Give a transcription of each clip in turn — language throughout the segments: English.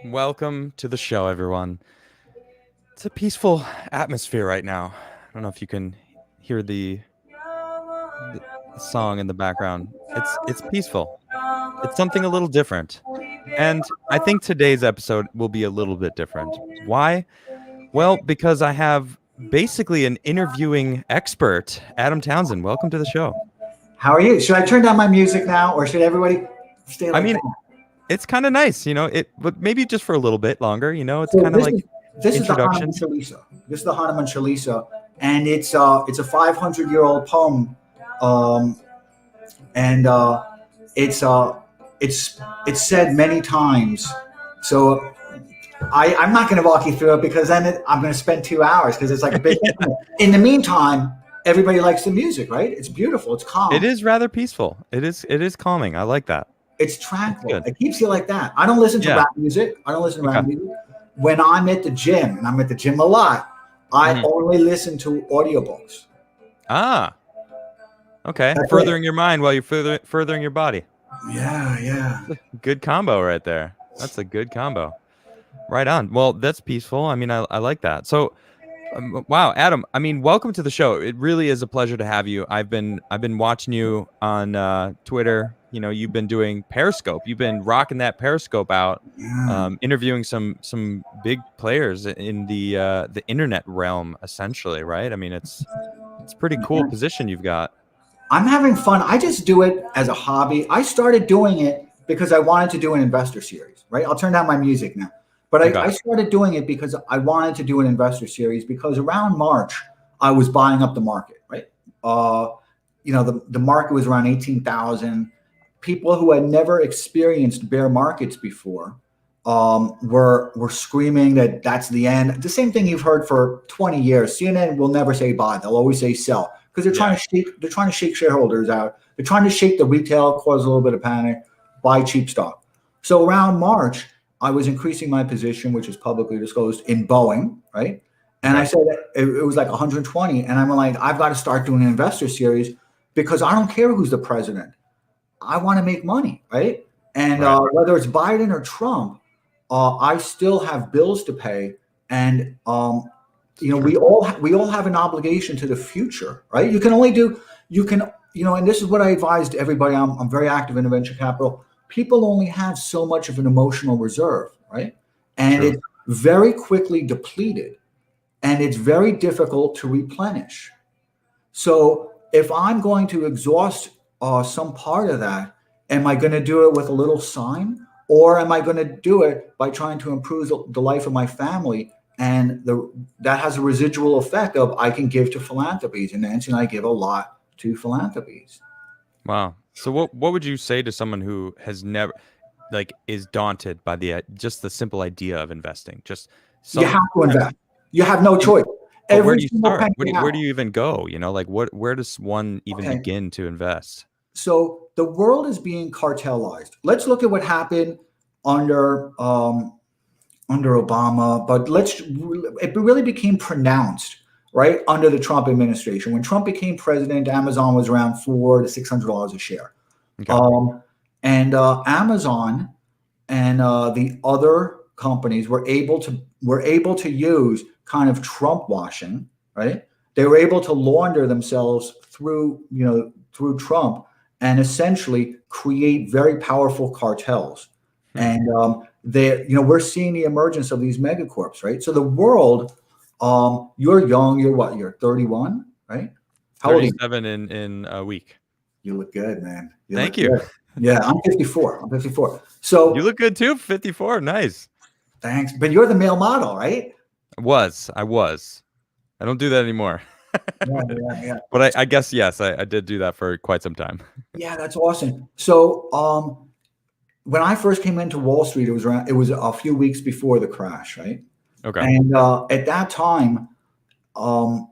Welcome to the show, everyone. It's a peaceful atmosphere right now. I don't know if you can hear the song in the background. It's peaceful. It's something a little different. And I think today's episode will be a little bit different. Why? Well, because I have basically an interviewing expert, Adam Townsend. Welcome to the show. How are you? Should I turn down my music now, or should everybody stay I like mean, that? it's kind of nice, but maybe just for a little bit longer, it's So kind of like this is the Hanuman introduction. Chalisa. This is the Hanuman Chalisa, and it's a 500-year-old poem, um, and it's said many times. So I'm not going to walk you through it because I'm going to spend 2 hours because it's like a big. In the meantime, everybody likes the music, right? It's beautiful. It's calm. It is rather peaceful. It is calming. I like that. It's That's tranquil. good. It keeps you like that. I don't listen to Yeah. rap music. I don't listen to rap Okay. music. When I'm at the gym, and I'm at the gym a lot, I Mhm. only listen to audiobooks. Ah, okay. That's Furthering your mind while you're furthering your body. Yeah, yeah. Good combo right there. That's a good combo. Right on. Well, that's peaceful. I mean, I like that. So, wow, Adam. I mean, welcome to the show. It really is a pleasure to have you. I've been watching you on Twitter. You've been doing Periscope. You've been rocking that Periscope out, Yeah. interviewing some big players in the internet realm, essentially. Right. I mean, it's a pretty cool position you've got. I'm having fun. I just do it as a hobby. I started doing it because I wanted to do an investor series, right? I'll turn down my music now. But Okay. I started doing it because I wanted to do an investor series because around March, I was buying up the market, right? The market was around 18,000. People who had never experienced bear markets before were screaming that that's the end. The same thing you've heard for 20 years. CNN will never say buy; they'll always say sell because they're trying to shake shareholders out. They're trying to shake the retail, cause a little bit of panic, buy cheap stock. So around March, I was increasing my position, which is publicly disclosed, in Boeing, right? And I Okay. said it was like 120, and I'm like, I've got to start doing an investor series because I don't care who's the president. I want to make money, right? And Right. whether it's Biden or Trump, I still have bills to pay, and we all have an obligation to the future, right? You can and this is what I advised everybody. I'm very active in venture capital. People only have so much of an emotional reserve, right? And True. it's very quickly depleted, and it's very difficult to replenish. So if I'm going to exhaust some part of that, am I going to do it with a little sign, or am I going to do it by trying to improve the life of my family? And that has a residual effect of I can give to philanthropies, and Nancy and I give a lot to philanthropies. Wow. So what would you say to someone who has never is daunted by just the simple idea of investing? Just You some have to invest. You have no choice. but where Every do you single start? penny Where you do, have. where do you even go? Where does one even Okay. begin to invest? So the world is being cartelized. Let's look at what happened under under Obama, but it really became pronounced right under the Trump administration. When Trump became president, Amazon was around $400 to $600 a share, Okay. and Amazon and the other companies were able to use kind of Trump washing, right? They were able to launder themselves through Trump and essentially create very powerful cartels. Hmm. And we're seeing the emergence of these megacorps, right? So the world, you're young, you're what? You're 31, right? How old are you? 37 in a week. You look good, man. You Thank look you. good. Yeah, I'm 54. I'm 54. You So look good too. 54. Nice. thanks. But you're the male model, right? I was. I don't do that anymore. Yeah, yeah, yeah. But I guess yes, I did do that for quite some time. Yeah, that's awesome. So when I first came into Wall Street, it was a few weeks before the crash, right? Okay. And at that time, um,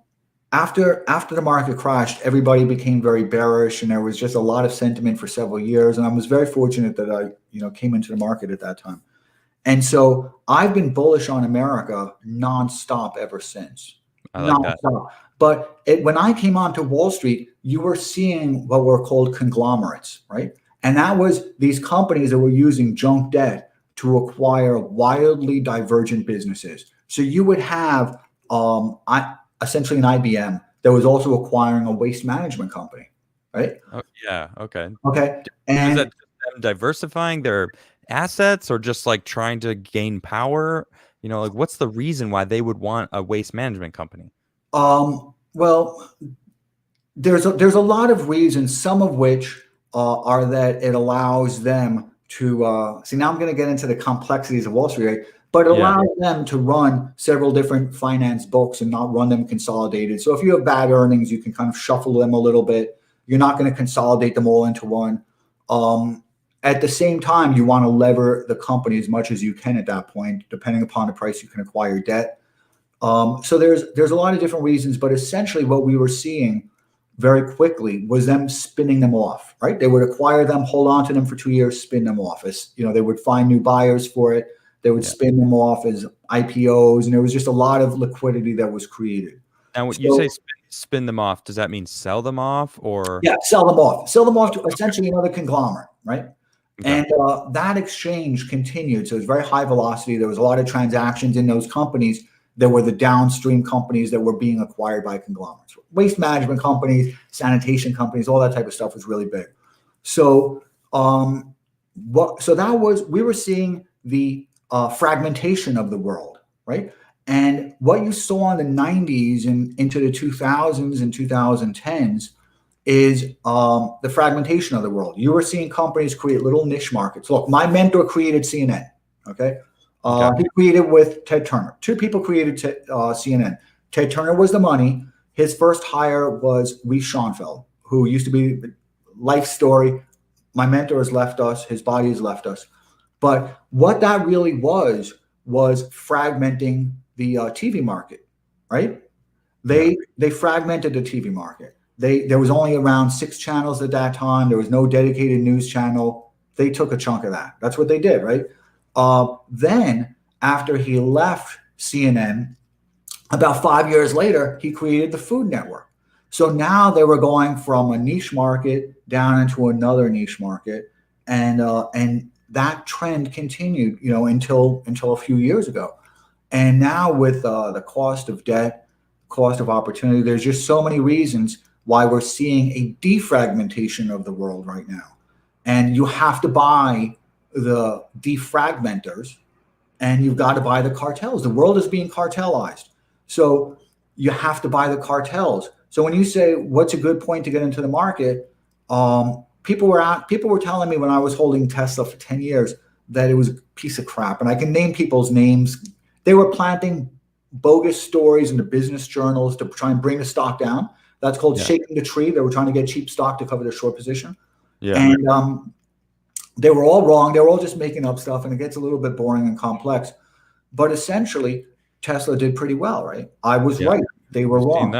after the market crashed, everybody became very bearish, and there was just a lot of sentiment for several years. And I was very fortunate that I came into the market at that time. And so I've been bullish on America nonstop ever since. I like that. Nonstop. But when I came onto Wall Street, you were seeing what were called conglomerates, right? And that was these companies that were using junk debt to acquire wildly divergent businesses. So you would have essentially an IBM that was also acquiring a waste management company, right? Oh, yeah. Okay. Okay. Is And that just them diversifying their assets or just like trying to gain power? You know, like what's the reason why they would want a waste management company? well, there's a lot of reasons, some of which are that it allows them to see. Now I'm going to get into the complexities of Wall Street, right? But it Yeah. allows them to run several different finance books and not run them consolidated. So if you have bad earnings, you can kind of shuffle them a little bit. You're not going to consolidate them all into one. At the same time, you want to lever the company as much as you can at that point, depending upon the price you can acquire debt. So there's a lot of different reasons, but essentially what we were seeing very quickly was them spinning them off, right? They would acquire them, hold on to them for 2 years, spin them off. As you know, they would find new buyers for it. They would spin them off as IPOs, and there was just a lot of liquidity that was created. Now, when you say spin them off, does that mean sell them off or? Yeah, sell them off to essentially another conglomerate, right? Okay. And that exchange continued. So it was very high velocity. There was a lot of transactions in those companies that were the downstream companies that were being acquired by conglomerates. Waste management companies, sanitation companies, all that type of stuff was really big. So we were seeing the fragmentation of the world, right? And what you saw in the 90s and into the 2000s and 2010s is the fragmentation of the world. You were seeing companies create little niche markets. Look, my mentor created CNN, okay? He created with Ted Turner. Two people created CNN. Ted Turner was the money. His first hire was Reese Schonfeld, who used to be Life Story. My mentor has left us. His body has left us. But what that really was fragmenting the TV market, right? They fragmented the TV market. There was only around 6 channels at that time. There was no dedicated news channel. They took a chunk of that. That's what they did, right? Then after he left CNN, about 5 years later, he created the Food Network. So now they were going from a niche market down into another niche market, and that trend continued, until a few years ago. And now with the cost of debt, cost of opportunity, there's just so many reasons why we're seeing a defragmentation of the world right now. And you have to buy the defragmenters, and you've got to buy the cartels. The world is being cartelized. So you have to buy the cartels. So when you say what's a good point to get into the market, people were telling me when I was holding Tesla for 10 years that it was a piece of crap. And I can name people's names. They were planting bogus stories in the business journals to try and bring the stock down. That's called shaking the tree. They were trying to get cheap stock to cover their short position. Yeah. And they were all wrong. They were all just making up stuff, and it gets a little bit boring and complex. But essentially, Tesla did pretty well, right? I was right. They were wrong.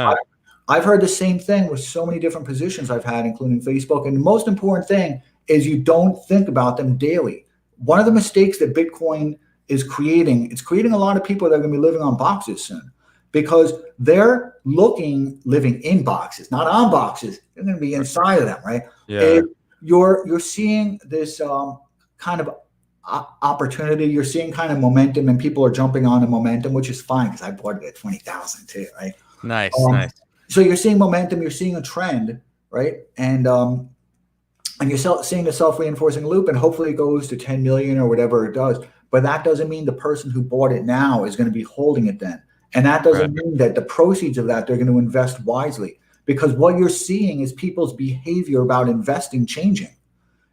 I've heard the same thing with so many different positions I've had, including Facebook. And the most important thing is you don't think about them daily. One of the mistakes that Bitcoin is creating, it's creating a lot of people that are going to be living on boxes soon, because they're living in boxes, not on boxes. They're going to be inside of them, right? Yeah. And you're seeing this kind of opportunity. You're seeing kind of momentum, and people are jumping on the momentum, which is fine because I bought it at 20,000 too, right? Nice. So you're seeing momentum. You're seeing a trend, right? And you're seeing the self-reinforcing loop, and hopefully it goes to 10 million or whatever it does. But that doesn't mean the person who bought it now is going to be holding it then. And that doesn't mean that the proceeds of that, they're going to invest wisely, because what you're seeing is people's behavior about investing changing.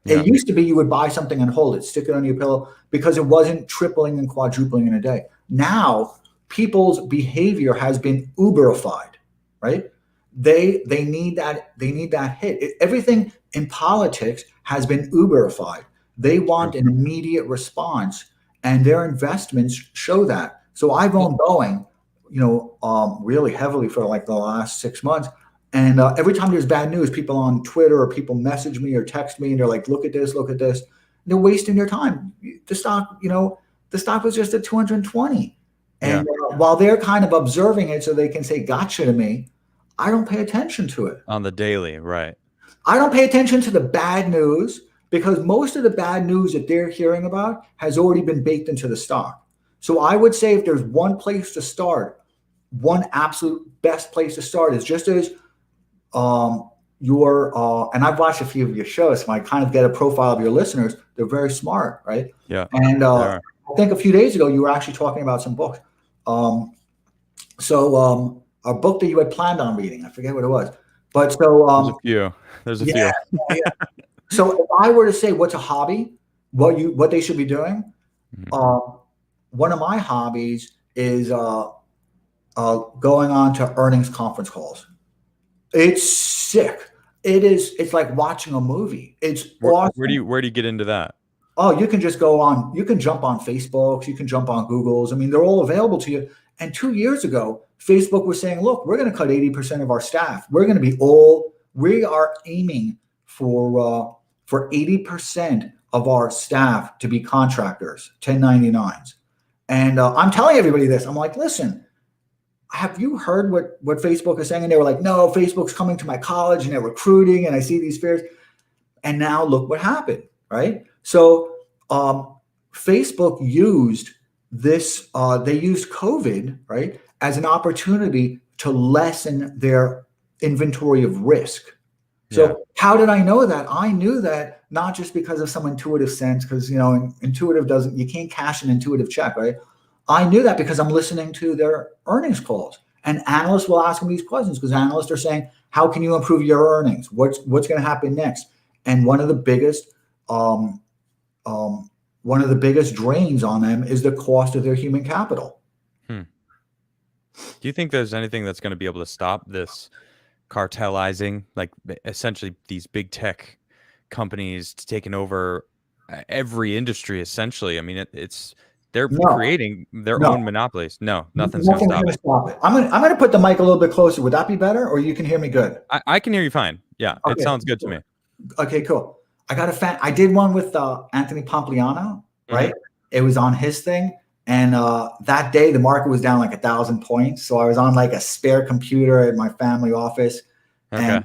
Yeah. It used to be you would buy something and hold it, stick it on your pillow, because it wasn't tripling and quadrupling in a day. Now, people's behavior has been Uberified, right? They need that hit. Everything in politics has been Uberified. They want an immediate response, and their investments show that. So I've owned Boeing, really heavily for like the last 6 months. And every time there's bad news, people on Twitter or people message me or text me, and they're like, look at this. And they're wasting their time. The stock was just at 220. And while they're kind of observing it so they can say gotcha to me, I don't pay attention to it. On the daily, right. I don't pay attention to the bad news, because most of the bad news that they're hearing about has already been baked into the stock. So I would say if there's one place to start, one absolute best place to start is just as and I've watched a few of your shows, so I kind of get a profile of your listeners. They're very smart, right? Yeah. And I think a few days ago you were actually talking about some books. A book that you had planned on reading, I forget what it was, but so there's a few. Yeah. So if I were to say what's a hobby, what they should be doing, one of my hobbies is going on to earnings conference calls. It's sick. It's like watching a movie. It's awesome. Where do you get into that? Oh, you can just go on, you can jump on Facebooks, you can jump on Googles. I mean, they're all available to you. And 2 years ago, Facebook was saying, look, we're going to cut 80% of our staff. We are aiming for 80% of our staff to be contractors, 1099s. And I'm telling everybody this. I'm like, listen, have you heard what Facebook is saying? And they were like, no, Facebook's coming to my college and they're recruiting and I see these fairs. And now look what happened, right? So Facebook used this, they used COVID, right, as an opportunity to lessen their inventory of risk. So how did I know that? I knew that not just because of some intuitive sense, because, intuitive you can't cash an intuitive check, right? I knew that because I'm listening to their earnings calls, and analysts will ask them these questions because analysts are saying, how can you improve your earnings? What's going to happen next? And one of the biggest drains on them is the cost of their human capital. Do you think there's anything that's going to be able to stop this cartelizing, like essentially these big tech companies taking over every industry? Essentially, I mean, they're creating their own monopolies. No, nothing's going to stop it. I'm going to put the mic a little bit closer. Would that be better, or you can hear me good? I can hear you fine. Yeah, okay. It sounds good to me. Okay, cool. I got a fan. I did one with Anthony Pompliano, right? It was on his thing. And that day, the market was down like 1,000 points. So I was on like a spare computer at my family office. And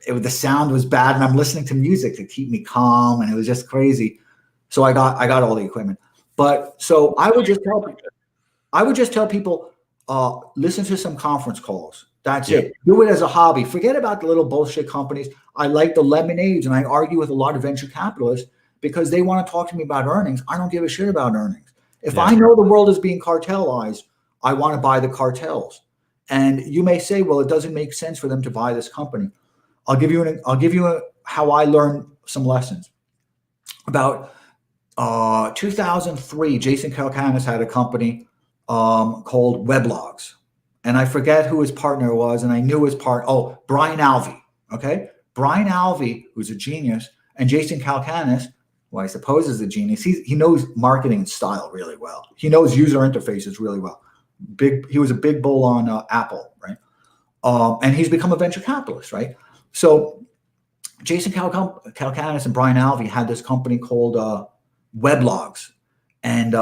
the sound was bad. And I'm listening to music to keep me calm. And it was just crazy. So I got all the equipment. But so I would just tell people, listen to some conference calls. That's it. Do it as a hobby. Forget about the little bullshit companies. I like the lemonades, and I argue with a lot of venture capitalists because they want to talk to me about earnings. I don't give a shit about earnings. If I know the world is being cartelized, I want to buy the cartels. And you may say, well, it doesn't make sense for them to buy this company. I'll give you how I learned some lessons. About 2003, Jason Calacanis had a company called Weblogs. And I forget who his partner was, and I knew his Brian Alvey, okay? Brian Alvey, who's a genius, and Jason Calacanis, who I suppose is a genius, he knows marketing and style really well. He knows user interfaces really well. He was a big bull on Apple, right? And he's become a venture capitalist, right? So Jason Calacanis and Brian Alvey had this company called Weblogs, and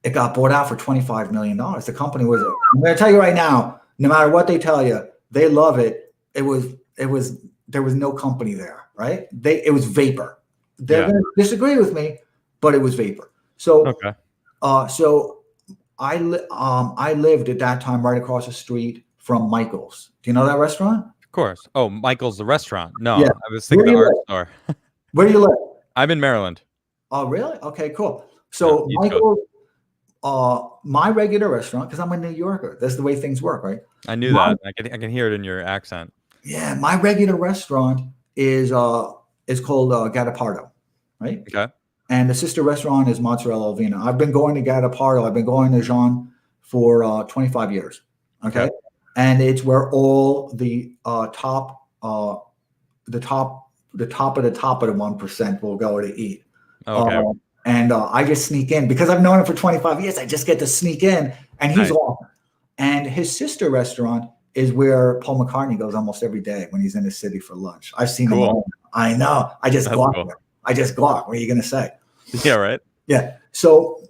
it got bought out for $25 million. The company was, I'm going to tell you right now, no matter what they tell you, they love it. There was no company there, right? It was vapor. They're going to disagree with me, but it was vapor. So, so I lived at that time right across the street from Michael's. Do you know that restaurant? Of course. Oh, Michael's the restaurant. No, I was thinking the art store. Where do you live? I'm in Maryland. Oh, really? Okay, cool. So Michael's, my regular restaurant, because I'm a New Yorker. That's the way things work, right? I knew that. I can hear it in your accent. Yeah, my regular restaurant is called Gattopardo, right? Okay. And the sister restaurant is Mozzarella Alvina. I've been going to Gattopardo. I've been going to Jean for 25 years. Okay. And it's where all the top of the 1% will go to eat. Okay. And I just sneak in because I've known him for 25 years. I just get to sneak in, and he's awesome. And his sister restaurant is where Paul McCartney goes almost every day when he's in the city for lunch. I've seen him all. I know. I just glock there. I just glock. What are you going to say? Yeah, right. Yeah. So,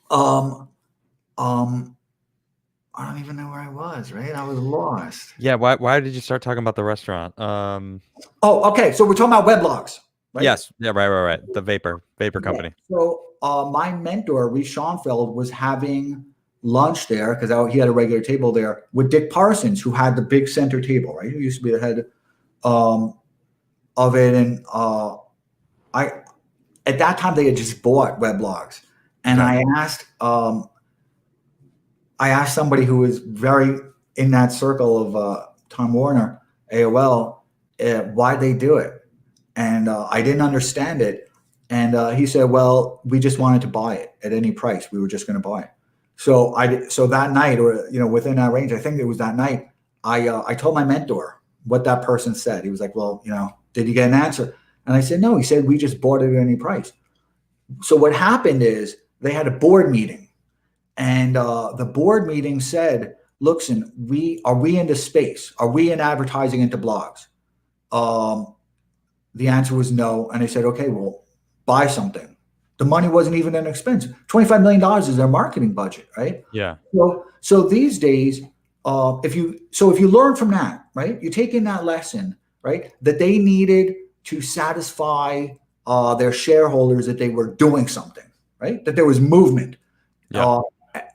I don't even know where I was, right? I was lost. Yeah. Why did you start talking about the restaurant? Oh, okay. So we're talking about Weblogs, right? Yes. Yeah. Right. The vapor company. So my mentor, Reece Schonfeld, was having lunch there because he had a regular table there with Dick Parsons, who had the big center table, right? Who used to be the head of it. And at that time they had just bought weblogs, and Okay. I asked somebody who was very in that circle of Tom Warner, AOL, why they do it, and I didn't understand it. And he said, "Well, we just wanted to buy it at any price. We were just going to buy it." So that night, or within that range, I think it was that night, I told my mentor what that person said. He was like, "Well, did you get an answer?" And I said, "No." He said, "We just bought it at any price." So what happened is they had a board meeting, and the board meeting said, "Lookson, are we into space? Are we in advertising into blogs?" The answer was no, and they said, "Okay, well, buy something." The money wasn't even an expense. $25 million is their marketing budget, right? Yeah. So these days, if you learn from that, right, you take in that lesson, right, that they needed to satisfy their shareholders that they were doing something, right, that there was movement. Yeah.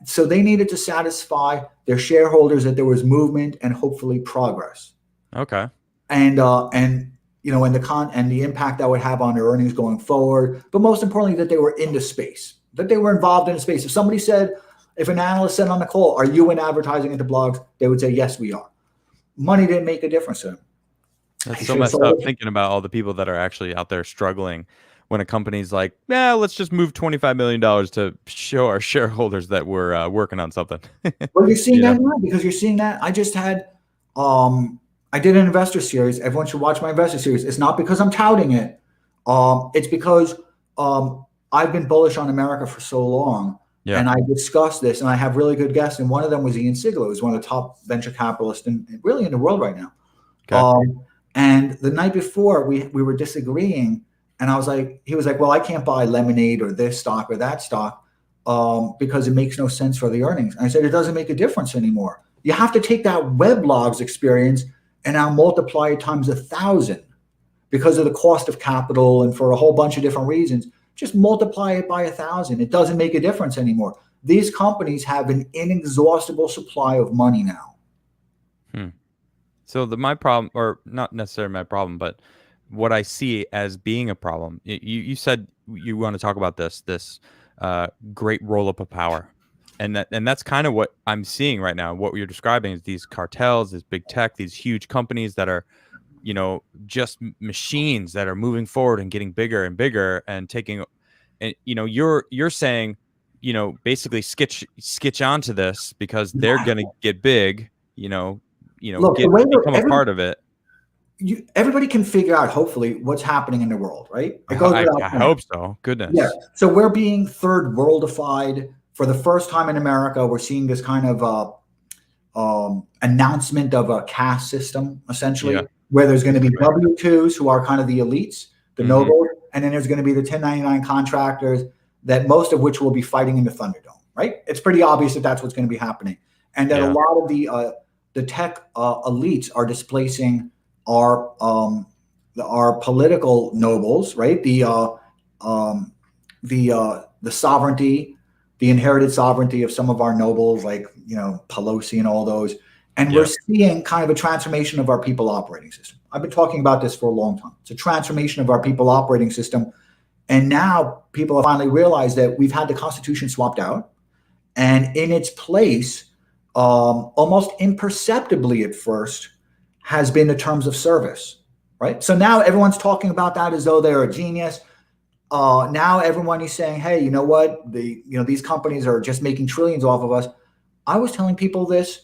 So they needed to satisfy their shareholders that there was movement and hopefully progress. Okay. And the impact that would have on their earnings going forward, but most importantly, that they were into space, that they were involved in space. If an analyst said on the call, "Are you in advertising into blogs?" they would say, "Yes, we are." Money didn't make a difference to them. That's so messed up thinking about all the people that are actually out there struggling when a company's like, let's just move $25 million to show our shareholders that we're working on something. Well, you're seeing that now because you're seeing that. I just had, I did an investor series. Everyone should watch my investor series. It's not because I'm touting it. It's because I've been bullish on America for so long. Yeah. And I discussed this, and I have really good guests. And one of them was Ian Sigler, who's one of the top venture capitalists really in the world right now. Okay. And the night before, we were disagreeing, and he was like, "Well, I can't buy Lemonade or this stock or that stock because it makes no sense for the earnings." And I said, "It doesn't make a difference anymore. You have to take that weblogs experience and now multiply it times 1,000 because of the cost of capital and for a whole bunch of different reasons. Just multiply it by 1,000. It doesn't make a difference anymore. These companies have an inexhaustible supply of money now." So my problem, or not necessarily my problem, but what I see as being a problem, you said you want to talk about this great roll-up of power. And that's kind of what I'm seeing right now. What you're describing is these cartels, this big tech, these huge companies that are, just machines that are moving forward and getting bigger and bigger and taking, and you're saying, basically skitch onto this because they're gonna get big, Look, become a part of it. Everybody can figure out, hopefully, what's happening in the world, right? It goes I without saying. hope so. Goodness. Yeah. So we're being third worldified for the first time in America. We're seeing this kind of announcement of a caste system, essentially, where there's going to be W-2s who are kind of the elites, the nobles, and then there's going to be the 1099 contractors, that most of which will be fighting in the Thunderdome, right? It's pretty obvious that that's what's going to be happening, and that a lot of the tech elites are displacing our political nobles, right? The sovereignty, the inherited sovereignty of some of our nobles, like Pelosi and all those. And we're seeing kind of a transformation of our people operating system. I've been talking about this for a long time. It's a transformation of our people operating system. And now people have finally realized that we've had the Constitution swapped out, and in its place, almost imperceptibly at first, has been the terms of service, right? So now everyone's talking about that as though they're a genius. Now everyone is saying, "Hey, you know what? These companies are just making trillions off of us." I was telling people this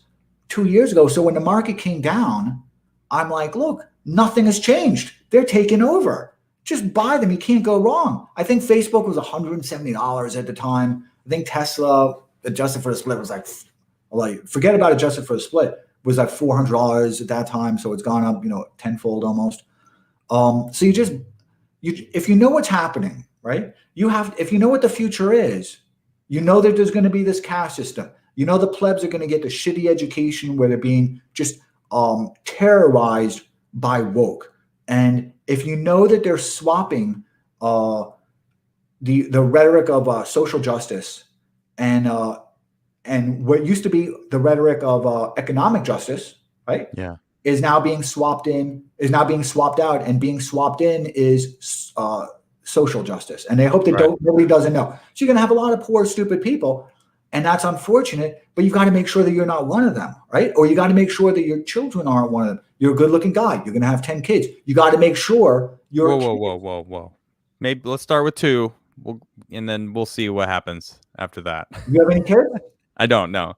2 years ago. So when the market came down, I'm like, "Look, nothing has changed. They're taking over. Just buy them. You can't go wrong." I think Facebook was $170 at the time. I think Tesla, adjusted for the split, was like forget about adjusted for the split, was like $400 at that time. So it's gone up, tenfold almost. So if you know what's happening, right? If you know what the future is, that there's going to be this caste system. The plebs are going to get the shitty education where they're being just terrorized by woke. And if you know that they're swapping the rhetoric of social justice and what used to be the rhetoric of economic justice, right? Yeah. Is now being swapped out, and being swapped in is social justice. And they hope that nobody doesn't know. So you're going to have a lot of poor, stupid people, and that's unfortunate. But you've got to make sure that you're not one of them, right? Or you got to make sure that your children aren't one of them. You're a good-looking guy. You're going to have 10 kids. You got to make sure you're. Whoa. Maybe let's start with 2, and then we'll see what happens after that. You have any kids? I don't know.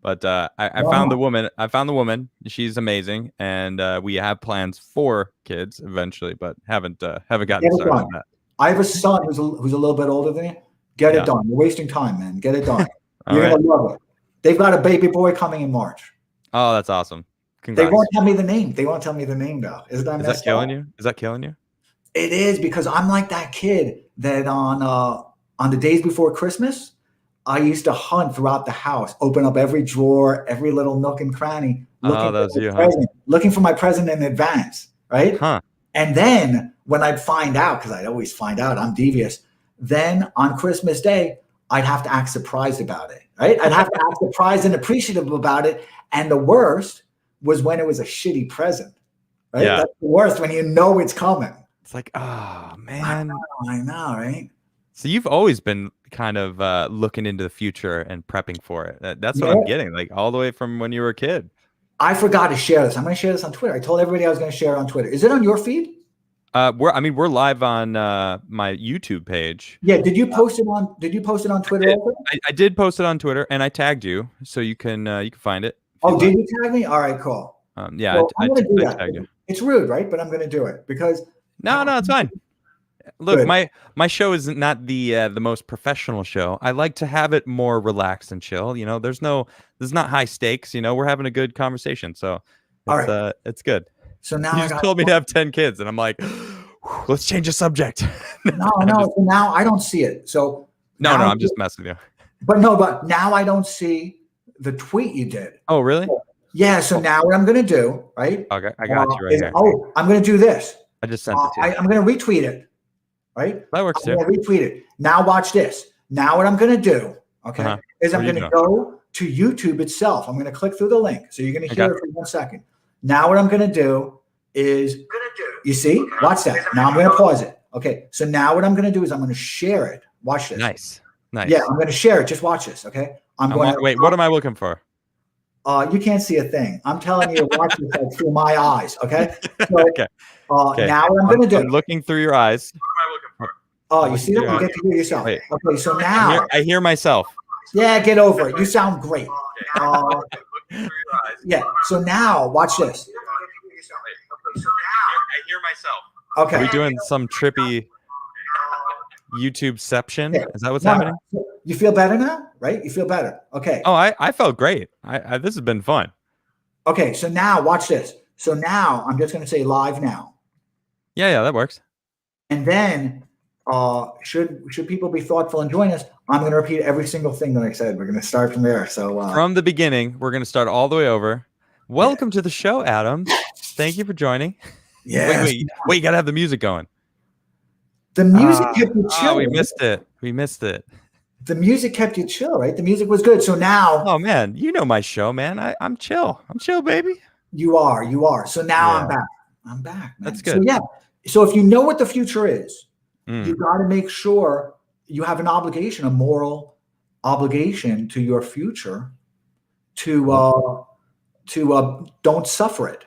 But I found the woman. I found the woman. She's amazing, and we have plans for kids eventually, but haven't gotten started on that. I have a son who's a little bit older than you. Get it done. You're wasting time, man. Get it done. You're gonna love it. They've got a baby boy coming in March. Oh, that's awesome. Congrats. They won't tell me the name. They won't tell me the name though. Is that killing you? Is that killing you? It is, because I'm like that kid that on the days before Christmas, I used to hunt throughout the house, open up every drawer, every little nook and cranny, looking for my present in advance, right? Huh. And then when I'd find out, because I'd always find out, I'm devious, then on Christmas Day, I'd have to act surprised about it, right? I'd have to act surprised and appreciative about it. And the worst was when it was a shitty present, right? Yeah. That's the worst, when you know it's coming. It's like, oh, man. I know, right? So you've always been kind of looking into the future and prepping for it. That's what I'm getting, like all the way from when you were a kid. I forgot to share this. I'm going to share this on Twitter. I told everybody I was going to share it on Twitter. Is it on your feed? We're live on my YouTube page. Yeah. Did you post it on Twitter? I did post it on Twitter, and I tagged you, so you can find it. Oh, did you tag me? All right, cool. Yeah, well, I tagged you. It's rude, right? But I'm going to do it because. No, it's fine. Look, good. my show is not the most professional show. I like to have it more relaxed and chill. You know, there's not high stakes. You know, we're having a good conversation, so it's good. So now you just told me to have 10 kids, and I'm like, let's change the subject. No. So now I don't see it. So no, I'm just messing with you. But now I don't see the tweet you did. Oh, really? Yeah. So now what I'm going to do, right? Okay, I got you right here. Oh, I'm going to do this. I just sent it to you. I'm going to retweet it. Right? That works too. I'm going to retweet it. Now watch this. Now what I'm going to do, okay, is I'm going to go to YouTube itself. I'm going to click through the link. So you're going to hear it for 1 second. Now what I'm going to do is, you see? Watch that. Now I'm going to pause it. Okay. So now what I'm going to do is I'm going to share it. Watch this. Nice. Yeah, I'm going to share it. Just watch this. Okay. Wait, what am I looking for? You can't see a thing. I'm telling you to watch this through my eyes. Okay. So, okay. Now what I'm going to do. I'm looking through your eyes. Oh, you see that? You get to hear yourself. Wait. Okay, so now I hear myself. Yeah, get over it. You sound great. Yeah. So now watch this. I hear myself. Okay. Are we doing some trippy YouTubeception? Yeah. Is that what's happening? You feel better now, right? You feel better. Okay. Oh, I felt great. This has been fun. Okay, so now watch this. So now I'm just going to say live now. Yeah, that works. And then should people be thoughtful and join us, I'm going to repeat every single thing that I said. We're going to start from there. So from the beginning, we're going to start all the way over. Welcome to the show, Adam. Thank you for joining. Yeah. Wait, you got to have the music going. The music kept you chill. Oh, we missed it. The music kept you chill, right? The music was good. So now. Oh, man. You know my show, man. I'm chill. I'm chill, baby. You are. So now I'm back. Man. That's good. So, yeah. So if you know what the future is, you got to make sure you have an obligation, a moral obligation to your future to don't suffer it.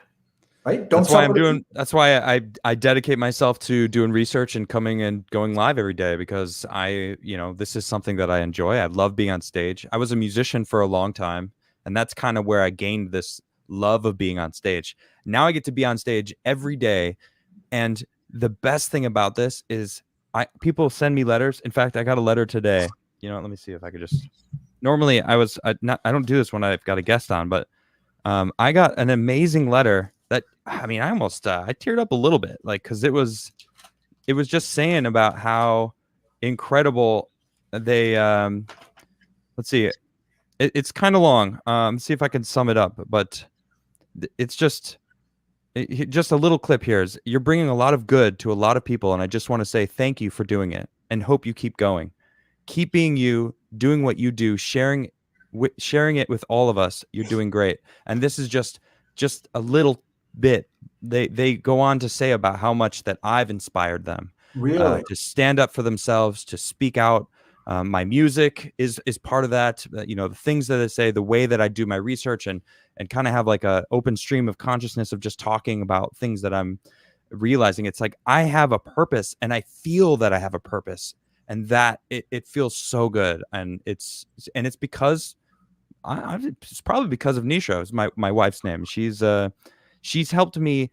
Right? That's why I dedicate myself to doing research and coming and going live every day, because this is something that I enjoy. I love being on stage. I was a musician for a long time, and that's kind of where I gained this love of being on stage. Now I get to be on stage every day, and the best thing about this is people send me letters. In fact, I got a letter today. Let me see if I could just. Normally, I don't do this when I've got a guest on, but I got an amazing letter. That I almost I teared up a little bit, because it was just saying about how incredible they let's see, it's kind of long. See if I can sum it up, but it's just a little clip here is you're bringing a lot of good to a lot of people, and I just want to say thank you for doing it and hope you keep going. Keep being you, doing what you do, sharing it with all of us. You're doing great. And this is just a little bit. They go on to say about how much that I've inspired them Really? to stand up for themselves, to speak out. My music is part of that. The things that I say, the way that I do my research, and kind of have like a open stream of consciousness of just talking about things that I'm realizing. It's like I have a purpose, and I feel that I have a purpose, and that it feels so good. And it's because it's probably because of Nisha. Is my wife's name. She's helped me.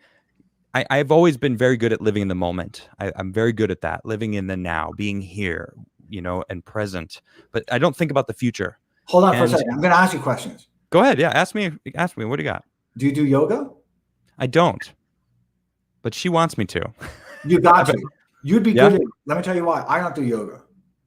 I've always been very good at living in the moment. I'm very good at that, living in the now, being here, and present. But I don't think about the future. Hold on for a second. I'm going to ask you questions. Go ahead. Yeah, ask me. What do you got? Do you do yoga? I don't, but she wants me to. You got to. You'd be good at it. Let me tell you why. I don't do yoga.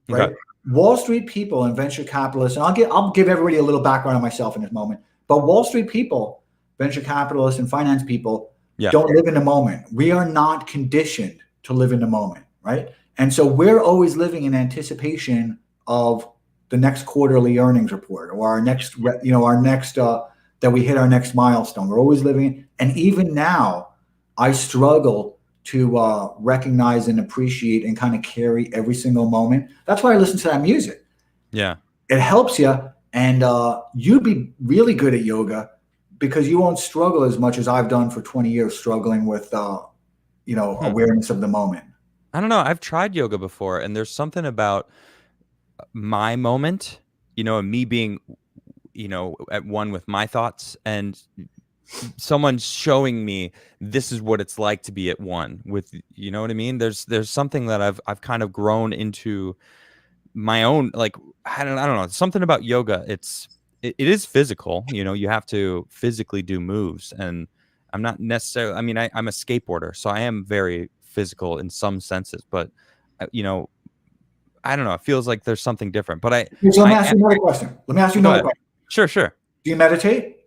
Right? Okay. Wall Street people and venture capitalists, and I'll give everybody a little background on myself in this moment. But Wall Street people, venture capitalists, and finance people don't live in the moment. We are not conditioned to live in the moment, right? And so we're always living in anticipation of the next quarterly earnings report or our next that we hit our next milestone. We're always living, and even now, I struggle to recognize and appreciate and kind of carry every single moment. That's why I listen to that music. Yeah, it helps you, and you'd be really good at yoga because you won't struggle as much as I've done for 20 years, struggling with awareness of the moment. I don't know. I've tried yoga before, and there's something about my moment, and me being, at one with my thoughts, and someone showing me this is what it's like to be at one with, you know what I mean? There's something that I've kind of grown into my own, like, I don't know, something about yoga. It is physical, you have to physically do moves, and I'm not necessarily, I'm a skateboarder, so I am very physical in some senses, but I don't know. It feels like there's something different. But so let me ask you another question. Sure. Do you meditate?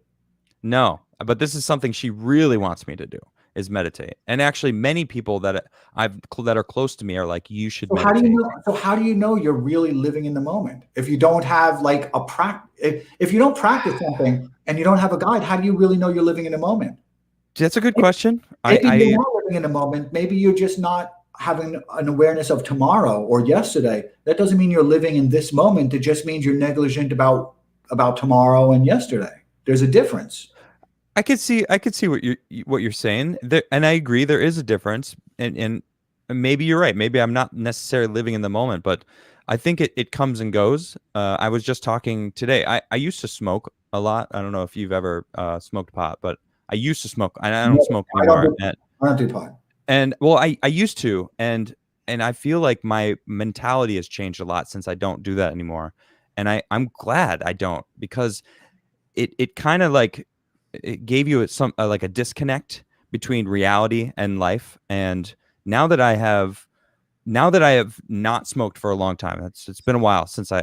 No, but this is something she really wants me to do, is meditate. And actually, many people that are close to me are like, you should meditate. How do you know you're really living in the moment? If you don't have like a practice, if you don't practice something and you don't have a guide, how do you really know you're living in the moment? That's a good question. Maybe you're not living in the moment. Maybe you're just not having an awareness of tomorrow or yesterday. That doesn't mean you're living in this moment. It just means you're negligent about tomorrow and yesterday. There's a difference. I could see what you're saying there, and I agree there is a difference. And maybe you're right. Maybe I'm not necessarily living in the moment, but I think it comes and goes. I was just talking today. I used to smoke a lot. I don't know if you've ever smoked pot, but I used to smoke. I don't smoke anymore. I don't do pot. And well, I used to, and I feel like my mentality has changed a lot since I don't do that anymore. And I'm glad I don't, because it kind of like it gave you like a disconnect between reality and life. And now that I have not smoked for a long time, it's been a while since I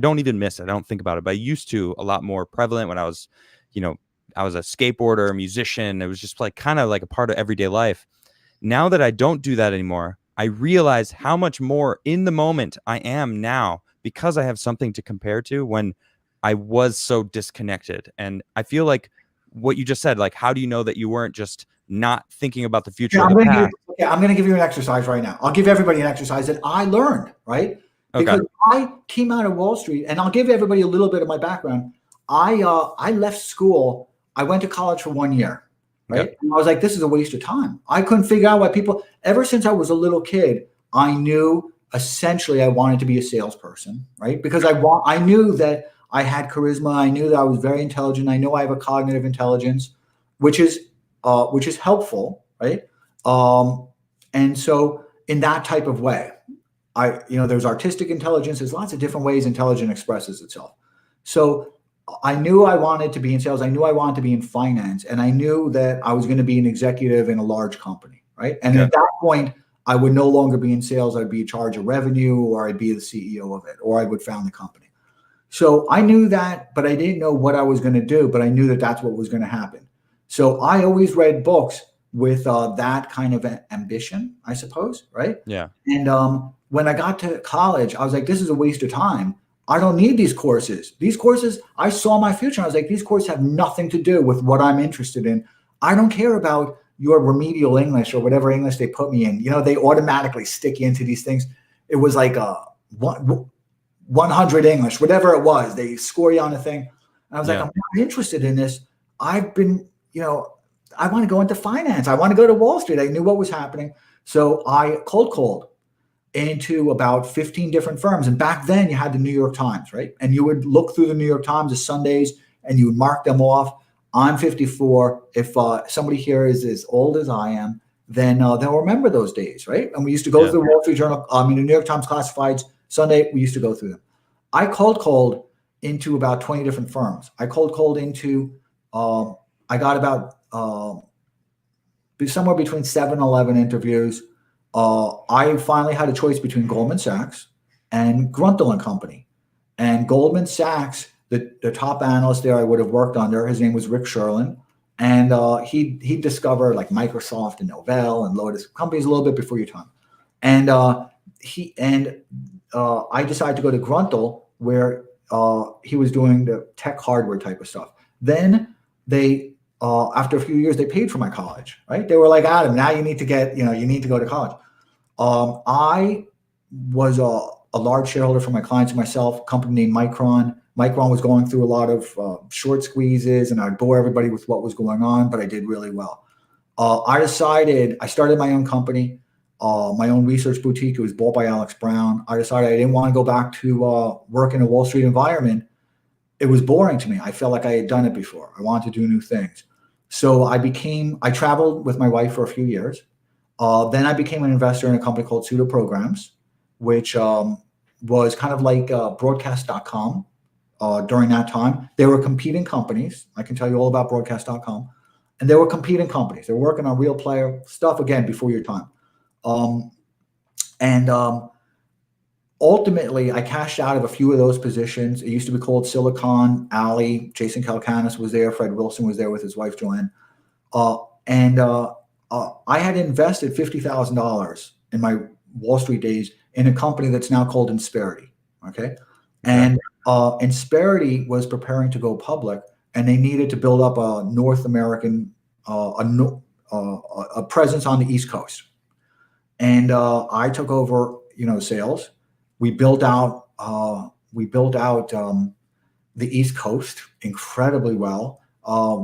don't even miss it. I don't think about it, but I used to, a lot more prevalent when I was, I was a skateboarder, a musician. It was just like kind of like a part of everyday life. Now that I don't do that anymore, I realize how much more in the moment I am now, because I have something to compare to when I was so disconnected. And I feel like what you just said, like, how do you know that you weren't just not thinking about the future? I'm going to give you an exercise right now. I'll give everybody an exercise that I learned, right? Because I came out of Wall Street, and I'll give everybody a little bit of my background. I left school. I went to college for 1 year, right? Yep. And I was like, this is a waste of time. I couldn't figure out why people, ever since I was a little kid, I knew essentially I wanted to be a salesperson, right? Because I knew that I had charisma. I knew that I was very intelligent. I know I have a cognitive intelligence, which is helpful, right? And so in that type of way, there's artistic intelligence. There's lots of different ways intelligence expresses itself. So I knew I wanted to be in sales. I knew I wanted to be in finance, and I knew that I was going to be an executive in a large company, right? And at that point, I would no longer be in sales. I'd be in charge of revenue, or I'd be the CEO of it, or I would found the company. So I knew that, but I didn't know what I was going to do, but I knew that that's what was going to happen. So I always read books with that kind of ambition, I suppose, right? Yeah. And when I got to college, I was like, this is a waste of time. I don't need these courses. These courses, I saw my future. I was like, these courses have nothing to do with what I'm interested in. I don't care about your remedial English or whatever English they put me in. You know, they automatically stick you into these things. It was like 100 English, whatever it was. They score you on a thing. And I was like, I'm not interested in this. I've been, I want to go into finance. I want to go to Wall Street. I knew what was happening. So I cold called into about 15 different firms. And back then you had the New York Times, right? And you would look through the New York Times as Sundays and you would mark them off. I'm 54. If somebody here is as old as I am, then they'll remember those days, right? And we used to go through the Wall Street Journal, the New York Times classifieds Sunday. We used to go through them. I cold called into about 20 different firms. I cold called into, I got about somewhere between 7 and 11 interviews. I finally had a choice between Goldman Sachs and Grunthal and Company. And Goldman Sachs, the top analyst there I would have worked under, his name was Rick Sherlin. And he discovered like Microsoft and Novell and Lotus companies a little bit before your time. And I decided to go to Grunthal, where he was doing the tech hardware type of stuff. Then they, after a few years, they paid for my college, right? They were like, Adam, now you need to get, you need to go to college. I was a large shareholder for my clients and myself, a company named Micron. Micron was going through a lot of short squeezes, and I'd bore everybody with what was going on, but I did really well. I started my own company, my own research boutique. It was bought by Alex Brown. I decided I didn't want to go back to work in a Wall Street environment. It was boring to me. I felt like I had done it before. I wanted to do new things. So I traveled with my wife for a few years. Then I became an investor in a company called Pseudo Programs, which was kind of like broadcast.com during that time. They were competing companies. I can tell you all about broadcast.com. And they were competing companies. They were working on real player stuff, again, before your time. Ultimately, I cashed out of a few of those positions. It used to be called Silicon Alley. Jason Calacanis was there. Fred Wilson was there with his wife, Joanne. I had invested $50,000 in my Wall Street days in a company that's now called Insperity. Okay. And Insperity was preparing to go public, and they needed to build up a North American, a presence on the East Coast. And I took over, sales. We built out the East Coast incredibly well.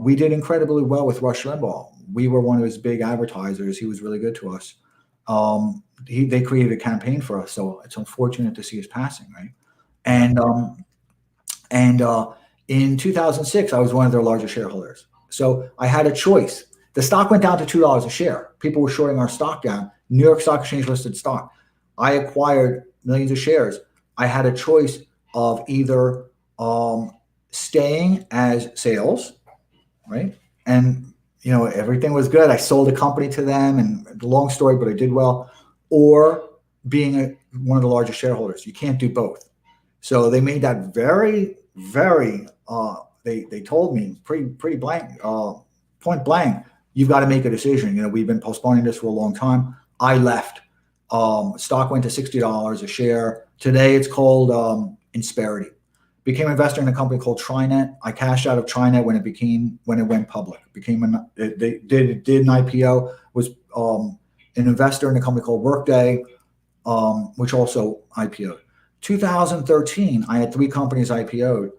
We did incredibly well with Rush Limbaugh. We were one of his big advertisers. He was really good to us. They created a campaign for us, so it's unfortunate to see his passing, right? And in 2006, I was one of their largest shareholders. So I had a choice. The stock went down to $2 a share. People were shorting our stock down. New York Stock Exchange listed stock. I acquired millions of shares. I had a choice of either staying as sales, right? And everything was good. I sold a company to them, and long story, but I did well. Or being one of the largest shareholders. You can't do both. So they made that very, very. They told me pretty blank, point blank. You've got to make a decision. We've been postponing this for a long time. I left. Stock went to $60 a share. Today it's called Insperity. Became an investor in a company called TriNet. I cashed out of TriNet when it went public. They did an IPO. Was an investor in a company called Workday, which also IPO'd. 2013, I had 3 companies IPO'd.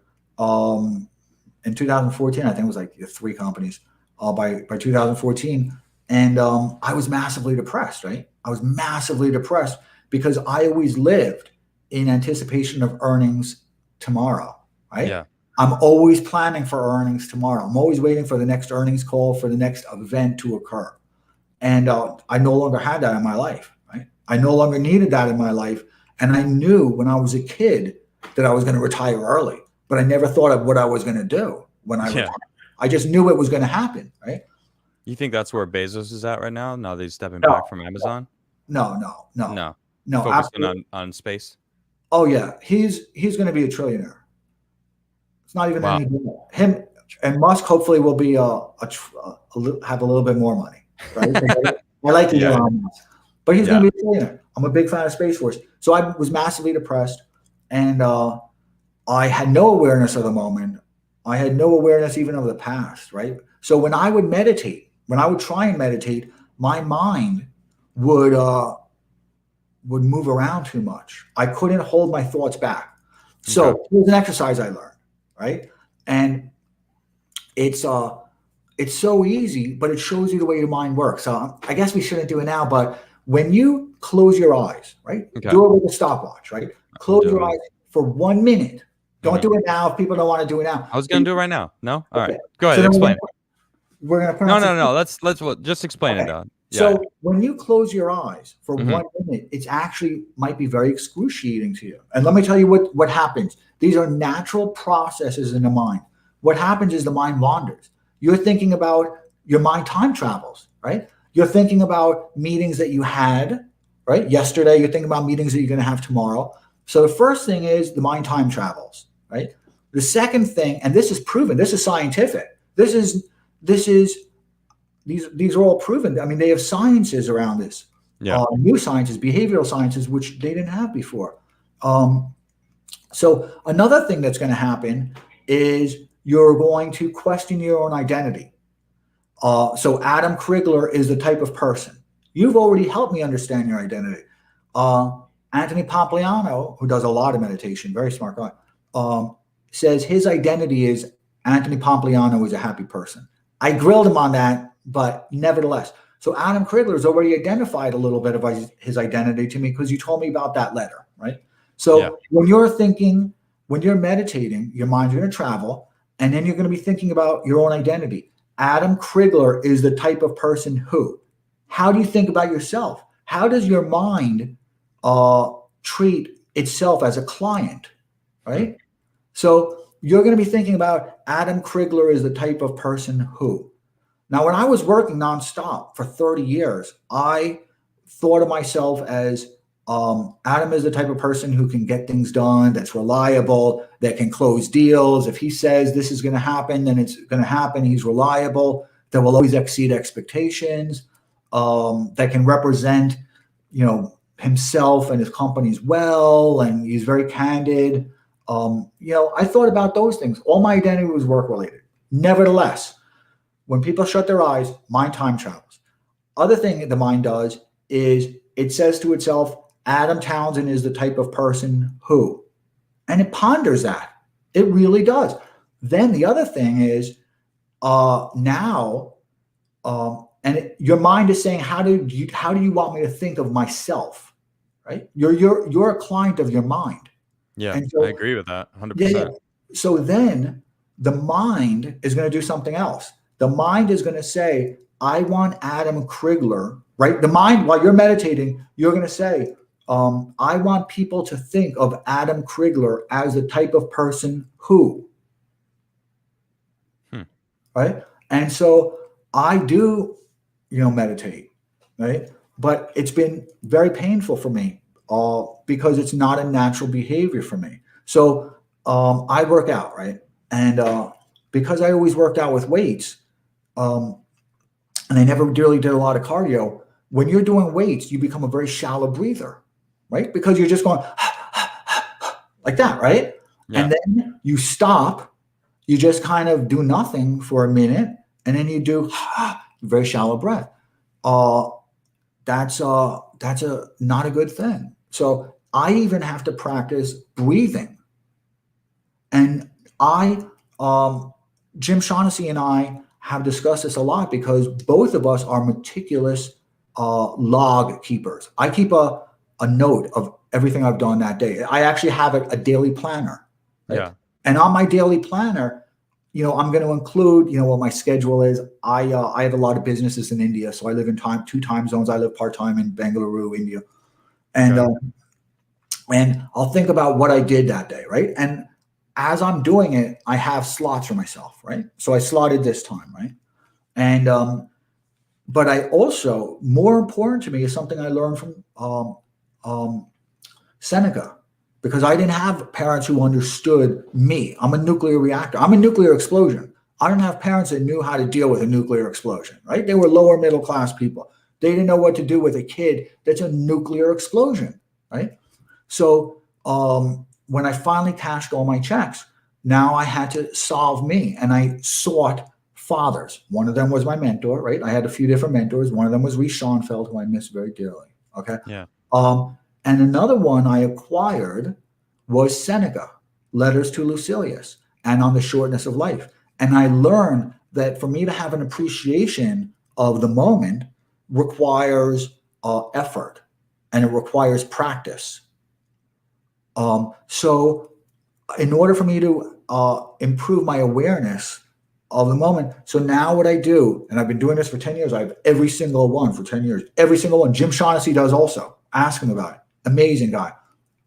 In 2014, I think it was like 3 companies. By 2014, and I was massively depressed. Right, I was massively depressed because I always lived in anticipation of earnings tomorrow. Right, Yeah. I'm always planning for earnings tomorrow. I'm always waiting for the next earnings call, for the next event to occur, and I no longer had that in my life. Right, I no longer needed that in my life, and I knew when I was a kid that I was going to retire early, but I never thought of what I was going to do when I retired. I just knew it was going to happen, right? You think that's where Bezos is at right now? Now that he's stepping back from Amazon? No. Focusing on space? Oh yeah, he's going to be a trillionaire. It's not even any him. And Musk hopefully will be have a little bit more money, right? I like Yeah. Elon Musk, but he's Yeah. going to be a billionaire. I'm a big fan of Space Force, so I was massively depressed, and I had no awareness of the moment. I had no awareness even of the past, right? So when I would meditate, when I would try and meditate, my mind would move around too much. I couldn't hold my thoughts back. So Okay. here's an exercise I learned, right? And it's so easy, but it shows you the way your mind works. So I guess we shouldn't do it now, but when you close your eyes, right? Okay. Do it with a stopwatch, right? Close your eyes for 1 minute. Don't do it now if people don't want to do it now. I was going to do it right now. No? All Okay. right. Go ahead. So then Explain. we're going to No. Let's just explain it, Don. So Yeah. when you close your eyes for 1 minute, it's actually might be very excruciating to you. And let me tell you what happens. These are natural processes in the mind. What happens is the mind wanders. You're thinking about your mind time travels, right? You're thinking about meetings that you had, right? Yesterday, you're thinking about meetings that you're going to have tomorrow. So the first thing is the mind time travels, right? The second thing, and this is proven, this is scientific. These are all proven. I mean, they have sciences around this. Yeah. New sciences, behavioral sciences, which they didn't have before. So another thing that's going to happen is you're going to question your own identity. So Adam Crigler is the type of person. You've already helped me understand your identity. Anthony Pompliano, who does a lot of meditation, very smart guy, says his identity is Anthony Pompliano is a happy person. I grilled him on that, but nevertheless. So Adam Crigler has already identified a little bit of his identity to me because you told me about that letter, right? So when you're thinking, when you're meditating, your mind's going to travel, and then you're going to be thinking about your own identity. Adam Crigler is the type of person who. How do you think about yourself? How does your mind treat itself as a client, right? So you're going to be thinking about Adam Crigler is the type of person who. Now, when I was working nonstop for 30 years, I thought of myself as Adam is the type of person who can get things done, that's reliable, that can close deals. If he says this is going to happen, then it's going to happen. He's reliable, that will always exceed expectations, that can represent, himself and his companies well, and he's very candid. I thought about those things. All my identity was work related. Nevertheless, when people shut their eyes, mind time travels. Other thing the mind does is it says to itself, Adam Townsend is the type of person who, and it ponders that. It really does. Then the other thing is your mind is saying, how do you want me to think of myself, right? You're a client of your mind. Yeah, and so, I agree with that 100%. Yeah. So then the mind is going to do something else. The mind is going to say, I want Adam Crigler, right? The mind, while you're meditating, you're going to say, I want people to think of Adam Crigler as the type of person who, right? And so I do, meditate, right? But it's been very painful for me because it's not a natural behavior for me. So I work out, right? And because I always worked out with weights, and I never really did a lot of cardio, when you're doing weights, you become a very shallow breather, right? Because you're just going like that, right? Yeah. And then you stop, you just kind of do nothing for a minute, and then you do very shallow breath. That's not a good thing. So I even have to practice breathing. And Jim Shaughnessy and I have discussed this a lot because both of us are meticulous log keepers. I keep a note of everything I've done that day. I actually have a daily planner. Right? Yeah. And on my daily planner, I'm going to include, what my schedule is. I have a lot of businesses in India, so I live in two time zones. I live part-time in Bengaluru, India. And and I'll think about what I did that day, right? And as I'm doing it, I have slots for myself, right? So I slotted this time, right? And but I also, more important to me, is something I learned from Seneca, because I didn't have parents who understood me. I'm a nuclear reactor. I'm a nuclear explosion. I didn't have parents that knew how to deal with a nuclear explosion, right? They were lower middle class people. They didn't know what to do with a kid that's a nuclear explosion, right? So when I finally cashed all my checks, now I had to solve me, and I sought fathers. One of them was my mentor, right? I had a few different mentors. One of them was Reese Schoenfeld, who I miss very dearly. Okay. Yeah. And another one I acquired was Seneca, Letters to Lucilius, and On the Shortness of Life. And I learned that for me to have an appreciation of the moment requires effort, and it requires practice. So in order for me to improve my awareness of the moment, so now what I do, and I've been doing this for 10 years, I have every single one for 10 years, every single one. Jim Shaughnessy does also. Ask him about it. Amazing guy.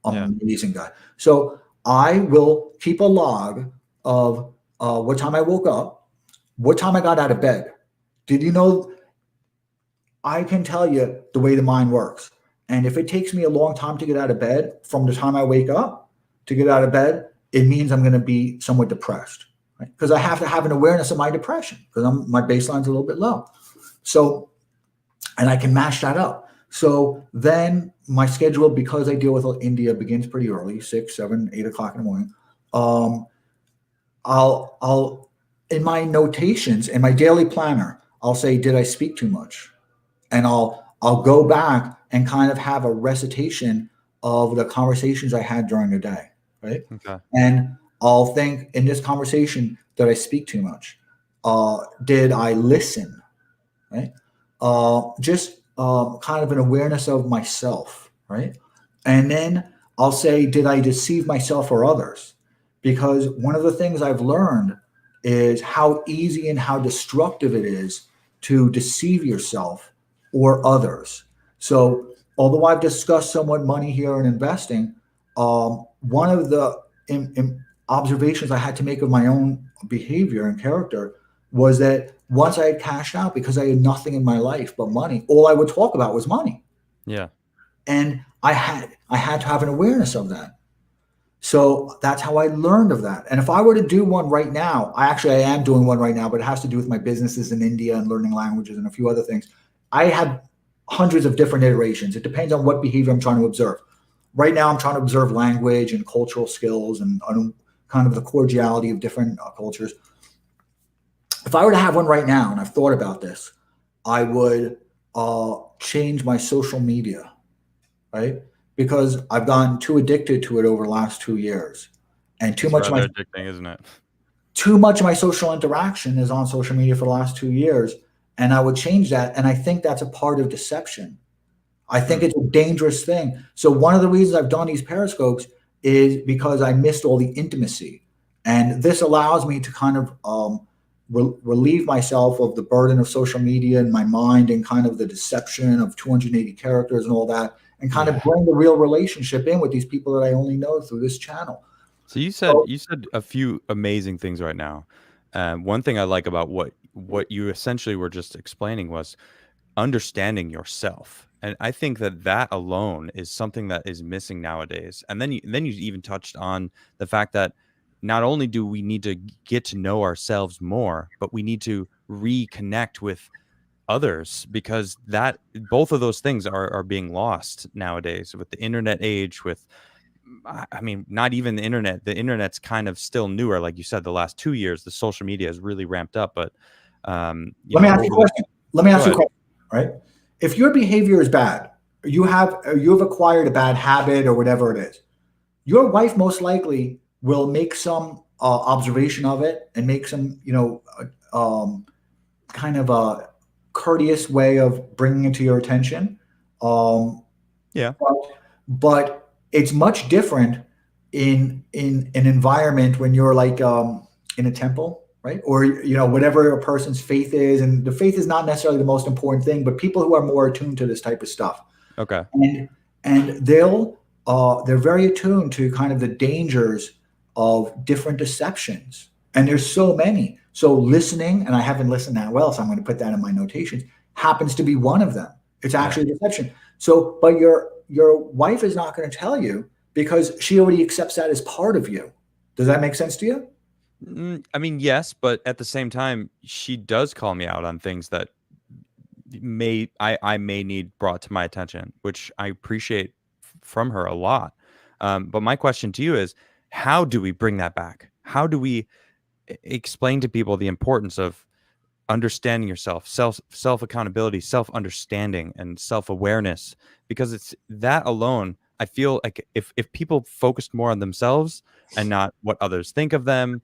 Amazing guy. So I will keep a log of what time I woke up, what time I got out of bed. Did you know? I can tell you the way the mind works. And if it takes me a long time to get out of bed, from the time I wake up to get out of bed, it means I'm going to be somewhat depressed, right? Because I have to have an awareness of my depression, because my baseline's a little bit low. So, and I can match that up. So then my schedule, because I deal with India, begins pretty early, 6, 7, 8 o'clock in the morning. I'll in my notations, in my daily planner, I'll say, did I speak too much? And I'll go back and kind of have a recitation of the conversations I had during the day, right? Okay. And I'll think, in this conversation, did I speak too much? Did I listen, right? Just kind of an awareness of myself, right? And then I'll say, did I deceive myself or others? Because one of the things I've learned is how easy and how destructive it is to deceive yourself or others. So although I've discussed somewhat money here and investing, one of the observations I had to make of my own behavior and character was that once I had cashed out, because I had nothing in my life but money, all I would talk about was money. Yeah. And I had to have an awareness of that. So that's how I learned of that. And if I were to do one right now, I am doing one right now, but it has to do with my businesses in India and learning languages and a few other things. I have hundreds of different iterations. It depends on what behavior I'm trying to observe. Right now, I'm trying to observe language and cultural skills and kind of the cordiality of different cultures. If I were to have one right now, and I've thought about this, I would change my social media, right? Because I've gotten too addicted to it over the last 2 years, and too much addicting, isn't it? Too much of my social interaction is on social media for the last 2 years, and I would change that. And I think that's a part of deception. I think it's a dangerous thing. So one of the reasons I've done these periscopes is because I missed all the intimacy, and this allows me to kind of relieve myself of the burden of social media in my mind and kind of the deception of 280 characters and all that, and kind of bring the real relationship in with these people that I only know through this channel. So you said a few amazing things right now. One thing I like about what you essentially were just explaining was understanding yourself. And I think that alone is something that is missing nowadays. And then you even touched on the fact that not only do we need to get to know ourselves more, but we need to reconnect with others, because that both of those things are being lost nowadays with the internet age. With, I mean, not even the internet's kind of still newer. Like you said, the last 2 years, the social media has really ramped up. But let me ask you a question. Let me ask you a question, right? If your behavior is bad, you have acquired a bad habit or whatever it is, your wife most likely will make some observation of it and make some, kind of a courteous way of bringing it to your attention. But it's much different in an environment when you're like in a temple, right? Or, whatever a person's faith is. And the faith is not necessarily the most important thing, but people who are more attuned to this type of stuff. Okay. And they're very attuned to kind of the dangers of different deceptions. And there's so many. So listening, and I haven't listened that well, so I'm going to put that in my notations, happens to be one of them. It's actually a deception. So, but your wife is not going to tell you because she already accepts that as part of you. Does that make sense to you? I mean, yes, but at the same time, she does call me out on things that I may need brought to my attention, which I appreciate from her a lot. But my question to you is, how do we bring that back? How do we explain to people the importance of understanding yourself, self accountability, self understanding, and self awareness? Because it's that alone. I feel like if people focused more on themselves and not what others think of them,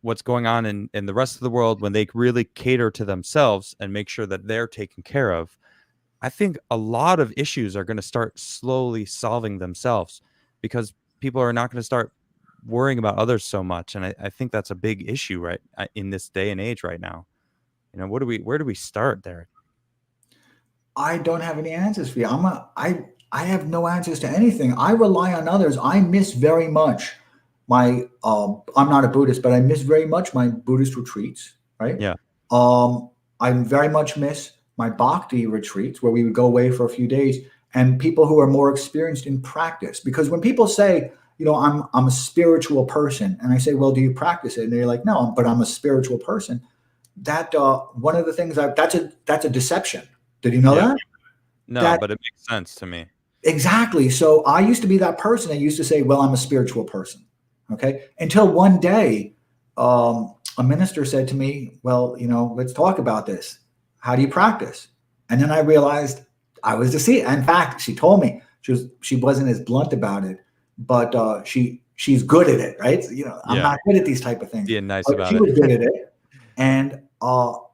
what's going on in the rest of the world, when they really cater to themselves and make sure that they're taken care of, I think a lot of issues are going to start slowly solving themselves, because people are not going to start worrying about others so much. And I think that's a big issue right in this day and age right now. Where do we start there? I don't have any answers for you. I have no answers to anything. I rely on others. I miss very much my I'm not a Buddhist, but I miss very much my Buddhist retreats, right? Yeah. I very much miss my bhakti retreats where we would go away for a few days, and people who are more experienced in practice. Because when people say, I'm a spiritual person, and I say, well, do you practice it? And they're like, no, but I'm a spiritual person. That one of the things that's a deception. Did you know Yeah. that? No, That but it makes sense to me. exactly. So I used to be that person that used to say, well, I'm a spiritual person. Okay. Until one day, a minister said to me, well, let's talk about this. How do you practice? And then I realized I was deceived. In fact, she told me she wasn't as blunt about it, but she's good at it, right? I'm Yeah. not good at these type of things, Being nice but about she it. was good at it. And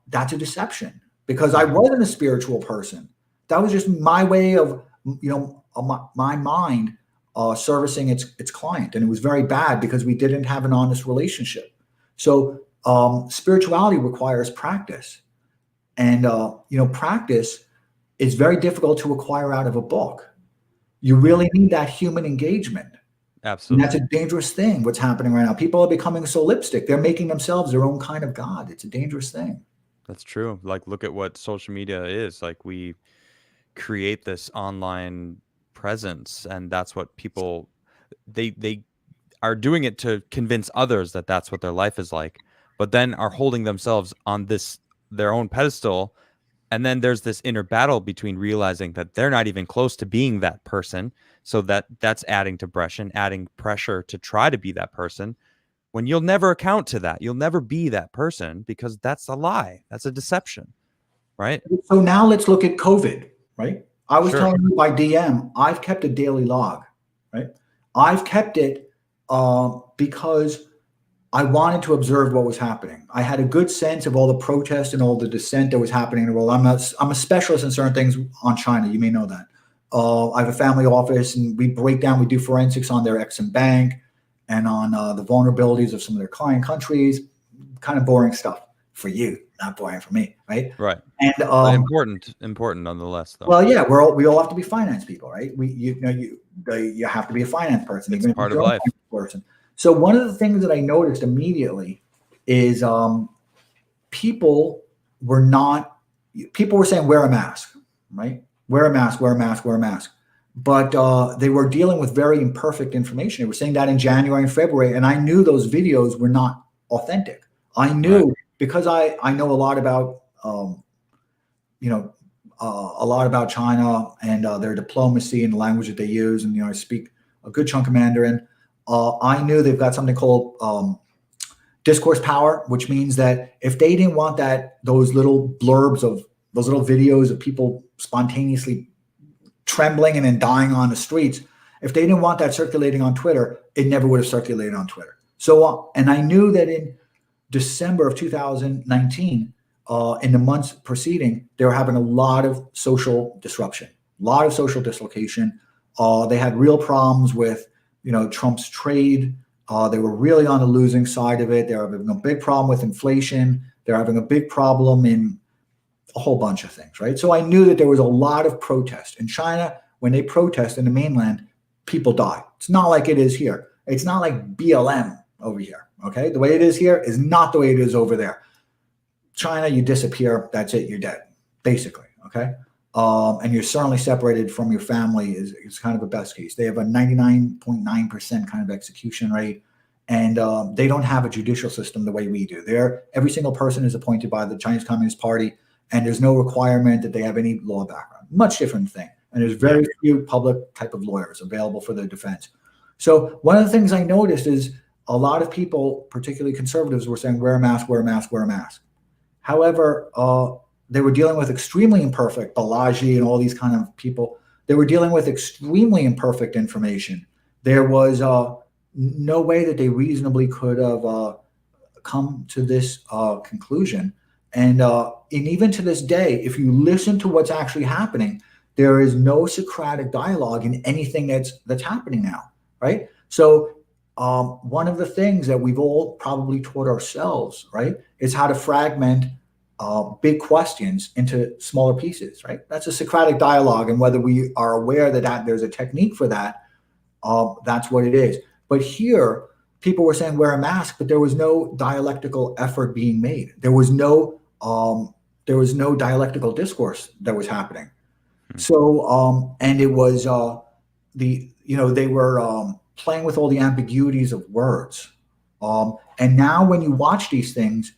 that's a deception, because I Mhm. wasn't a spiritual person. That was just my way of, my mind servicing its client. And it was very bad because we didn't have an honest relationship. So spirituality requires practice. And, practice is very difficult to acquire out of a book. You Mhm. really need that human engagement. And that's Absolutely. a dangerous thing, what's happening right now. People are becoming so lipstick. They're making themselves their own kind of God. It's a dangerous thing. That's true. Like, look at what social media is. Like, we create this online presence, and that's what people they are doing it to convince others that that's what their life is like, but then are holding themselves on this their own pedestal. And then there's this inner battle between realizing that they're not even close to being that person, so that's adding depression, adding pressure to try to be that person, when you'll never account to that. You'll never be that person, because that's a lie, that's a deception, right? So now let's look at COVID, right? I was Sure. telling you by DM, I've kept a daily log, right? I've kept it because I wanted to observe what was happening. I had a good sense of all the protest and all the dissent that was happening in the world. I'm a specialist in certain things on China. You may know that. I have a family office, and we do forensics on their Exim Bank and on the vulnerabilities of some of their client countries. Kind of boring stuff for you, not boring for me, right? Right. And But important nonetheless, though. well, yeah, we all have to be finance people, right? You have to be a finance person, It's even if part of you're a life. finance person. So one of the things that I noticed immediately is people were not people were saying wear a mask, right? Wear a mask, wear a mask, wear a mask. But they were dealing with very imperfect information. They were saying that in January and February, and I knew those videos were not authentic. I Right. knew, because I know a lot about you know a lot about China and their diplomacy and the language that they use, and I speak a good chunk of Mandarin. I knew they've got something called discourse power, which means that if they didn't want those little blurbs of those little videos of people spontaneously trembling and then dying on the streets, if they didn't want that circulating on Twitter, it never would have circulated on Twitter. So, and I knew that in December of 2019, in the months preceding, they were having a lot of social disruption, a lot of social dislocation. They had real problems with, Trump's trade. They were really on the losing side of it. They're having a big problem with inflation. They're having a big problem in a whole bunch of things, right? So I knew that there was a lot of protest in China. When they protest in the mainland, people die. It's not like it is here. It's not like BLM over here. Okay, the way it is here is not the way it is over there. China, you disappear. That's it. You're dead, basically. Okay, and you're certainly separated from your family is kind of a best case. They have a 99.9% kind of execution rate, and they don't have a judicial system the way we do. Every single person is appointed by the Chinese Communist Party, and there's no requirement that they have any law background. Much different thing. And there's very few public type of lawyers available for their defense. So one of the things I noticed is a lot of people, particularly conservatives, were saying, wear a mask, wear a mask, wear a mask. However, they were dealing with extremely imperfect, Balaji and all these kind of people. They were dealing with extremely imperfect information. There was no way that they reasonably could have come to this conclusion. And even to this day, if you listen to what's actually happening, there is no Socratic dialogue in anything that's happening now, right? So one of the things that we've all probably taught ourselves, right, is how to fragment big questions into smaller pieces, right? That's a Socratic dialogue, and whether we are aware that there's a technique for that, that's what it is. But here, people were saying wear a mask, but there was no dialectical effort being made. There was no dialectical discourse that was happening. So, and it was they were playing with all the ambiguities of words. And now when you watch these things,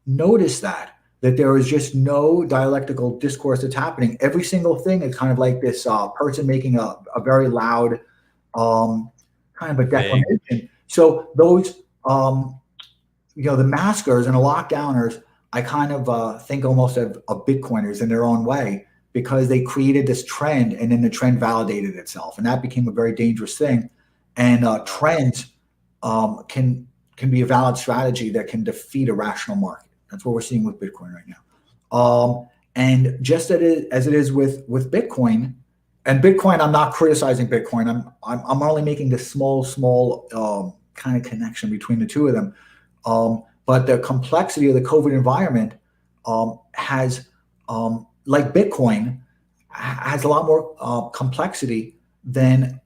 notice that there is just no dialectical discourse that's happening. Every single thing is kind of like this person making a very loud kind of a declamation. So those, the maskers and the lockdowners, I kind of think almost of Bitcoiners in their own way, because they created this trend and then the trend validated itself. And that became a very dangerous thing. And trends can be a valid strategy that can defeat a rational market. That's what we're seeing with Bitcoin right now. And just as it is with Bitcoin, and Bitcoin, I'm not criticizing Bitcoin. I'm only making this small kind of connection between the two of them. But the complexity of the COVID environment has, like Bitcoin, has a lot more complexity than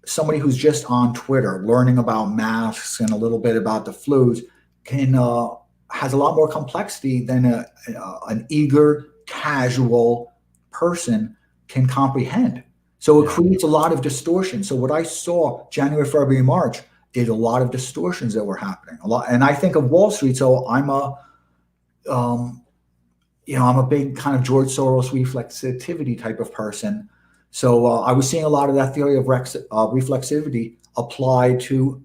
somebody who's just on Twitter learning about masks and a little bit about the flus has a lot more complexity than an eager, casual person can comprehend. So it creates a lot of distortion. So what I saw January, February, March is a lot of distortions that were happening. A lot, and I think of Wall Street. So I'm I'm a big kind of George Soros reflexivity type of person. So I was seeing a lot of that theory of reflexivity applied to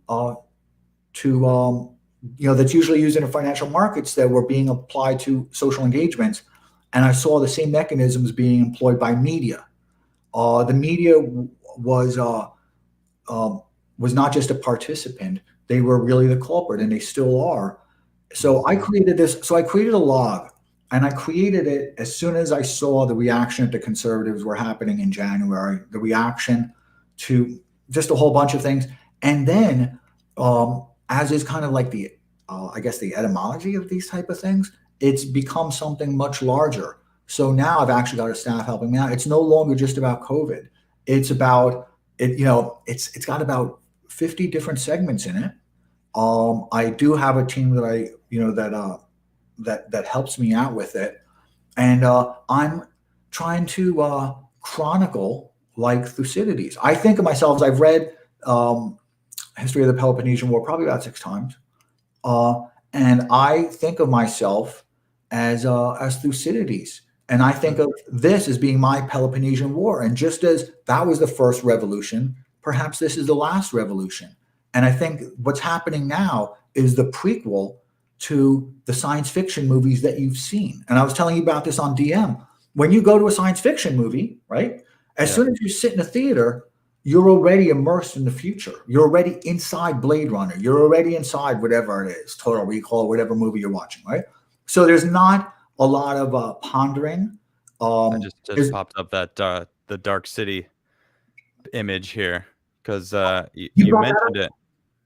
that's usually used in the financial markets that were being applied to social engagements. And I saw the same mechanisms being employed by media. The media was not just a participant. They were really the culprit, and they still are. So I created this. So I created a log, and I created it as soon as I saw the reaction that the conservatives were happening in January, the reaction to just a whole bunch of things. And then, as is kind of like the etymology of these type of things, it's become something much larger. So now I've actually got a staff helping me out. It's no longer just about COVID. It's about it. It's got about 50 different segments in it. I do have a team that that helps me out with it, and I'm trying to chronicle like Thucydides. I think of myself as I've read History of the Peloponnesian War probably about 6 times, and I think of myself as Thucydides. And I think of this as being my Peloponnesian War. And just as that was the first revolution, perhaps this is the last revolution. And I think what's happening now is the prequel to the science fiction movies that you've seen. And I was telling you about this on DM. When you go to a science fiction movie, right, as soon as you sit in a theater, you're already immersed in the future. You're already inside Blade Runner. You're already inside whatever it is, Total Recall, whatever movie you're watching, right? So there's not a lot of pondering. I just popped up that the Dark City image here because you mentioned it.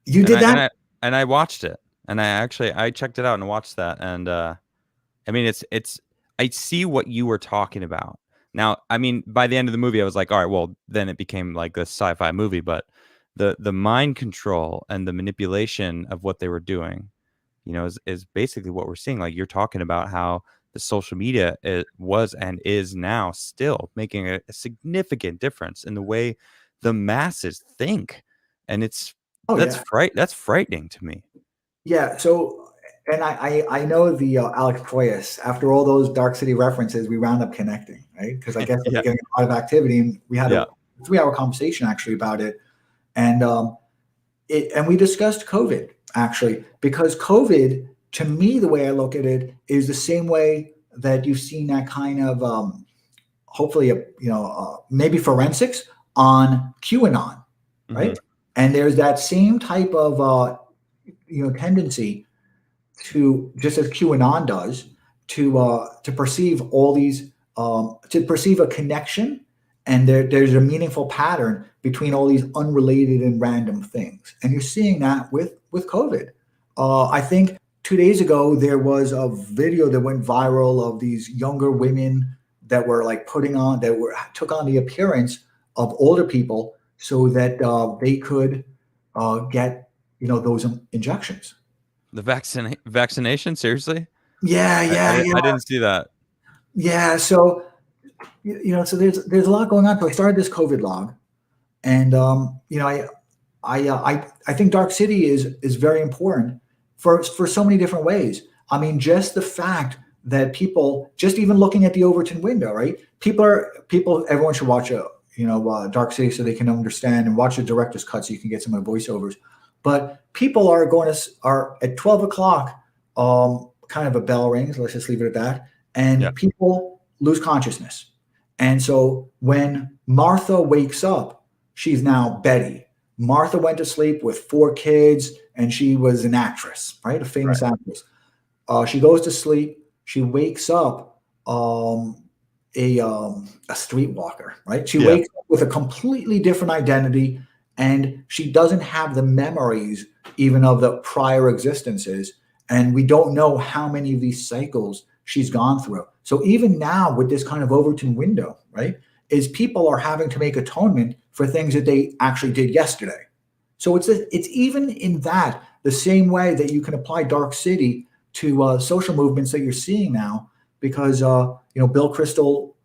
You did that, and I watched it, and I checked it out and watched that, and I mean it's I see what you were talking about. Now, I mean, by the end of the movie, I was like, all right, well, then it became like this sci-fi movie, but the mind control and the manipulation of what they were doing, is basically what we're seeing. Like you're talking about how the social media was and is now still making a significant difference in the way the masses think. And it's Oh yeah. That's frightening to me. Yeah. So, and I know the Alex Proyas. After all those Dark City references, we wound up connecting, right? Because I guess I was Yeah. getting a lot of activity, and we had Yeah. a 3 hour conversation actually about it, and and we discussed COVID actually, because COVID, to me, the way I look at it is the same way that you've seen that kind of hopefully maybe forensics on QAnon, Hmm. right? And there's that same type of tendency to, just as QAnon does, to perceive all these to perceive a connection, and there's a meaningful pattern between all these unrelated and random things, and you're seeing that with COVID. I think 2 days ago there was a video that went viral of these younger women that were like took on the appearance of older people so that they could get those injections. The vaccination, seriously? Yeah, yeah, I yeah, didn't see that. yeah. So so there's a lot going on. So I started this COVID log, and I think Dark City is very important for so many different ways. I mean, just the fact that people, just even looking at the Overton window, right? Everyone should watch Dark City so they can understand, and watch the director's cut so you can get some of the voiceovers. But people are at 12 o'clock. Kind of a bell rings. Let's just leave it at that, Yeah. and people lose consciousness. And so when Martha wakes up, she's now Betty. Martha went to sleep with 4 kids, and she was an actress, right? A famous Right. actress. She goes to sleep. She wakes up a streetwalker, right? She Yeah. wakes up with a completely different identity, and she doesn't have the memories even of the prior existences. And we don't know how many of these cycles she's gone through. So even now with this kind of Overton window, right, is people are having to make atonement for things that they actually did yesterday. So it's even in that the same way that you can apply Dark City to social movements that you're seeing now, because Bill Crystal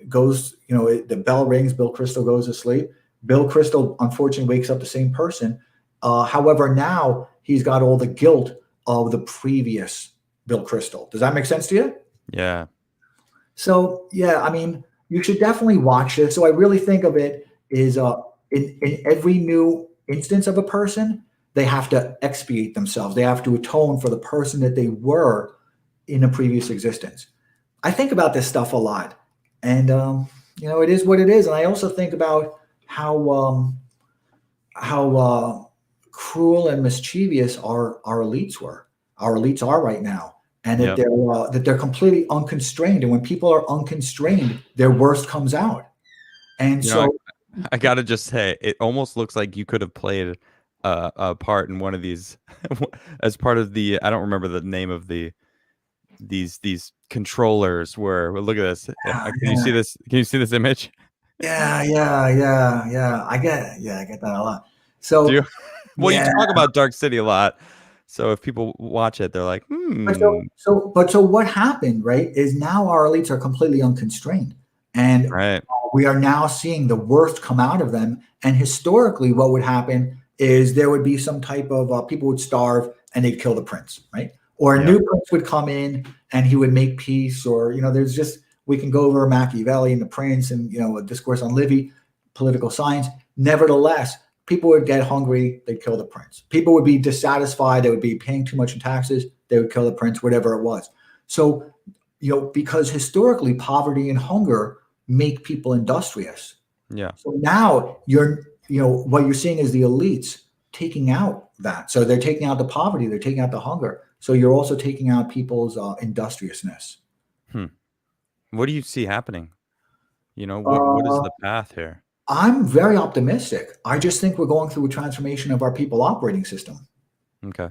goes, the bell rings, Bill Crystal goes to sleep. Bill Crystal unfortunately wakes up the same person. However, now he's got all the guilt of the previous Bill Crystal. Does that make sense to you? Yeah. So yeah, I mean, you should definitely watch this. So I really think of it is in every new instance of a person, they have to expiate themselves. They have to atone for the person that they were in a previous existence. I think about this stuff a lot, and it is what it is. And I also think about how cruel and mischievous our elites were. Our elites are right now, and Yep. that they're completely unconstrained. And when people are unconstrained, their worst comes out. And You know, so, I gotta just say, it almost looks like you could have played a part in one of these as part of the. I don't remember the name of these controllers. Where, well, look at this. yeah, Can you see this? Can you see this image? yeah, yeah, yeah, yeah. I get that a lot. Do So you? Well, you yeah, talk about Dark City a lot, so if people watch it, they're like, hmm. but so what happened, right? Is now our elites are completely unconstrained, and Right. we are now seeing the worst come out of them. And historically, what would happen is there would be some type of people would starve and they'd kill the prince, right? Or a Yep. new prince would come in and he would make peace, or there's just, we can go over Machiavelli and the prince, and a discourse on Livy, political science. Nevertheless, people would get hungry, they'd kill the prince. People would be dissatisfied, they would be paying too much in taxes, they would kill the prince, whatever it was. So, because historically poverty and hunger make people industrious. Yeah. So now what you're seeing is the elites taking out that. So they're taking out the poverty, they're taking out the hunger. So you're also taking out people's industriousness. Hmm. What do you see happening? What is Uh, the path here? I'm very optimistic. I just think we're going through a transformation of our people operating system. Okay.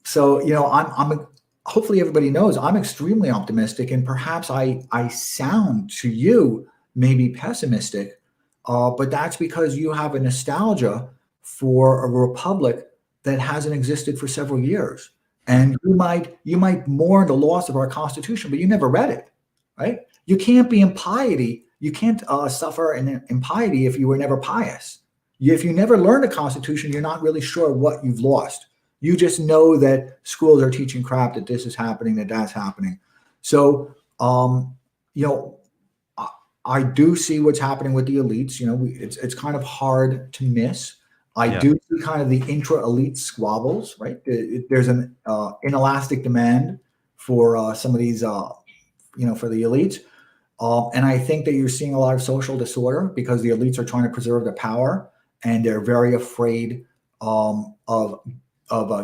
So I'm hopefully everybody knows I'm extremely optimistic, and perhaps I sound to you maybe pessimistic, but that's because you have a nostalgia for a republic that hasn't existed for several years, and you might mourn the loss of our constitution, but you never read it, right? You can't be impiety. You can't suffer in impiety if you were never pious. If you never learn the Constitution, you're not really sure what you've lost. You just know that schools are teaching crap, that this is happening, that that's happening. So, you know, I do see what's happening with the elites. You know, it's kind of hard to miss. I Yeah. do see kind of the intra-elite squabbles, right? There's an inelastic demand for some of these, you know, for the elites. And I think that you're seeing a lot of social disorder because the elites are trying to preserve their power, and they're very afraid of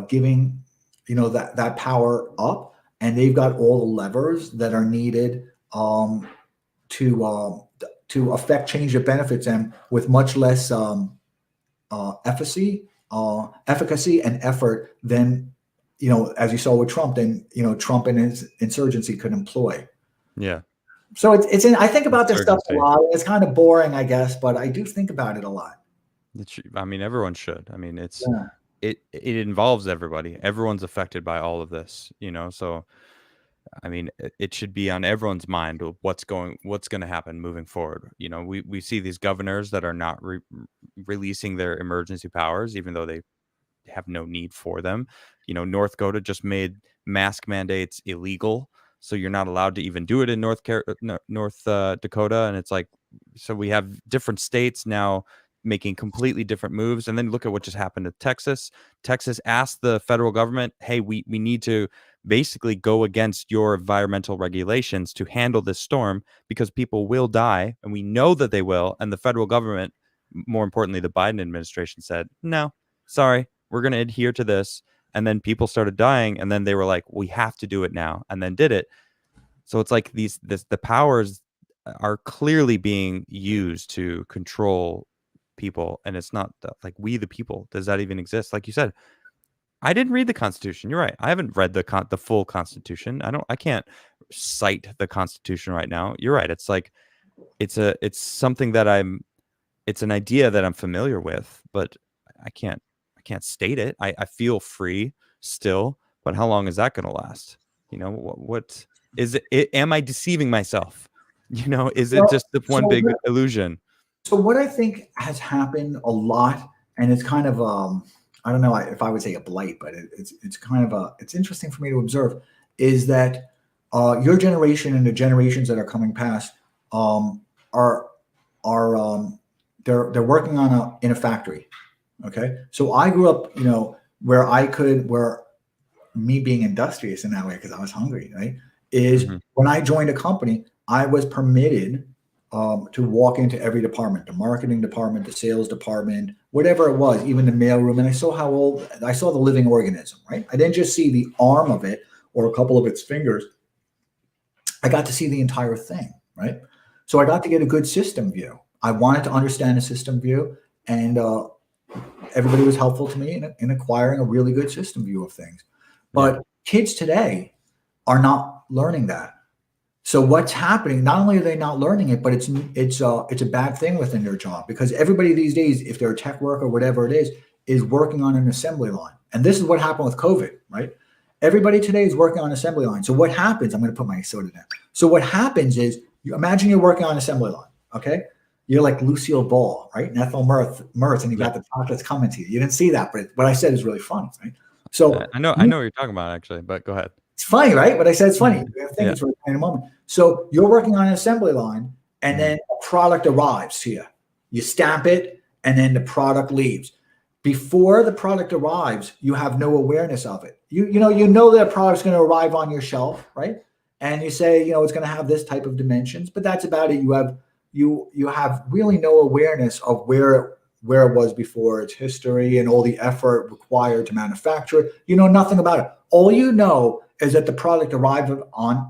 giving, you know, that power up, and they've got all the levers that are needed to affect change that benefits them with much less efficacy and effort than, you know, as you saw with Trump, than, you know, Trump and his insurgency could employ. Yeah. So I think about this stuff a Insurgency. lot. It's kind of boring, I guess, but I do think about it a lot. I mean, everyone should. I mean, Yeah. it involves everybody. Everyone's affected by all of this, you know. So, I mean, it should be on everyone's mind what's going to happen moving forward. You know, we see these governors that are not releasing their emergency powers, even though they have no need for them. You know, North Dakota just made mask mandates illegal, so you're not allowed to even do it in North Dakota. And it's like, so we have different states now making completely different moves. And then look at what just happened to Texas. Texas asked the federal government, hey, we need to basically go against your environmental regulations to handle this storm, because people will die, and we know that they will. And the federal government, more importantly, the Biden administration, said, no, sorry, we're going to adhere to this. And then people started dying, and then they were like, we have to do it now, and then did it. So it's like the powers are clearly being used to control people, and it's not like we the people. Does that even exist? Like you said, I didn't read the Constitution. You're right. I haven't read the full Constitution. I can't cite the Constitution right now. You're right. It's like it's something that it's an idea that I'm familiar with, but I can't state it. I feel free still, but how long is that going to last? You know, what is it? Am I deceiving myself? You know, is it just the one big illusion? So what I think has happened a lot, and it's kind of I don't know if I would say a blight, but it's kind of it's interesting for me to observe, is that your generation and the generations that are coming past are they're working on in a factory. Okay, so I grew up, you know, where me being industrious in that way because I was hungry, right? Is when I joined a company, I was permitted to walk into every department, the marketing department, the sales department, whatever it was, even the mailroom. And I saw the living organism, right? I didn't just see the arm of it or a couple of its fingers. I got to see the entire thing, right? So I got to get a good system view. I wanted to understand the system view, and everybody was helpful to me in acquiring a really good system view of things. But kids today are not learning that. So what's happening? Not only are they not learning it, but it's a bad thing within their job, because everybody these days, if they're a tech worker or whatever it is working on an assembly line. And this is what happened with COVID, right? Everybody today is working on an assembly line. So what happens? I'm going to put my soda down. So what happens is, imagine you're working on an assembly line, okay? You're like Lucille Ball, right? And Ethel Mertz, and you got the chocolates coming to you. You didn't see that, but what I said is really funny, right? So I know what you're talking about, actually, but go ahead. It's funny, right? What I said is funny. I think it's really funny in a moment. So you're working on an assembly line, and then a product arrives here. You stamp it, and then the product leaves. Before the product arrives, you have no awareness of it. You know that product's going to arrive on your shelf, right? And you say, you know, it's going to have this type of dimensions, but that's about it. You have really no awareness of where it was before, its history, and all the effort required to manufacture it. You know nothing about it. All you know is that the product arrived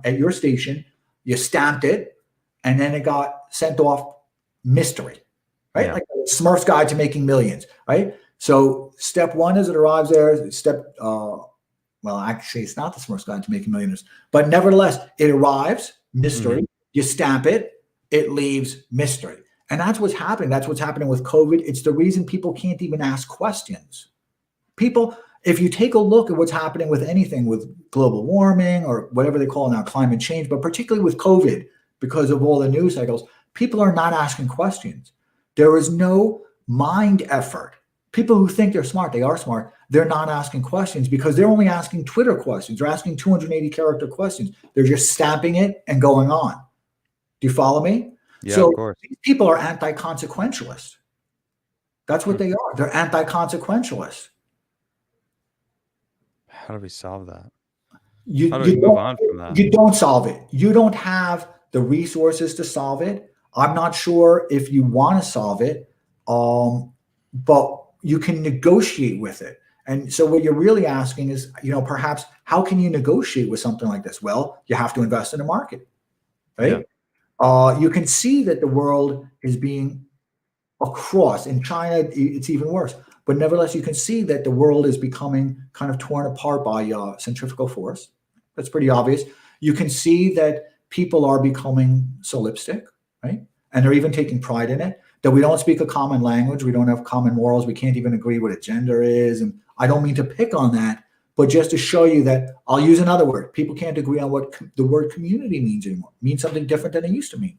at your station, you stamped it, and then it got sent off mystery, right? Like Smurf's Guide to Making Millions, right? So step one is it arrives there. Well, actually, it's not the Smurf's Guide to Making Millions, but nevertheless, it arrives, mystery. You stamp it, it leaves, mystery. And that's what's happening. That's what's happening with COVID. It's the reason people can't even ask questions. People, if you take a look at what's happening with anything, with global warming or whatever they call it now, climate change, but particularly with COVID, because of all the news cycles, people are not asking questions. There is no mind effort. People who think they're smart, they are smart. They're not asking questions because they're only asking Twitter questions. They're asking 280 character questions. They're just stamping it and going on. Do you follow me? Yeah, of So course. these people are anti-consequentialists. That's what Hmm. they are. They're anti-consequentialists. How do we solve that? You How do we you move don't on from that? you don't solve it. You don't have the resources to solve it. I'm not sure if you want to solve it, but you can negotiate with it. And so what you're really asking is, perhaps how can you negotiate with something like this? Well, you have to invest in the market, Yeah. right? You can see that the world is being across. In China, it's even worse. But nevertheless, you can see that the world is becoming kind of torn apart by centrifugal force. That's pretty obvious. You can see that people are becoming solipsistic, right? And they're even taking pride in it. That we don't speak a common language, we don't have common morals, we can't even agree what a gender is. And I don't mean to pick on that, but just to show you that I'll use another word. People can't agree on what the word community means anymore. It means something different than it used to mean.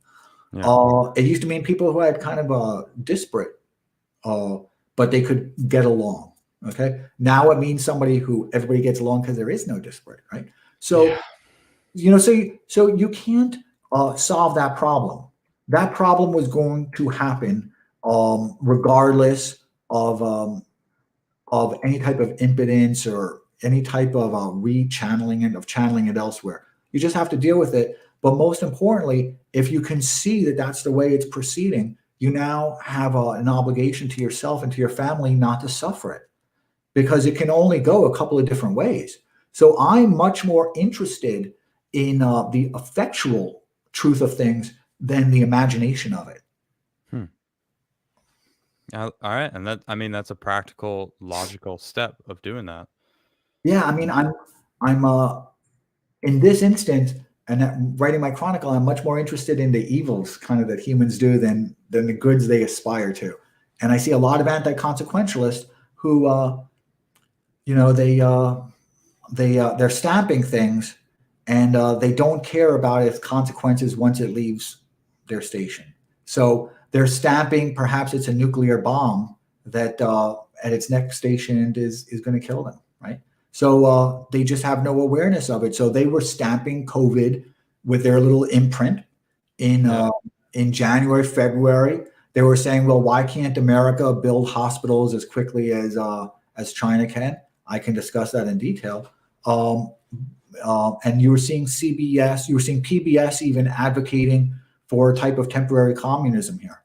Yeah. It used to mean people who had kind of a disparate, but they could get along. Okay. Now it means somebody who everybody gets along because there is no disparate, right? So, Yeah. so you can't solve that problem. That problem was going to happen regardless of any type of impotence or any type of channeling it elsewhere. You just have to deal with it. But most importantly, if you can see that that's the way it's proceeding, you now have an obligation to yourself and to your family not to suffer it, because it can only go a couple of different ways. So I'm much more interested in the effectual truth of things than the imagination of it. Hmm. All right, and that's a practical, logical step of doing that. Yeah, I mean, I'm in this instance, and writing my chronicle, I'm much more interested in the evils kind of that humans do than the goods they aspire to. And I see a lot of anti-consequentialists who, you know, they're stamping things, and they don't care about its consequences once it leaves their station. So they're stamping, perhaps it's a nuclear bomb that at its next station is going to kill them, right? So they just have no awareness of it. So they were stamping COVID with their little imprint in Yeah. in January, February. They were saying, well, why can't America build hospitals as quickly as China can? I can discuss that in detail. And you were seeing CBS, you were seeing PBS even advocating for a type of temporary communism here.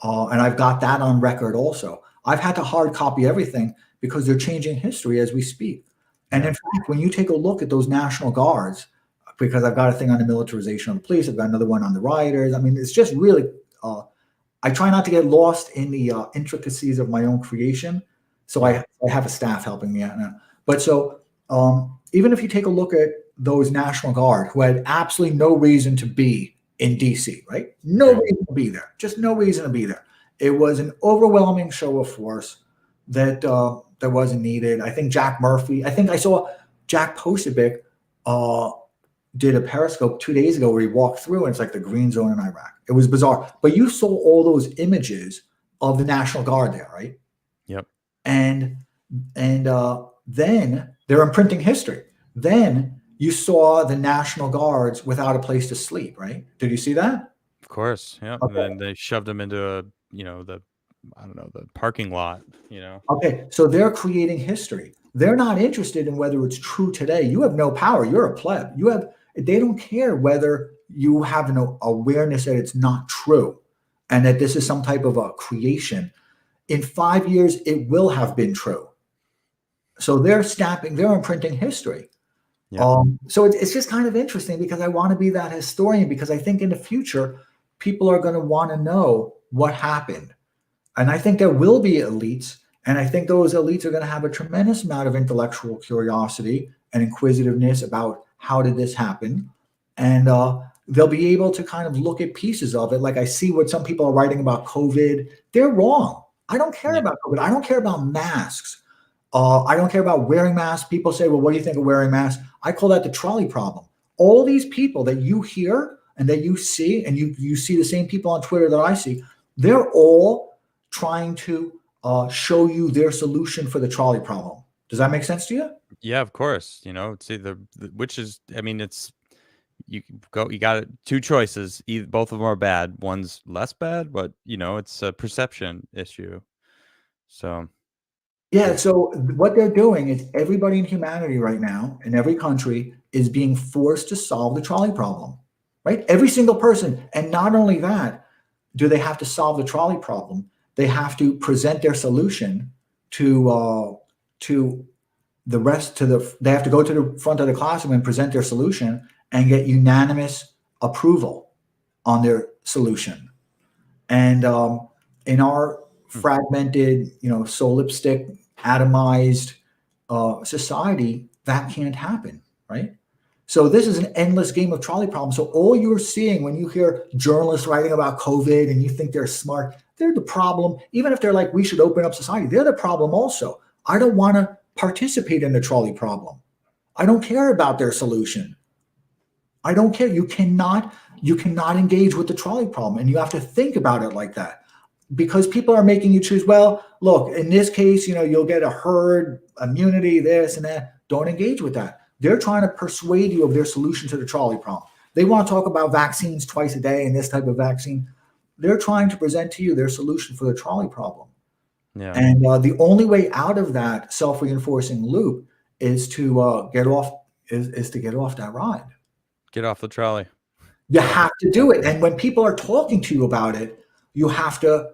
And I've got that on record also. I've had to hard copy everything because they're changing history as we speak. And in fact, when you take a look at those National Guards, because I've got a thing on the militarization of the police, I've got another one on the rioters. I mean, it's just really, I try not to get lost in the intricacies of my own creation. So I have a staff helping me out now. But so even if you take a look at those National Guard who had absolutely no reason to be in DC, right? No reason to be there, just no reason to be there. It was an overwhelming show of force that that wasn't needed. I think Jack Murphy, I think I saw Jack Posobiec did a Periscope 2 days ago where he walked through and it's like the green zone in Iraq. It was bizarre. But you saw all those images of the National Guard there, right? Yep. And then they're imprinting history. Then you saw the National Guards without a place to sleep, right? Did you see that? Of course. Yeah. Okay. And then they shoved them into the parking lot, Okay. So they're creating history. They're not interested in whether it's true today. You have no power. You're a pleb. They don't care whether you have an awareness that it's not true and that this is some type of a creation. In 5 years, it will have been true. So they're imprinting history. Yeah. So it's just kind of interesting because I want to be that historian, because I think in the future, people are going to want to know what happened. And I think there will be elites, and I think those elites are going to have a tremendous amount of intellectual curiosity and inquisitiveness about how did this happen. And they'll be able to kind of look at pieces of it. Like I see what some people are writing about COVID. They're wrong. I don't care about COVID. I don't care about masks. I don't care about wearing masks. People say, well, what do you think of wearing masks? I call that the trolley problem. All these people that you hear and that you see, and you see the same people on Twitter that I see, they're all trying to show you their solution for the trolley problem. Does that make sense to you? Yeah, of course. It's either which is, I mean, it's you got two choices. Either both of them are bad. One's less bad, but it's a perception issue. So Yeah. So what they're doing is everybody in humanity right now in every country is being forced to solve the trolley problem, right? Every single person. And not only that, do they have to solve the trolley problem? They have to present their solution to the rest they have to go to the front of the classroom and present their solution and get unanimous approval on their solution. And in our fragmented, solipstic, atomized society, that can't happen, right? So this is an endless game of trolley problems. So all you're seeing when you hear journalists writing about COVID and you think they're smart, they're the problem. Even if they're like, we should open up society, they're the problem also. I don't want to participate in the trolley problem. I don't care about their solution. I don't care. You cannot engage with the trolley problem, and you have to think about it like that, because people are making you choose. Well, look, in this case, you'll get a herd immunity, this and that. Don't engage with that. They're trying to persuade you of their solution to the trolley problem. They want to talk about vaccines twice a day and this type of vaccine. They're trying to present to you their solution for the trolley problem. yeah, And the only way out of that self-reinforcing loop is to get off that ride. get off the trolley. You have to do it. And when people are talking to you about it, you have to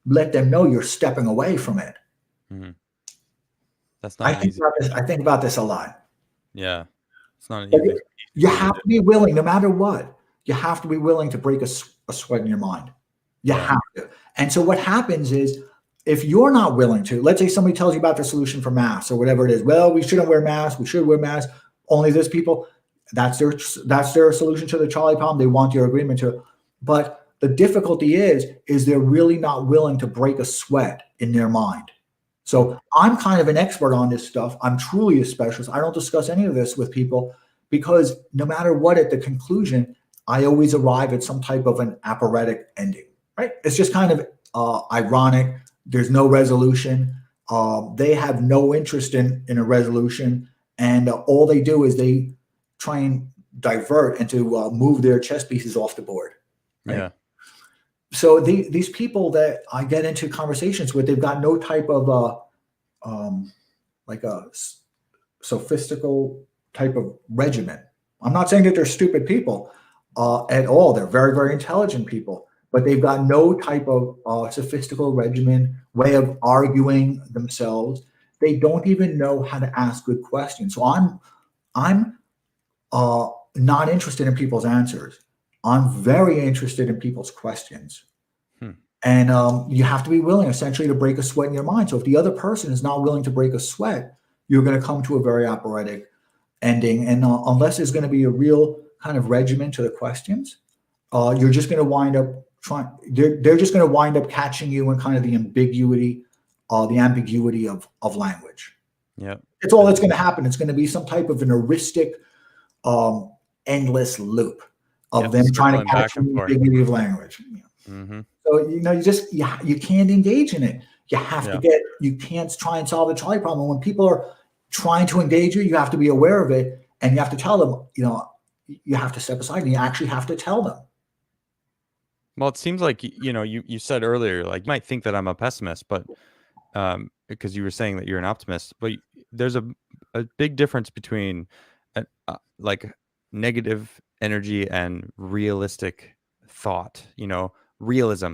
let them know you're stepping away from it. Mm-hmm. That's not easy. I think about this a lot. Yeah, it's not easy. You have to be willing, no matter what. You have to be willing to break a sweat in your mind. You have to. And so what happens is, if you're not willing to, let's say somebody tells you about the solution for masks or whatever it is. Well, we shouldn't wear masks. We should wear masks. Only this people. That's their solution to the trolley problem. They want your agreement to it. But the difficulty is they're really not willing to break a sweat in their mind. So I'm kind of an expert on this stuff. I'm truly a specialist. I don't discuss any of this with people because no matter what, at the conclusion, I always arrive at some type of an aphoretic ending, right? It's just kind of ironic. There's no resolution. They have no interest in a resolution. And all they do is they try and divert and to move their chess pieces off the board. Right? Yeah. So these people that I get into conversations with, they've got no type of like a sophistical type of regimen. I'm not saying that they're stupid people at all. They're very, very intelligent people, but they've got no type of sophistical regimen, way of arguing themselves. They don't even know how to ask good questions. So I'm not interested in people's answers. I'm very interested in people's questions. And you have to be willing, essentially, to break a sweat in your mind. So if the other person is not willing to break a sweat, you're going to come to a very aphoretic ending. And unless there's going to be a real kind of regimen to the questions, you're just going to wind up they're just going to wind up catching you in kind of the ambiguity of language. Yeah. It's all that's going to happen. It's going to be some type of an heuristic, endless loop of them trying to catch the ambiguity of language. Mm-hmm. So you can't engage in it. You have to you can't try and solve the trolley problem. When people are trying to engage you have to be aware of it, and you have to tell them, you have to step aside and you actually have to tell them. Well, it seems like, you said earlier, like, you might think that I'm a pessimist, but because you were saying that you're an optimist, but there's a big difference between like negative energy and realistic thought, realism.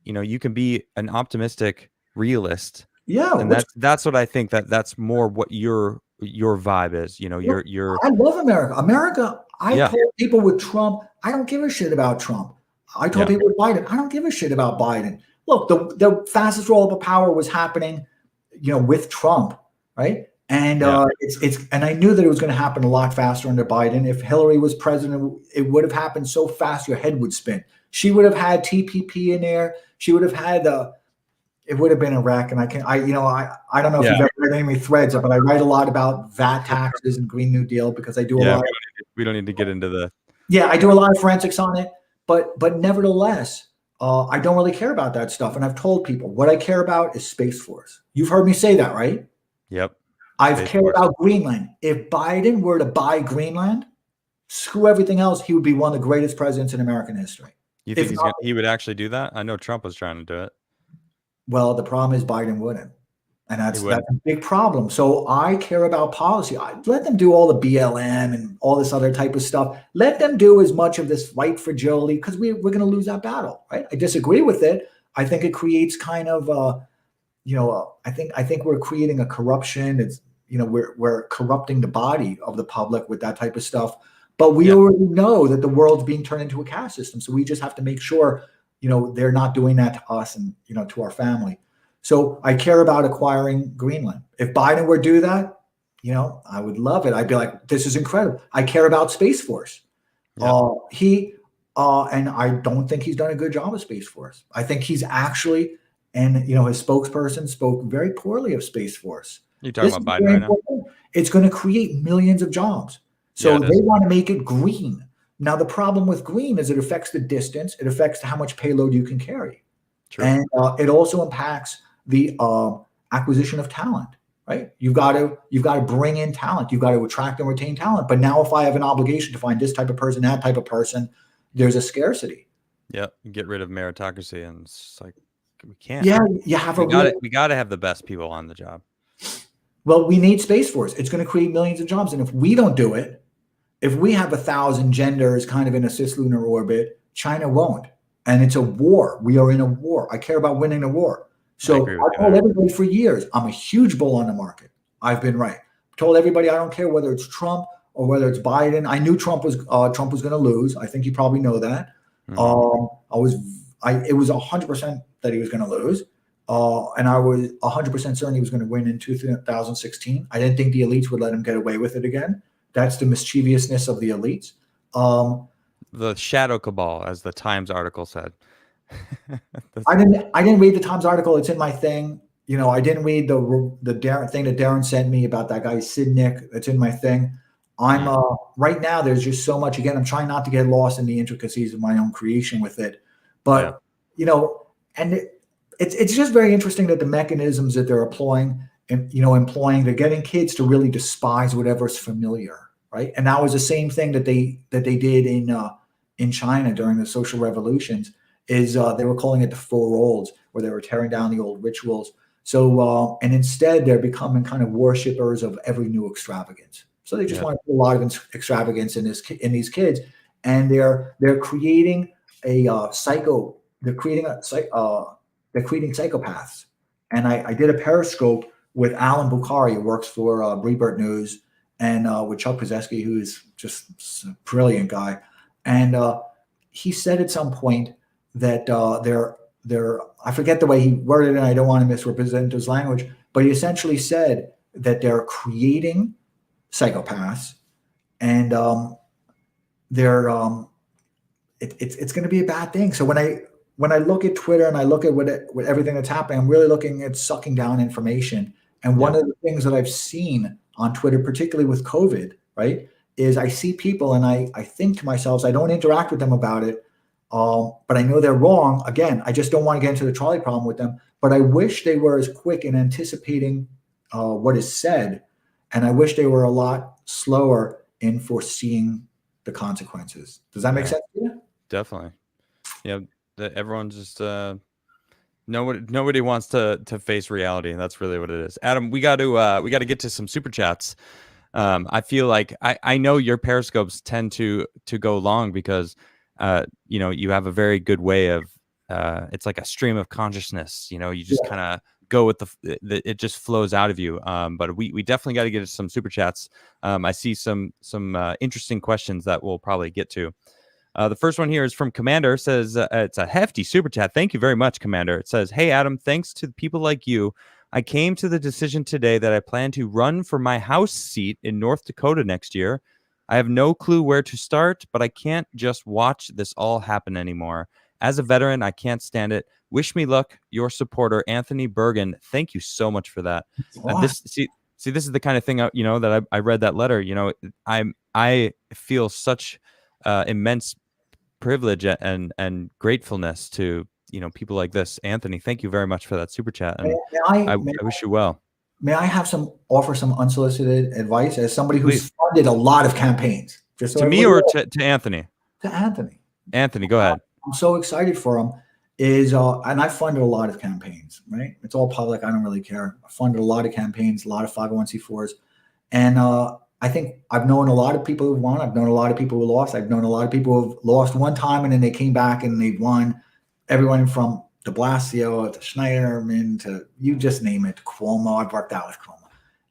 You can be an optimistic realist. Yeah. And that's what I think that's more what your vibe is. You're I love America. I told people with Trump, I don't give a shit about Trump. I told people with Biden, I don't give a shit about Biden. Look, the fastest roll up of power was happening, with Trump, right? And and I knew that it was going to happen a lot faster under Biden. If Hillary was president, it would have happened so fast your head would spin. She would have had TPP in there. She would have had it would have been a wreck. And I don't know if you've ever read any of my threads, but I write a lot about VAT taxes and Green New Deal because I do a lot. We don't need to get into the. Yeah, I do a lot of forensics on it, but nevertheless, I don't really care about that stuff. And I've told people what I care about is Space Force. You've heard me say that, right? Yep. I've Space cared Force. about Greenland. If Biden were to buy Greenland, screw everything else, he would be one of the greatest presidents in American history. You think If not, he would actually do that? I know Trump was trying to do it. well, the problem is Biden wouldn't. And He that's wouldn't. a big problem. So I care about policy. Let them do all the BLM and all this other type of stuff. Let them do as much of this fight for Jolie because we're going to lose that battle, right? I disagree with it. I think it creates kind of, I think we're creating a corruption. It's we're corrupting the body of the public with that type of stuff. But we already know that the world's being turned into a caste system. So we just have to make sure, they're not doing that to us and to our family. So I care about acquiring Greenland. If Biden were to do that, I would love it. I'd be like, this is incredible. I care about Space Force. Yep. And I don't think he's done a good job of Space Force. I think he's actually, and his spokesperson spoke very poorly of Space Force. You talking about Biden right now? It's going to create millions of jobs. So they want to make it green. Now, the problem with green is it affects the distance. It affects how much payload you can carry. True. And it also impacts the acquisition of talent, right? You've got to bring in talent. You've got to attract and retain talent. But now if I have an obligation to find this type of person, that type of person, there's a scarcity. Yeah. Get rid of meritocracy. And it's like, we can't. Yeah. You have we got to have the best people on the job. Well, we need Space Force. It's going to create millions of jobs. And if we don't do it, if we have 1,000 genders kind of in a cislunar orbit, China won't. And it's a war. We are in a war. I care about winning the war. So I told everybody for years, I'm a huge bull on the market. I've been right. I told everybody I don't care whether it's Trump or whether it's Biden. I knew Trump was going to lose. I think you probably know that. Mm-hmm. It was 100% that he was going to lose. And I was 100% certain he was going to win in 2016. I didn't think the elites would let him get away with it again. That's the mischievousness of the elites. The shadow cabal, as the Times article said. I didn't read the Times article. It's in my thing. I didn't read the Darren thing that Darren sent me about that guy Sidnick. It's in my thing. I'm right now. There's just so much. Again, I'm trying not to get lost in the intricacies of my own creation with it. But and it's just very interesting that the mechanisms that they're employing, they're getting kids to really despise whatever's familiar, right? And that was the same thing that they did in China during the social revolutions. Is they were calling it the four olds, where they were tearing down the old rituals. So and instead they're becoming kind of worshippers of every new extravagance. So they just want to put a lot of extravagance in these kids, and they're creating a They're creating psychopaths. And I did a Periscope with Alan Bukhari, who works for Breitbart News, and with Chuck Pazesky, who is just a brilliant guy. And he said at some point that they're I forget the way he worded it, and I don't want to misrepresent his language, but he essentially said that they're creating psychopaths, and it's going to be a bad thing. So when I look at Twitter and I look at what everything that's happening, I'm really looking at sucking down information. And one of the things that I've seen on Twitter, particularly with COVID, right, is I see people and I think to myself, I don't interact with them about it, but I know they're wrong. Again, I just don't want to get into the trolley problem with them. But I wish they were as quick in anticipating what is said, and I wish they were a lot slower in foreseeing the consequences. Does that make sense to you? Definitely. Yeah. Everyone just nobody wants to face reality. That's really what it is. Adam, we got to get to some super chats. I feel like I know your periscopes tend to go long because you have a very good way of it's like a stream of consciousness. You just kind of go with it just flows out of you. But we definitely got to get to some super chats. I see some interesting questions that we'll probably get to. The first one here is from Commander. Says it's a hefty super chat. Thank you very much, Commander. It says, "Hey Adam, thanks to people like you, I came to the decision today that I plan to run for my House seat in North Dakota next year. I have no clue where to start, but I can't just watch this all happen anymore. As a veteran, I can't stand it. Wish me luck. Your supporter, Anthony Bergen." Thank you so much for that. See, this is the kind of thing that I read that letter. I feel such immense privilege and gratefulness to people like this. Anthony, thank you very much for that super chat, and May I wish you well. May I offer some unsolicited advice as somebody who's Please. funded a lot of campaigns? Just so To me or to Anthony? To Anthony. Anthony, go ahead. I'm so excited for him. And I funded a lot of campaigns, right? It's all public. I don't really care. I funded a lot of campaigns, a lot of 501c4s. And I think I've known a lot of people who won. I've known a lot of people who lost. I've known a lot of people who've lost one time and then they came back and they won. Everyone from de Blasio to Schneiderman to you just name it, Cuomo. I've worked out with Cuomo,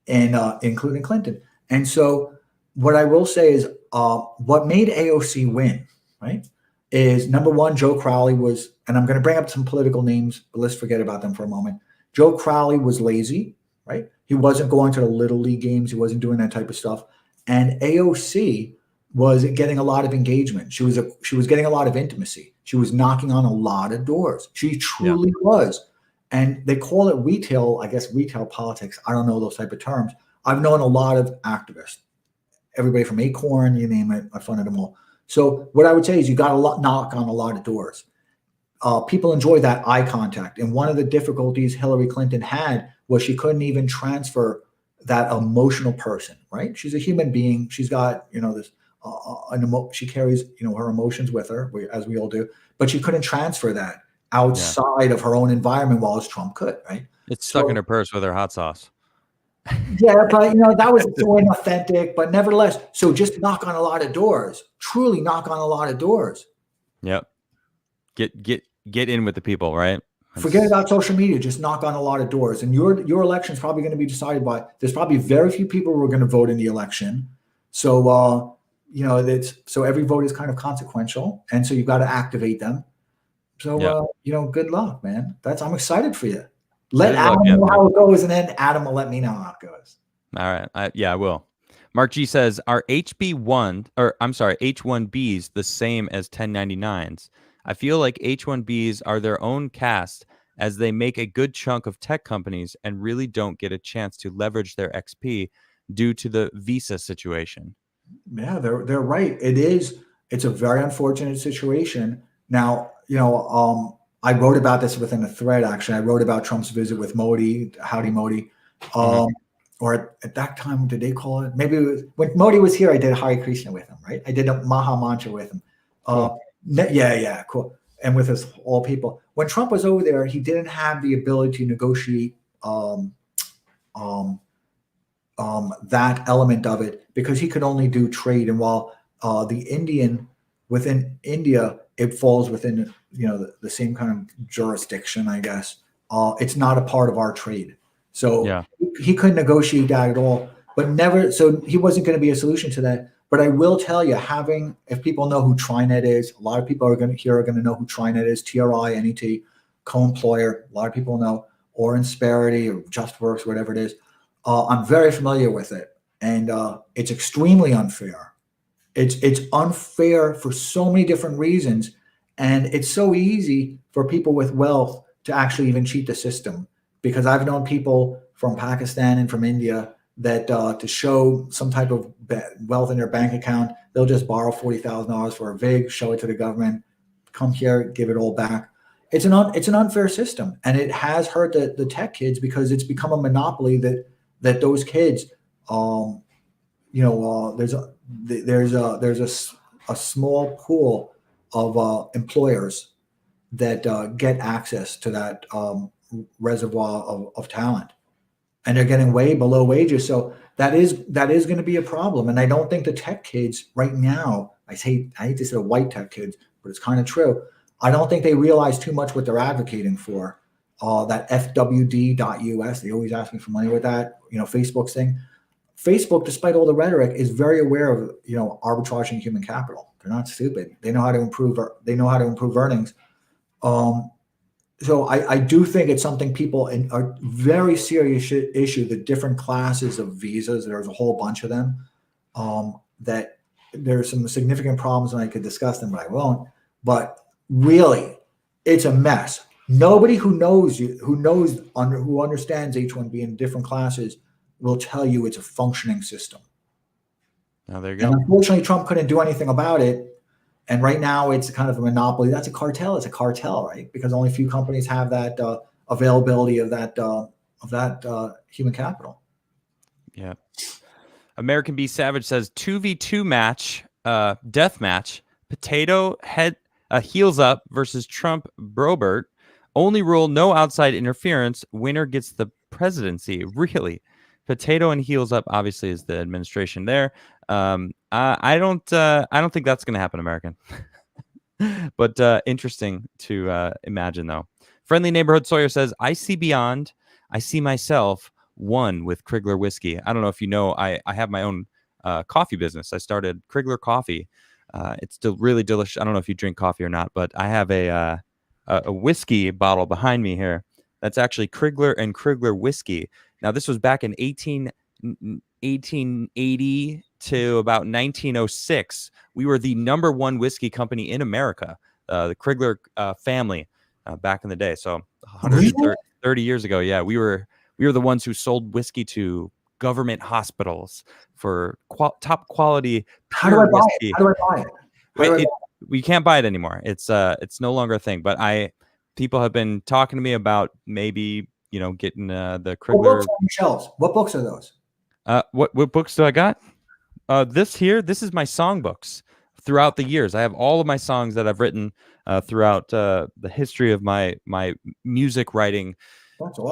and including Clinton. And so what I will say is what made AOC win, right, is number one, Joe Crowley was, and I'm going to bring up some political names, but let's forget about them for a moment. Joe Crowley was lazy, right? He wasn't going to the Little League games. He wasn't doing that type of stuff. And AOC was getting a lot of engagement. She was getting a lot of intimacy. She was knocking on a lot of doors. She truly was. And they call it retail, I guess, retail politics. I don't know those type of terms. I've known a lot of activists, everybody from Acorn, you name it. I funded them all. So what I would say is you got to knock on a lot of doors. People enjoy that eye contact. And one of the difficulties Hillary Clinton had was she couldn't even transfer that emotional person, right? She's a human being. She's got, this, she carries, her emotions with her, as we all do, but she couldn't transfer that outside of her own environment, while as Trump could, right? It's stuck in her purse with her hot sauce. Yeah, but that was so inauthentic, but nevertheless, so just knock on a lot of doors, truly knock on a lot of doors. Yep. Get in with the people, right? Forget about social media, just knock on a lot of doors. And your election is probably going to be decided by, there's probably very few people who are going to vote in the election. So, so every vote is kind of consequential. And so you've got to activate them. So, good luck, man. I'm excited for you. Let Adam know how it goes, and then Adam will let me know how it goes. All right. I will. Mark G says, are H-1Bs the same as 1099s? I feel like H-1Bs are their own caste, as they make a good chunk of tech companies and really don't get a chance to leverage their XP due to the visa situation. Yeah, they're right. It's a very unfortunate situation. Now, I wrote about this within a thread, actually. I wrote about Trump's visit with Modi, Howdy Modi. Or at that time, did they call it? Maybe it was, when Modi was here, I did Hare Krishna with him, right? I did a Maha Mantra with him. Cool. Yeah, cool. And with us, all people. When Trump was over there, he didn't have the ability to negotiate that element of it, because he could only do trade. And while within India, it falls within the same kind of jurisdiction, I guess. It's not a part of our trade, so he couldn't negotiate that at all. But never, so he wasn't going to be a solution to that. But I will tell you, if people know who TriNet is, a lot of people are going to know who TriNet is. TRINET, co-employer. A lot of people know, or Insperity, or JustWorks, whatever it is. I'm very familiar with it, and it's extremely unfair. It's unfair for so many different reasons, and it's so easy for people with wealth to actually even cheat the system. Because I've known people from Pakistan and from India that to show some type of wealth in their bank account, they'll just borrow $40,000 for a VIG, show it to the government, come here, give it all back. It's an unfair system, and it has hurt the tech kids, because it's become a monopoly that those kids, there's a small pool of employers that get access to that reservoir of talent, and they're getting way below wages. So that is going to be a problem. And I don't think the tech kids right now, I hate to say white tech kids, but it's kind of true. I don't think they realize too much what they're advocating for. That FWD.US, they always ask me for money with that, Facebook's thing. Facebook, despite all the rhetoric, is very aware of, arbitraging human capital. They're not stupid. They know how to improve earnings. So I do think it's something people are very serious issue, the different classes of visas. There's a whole bunch of them, that there's some significant problems, and I could discuss them, but I won't. But really, it's a mess. Nobody who understands H-1B in different classes will tell you it's a functioning system. Now there you go. And unfortunately, Trump couldn't do anything about it. And right now, it's kind of a monopoly. That's a cartel. It's a cartel, right? Because only a few companies have that availability of that human capital. Yeah. American B Savage says 2v2 match, death match. Potato head heels up versus Trump Brobert. Only rule: no outside interference. Winner gets the presidency. Really? Potato and heels up obviously is the administration there. I don't think that's going to happen, American. But interesting to imagine, though. Friendly Neighborhood Sawyer says, I see beyond. I see myself one with Crigler whiskey. I don't know if you know, I have my own coffee business. I started Crigler Coffee. It's still really delicious. I don't know if you drink coffee or not, but I have a whiskey bottle behind me here. That's actually Crigler and Crigler whiskey. Now, this was back in 1880 to about 1906. We were the #1 whiskey company in America, the Crigler family, back in the day. So 130 years ago, yeah, we were the ones who sold whiskey to government hospitals for top quality pure whiskey. How do I buy it? We can't buy it anymore. It's no longer a thing. But people have been talking to me about maybe getting the Crigler. What books on the shelves? What books are those? What books do I got? This is my songbooks throughout the years. I have all of my songs that I've written throughout the history of my music writing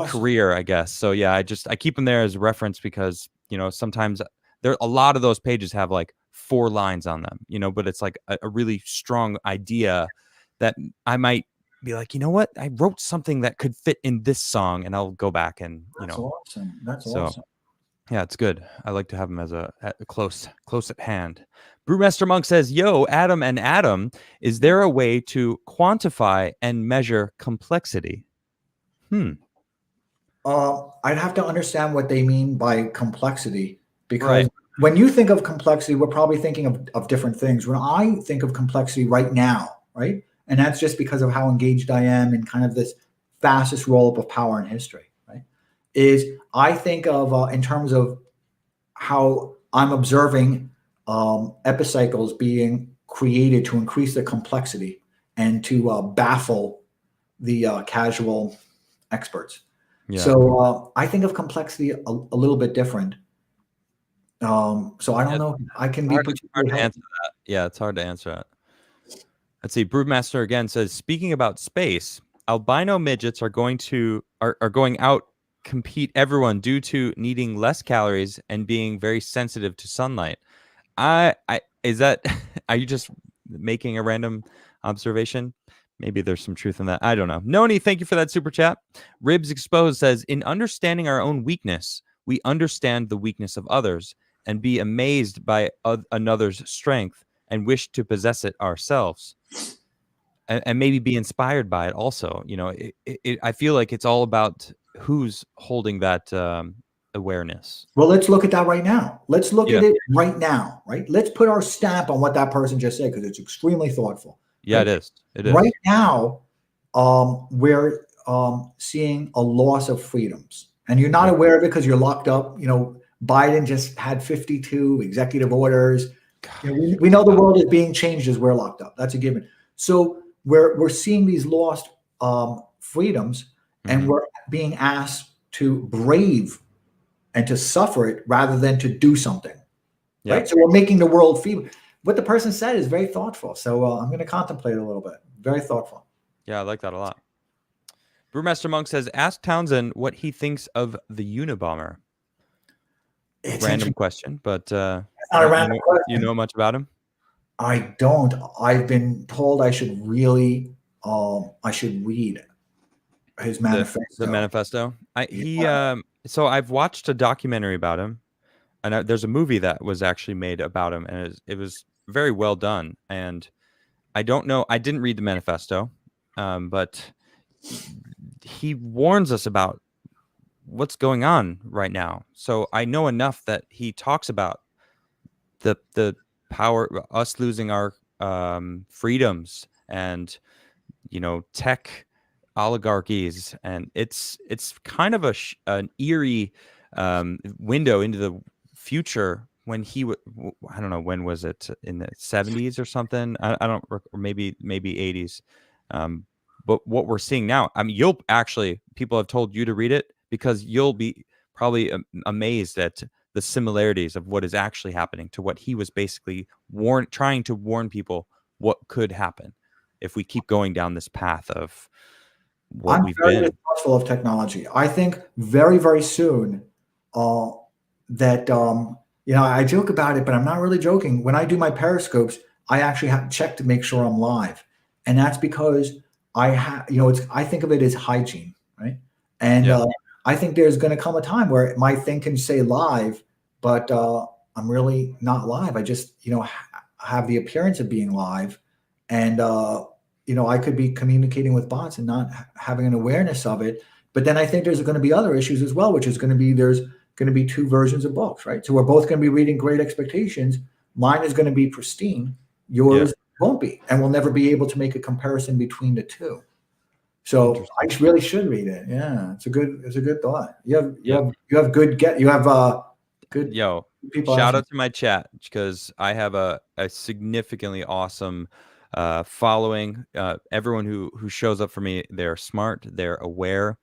career, I guess. So yeah, I keep them there as a reference because sometimes a lot of those pages have like 4 lines on them, but it's like a really strong idea that I might be like, you know what, I wrote something that could fit in this song, and I'll go back and That's awesome. That's so, awesome. Yeah, it's good. I like to have them as a close at hand. Brewmaster Monk says, yo, Adam and Adam, is there a way to quantify and measure complexity? I'd have to understand what they mean by complexity, because when you think of complexity, we're probably thinking of different things. When I think of complexity right now, right, and that's just because of how engaged I am in kind of this fastest roll-up of power in history, right, is I think of in terms of how I'm observing epicycles being created to increase their complexity and to baffle the casual experts. Yeah. So I think of complexity a little bit different. So I don't know. I can be hard to answer that. Yeah, it's hard to answer that. Let's see. Brewmaster again says, speaking about space, albino midgets are going out compete everyone due to needing less calories and being very sensitive to sunlight. Is that are you just making a random observation? Maybe there's some truth in that. I don't know. Noni, thank you for that super chat. Ribs Exposed says, in understanding our own weakness, we understand the weakness of others and be amazed by another's strength and wish to possess it ourselves. And maybe be inspired by it also. I feel like it's all about who's holding that awareness. Well, let's look at that right now. Let's look at it right now, right? Let's put our stamp on what that person just said, because it's extremely thoughtful. Yeah, right? It is. Right now, we're seeing a loss of freedoms, and you're not aware of it because you're locked up. Biden just had 52 executive orders. We know the world is being changed as we're locked up. That's a given. So we're seeing these lost freedoms, and we're being asked to brave and to suffer it rather than to do something. Yep. Right? So we're making the world feeble. What the person said is very thoughtful. So I'm going to contemplate a little bit. Very thoughtful. Yeah, I like that a lot. Brewmaster Monk says, ask Townsend what he thinks of the Unabomber. It's random question, but it's not a random question. You know much about him? I don't. I've been told I should really read his manifesto. The manifesto. So I've watched a documentary about him, and there's a movie that was actually made about him, and it was very well done. And I don't know. I didn't read the manifesto, but he warns us about what's going on right now. So I know enough that he talks about the power, us losing our freedoms, and tech oligarchies, and it's kind of an eerie window into the future when he would, I don't know, when was it, in the 70s or something? I don't, or maybe 80s. But what we're seeing now, I mean, you'll actually, people have told you to read it because you'll be probably amazed at the similarities of what is actually happening to what he was basically trying to warn people what could happen if we keep going down this path of what I'm we've very been. distrustful of technology. I think very, very soon uh, that, I joke about it, but I'm not really joking. When I do my periscopes, I actually have to check to make sure I'm live. And that's because I think of it as hygiene, right? And Yeah. I think there's going to come a time where my thing can say live, but I'm really not live. I just, have the appearance of being live. And, I could be communicating with bots and not having an awareness of it. But then I think there's going to be other issues as well, which is going to be there's going to be two versions of books, right? So we're both going to be reading Great Expectations. Mine is going to be pristine. Yours won't be, and we'll never be able to make a comparison between the two. So I really should read it. Yeah, it's a good thought. You have good good Yo, people. shout out to my chat because I have a significantly awesome following. Everyone who shows up for me, they're smart, they're aware,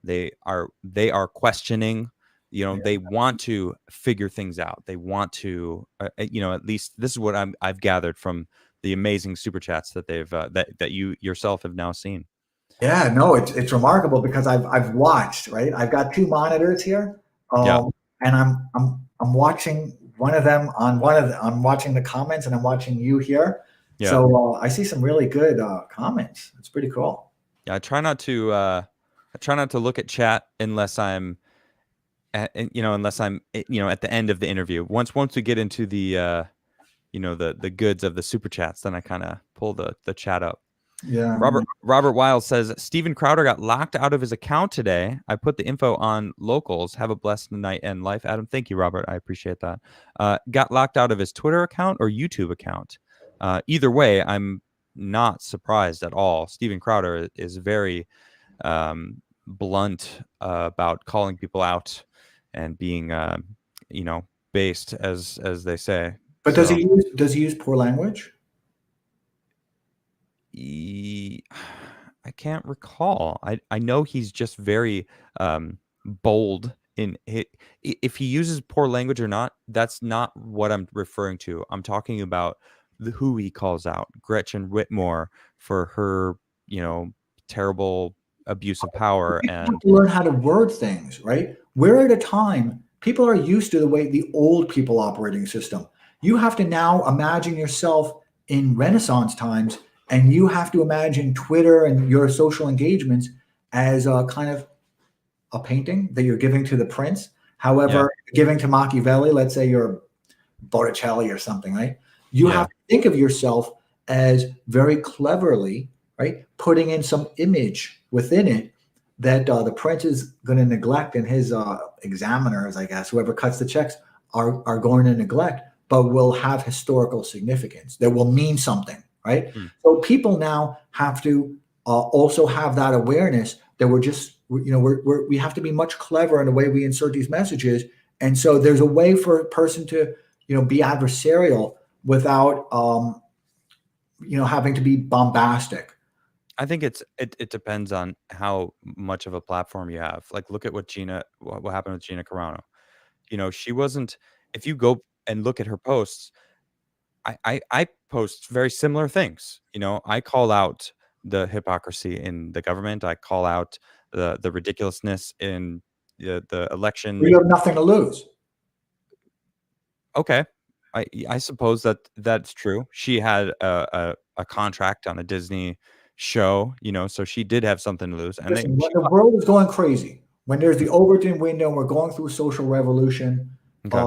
they are questioning. They want to figure things out. They want to, at least this is what I've gathered from the amazing super chats that they've that you yourself have now seen. Yeah, no, it's remarkable because I've watched, right. I've got two monitors here, Yeah. and I'm watching one of them on I'm watching the comments, and I'm watching you here. Yeah. So I see some really good comments. It's pretty cool. Yeah, I try not to look at chat unless I'm at the end of the interview. Once we get into the the goods of the super chats, then I kind of pull the chat up. Yeah. Robert Wiles says Steven Crowder got locked out of his account today. I put the info on locals. Have a blessed night and life, Adam. Thank you, Robert. I appreciate that. Got locked out of his Twitter account or YouTube account. Either way, I'm not surprised at all. Steven Crowder is very blunt about calling people out and being based, as they say. But does he use poor language? I can't recall. I know he's just very bold in it. If he uses poor language or not, that's not what I'm referring to. I'm talking about who he calls out. Gretchen Whitmore for her, terrible abuse of power. You And have to learn how to word things, right? We're at a time, people are used to the way the old people operating system. You have to now imagine yourself in Renaissance times, and you have to imagine Twitter and your social engagements as a kind of a painting that you're giving to the prince. However, giving to Machiavelli, let's say you're Botticelli or something, right? You have to think of yourself as very cleverly, right, putting in some image within it that the prince is going to neglect, and his examiners, I guess, whoever cuts the checks, are going to neglect, but will have historical significance, that will mean something, right? So people now have to also have that awareness that we have to be much clever in the way we insert these messages. And so there's a way for a person to, be adversarial without, having to be bombastic. I think it depends on how much of a platform you have. Like, look at what happened with Gina Carano. She wasn't. If you go and look at her posts, I post very similar things. I call out the hypocrisy in the government. I call out the ridiculousness in the election. You have nothing to lose. Okay, I suppose that's true. She had a contract on a Disney show, so she did have something to lose. And Listen, when the world is going crazy, when there's the Overton window, and we're going through a social revolution. Okay.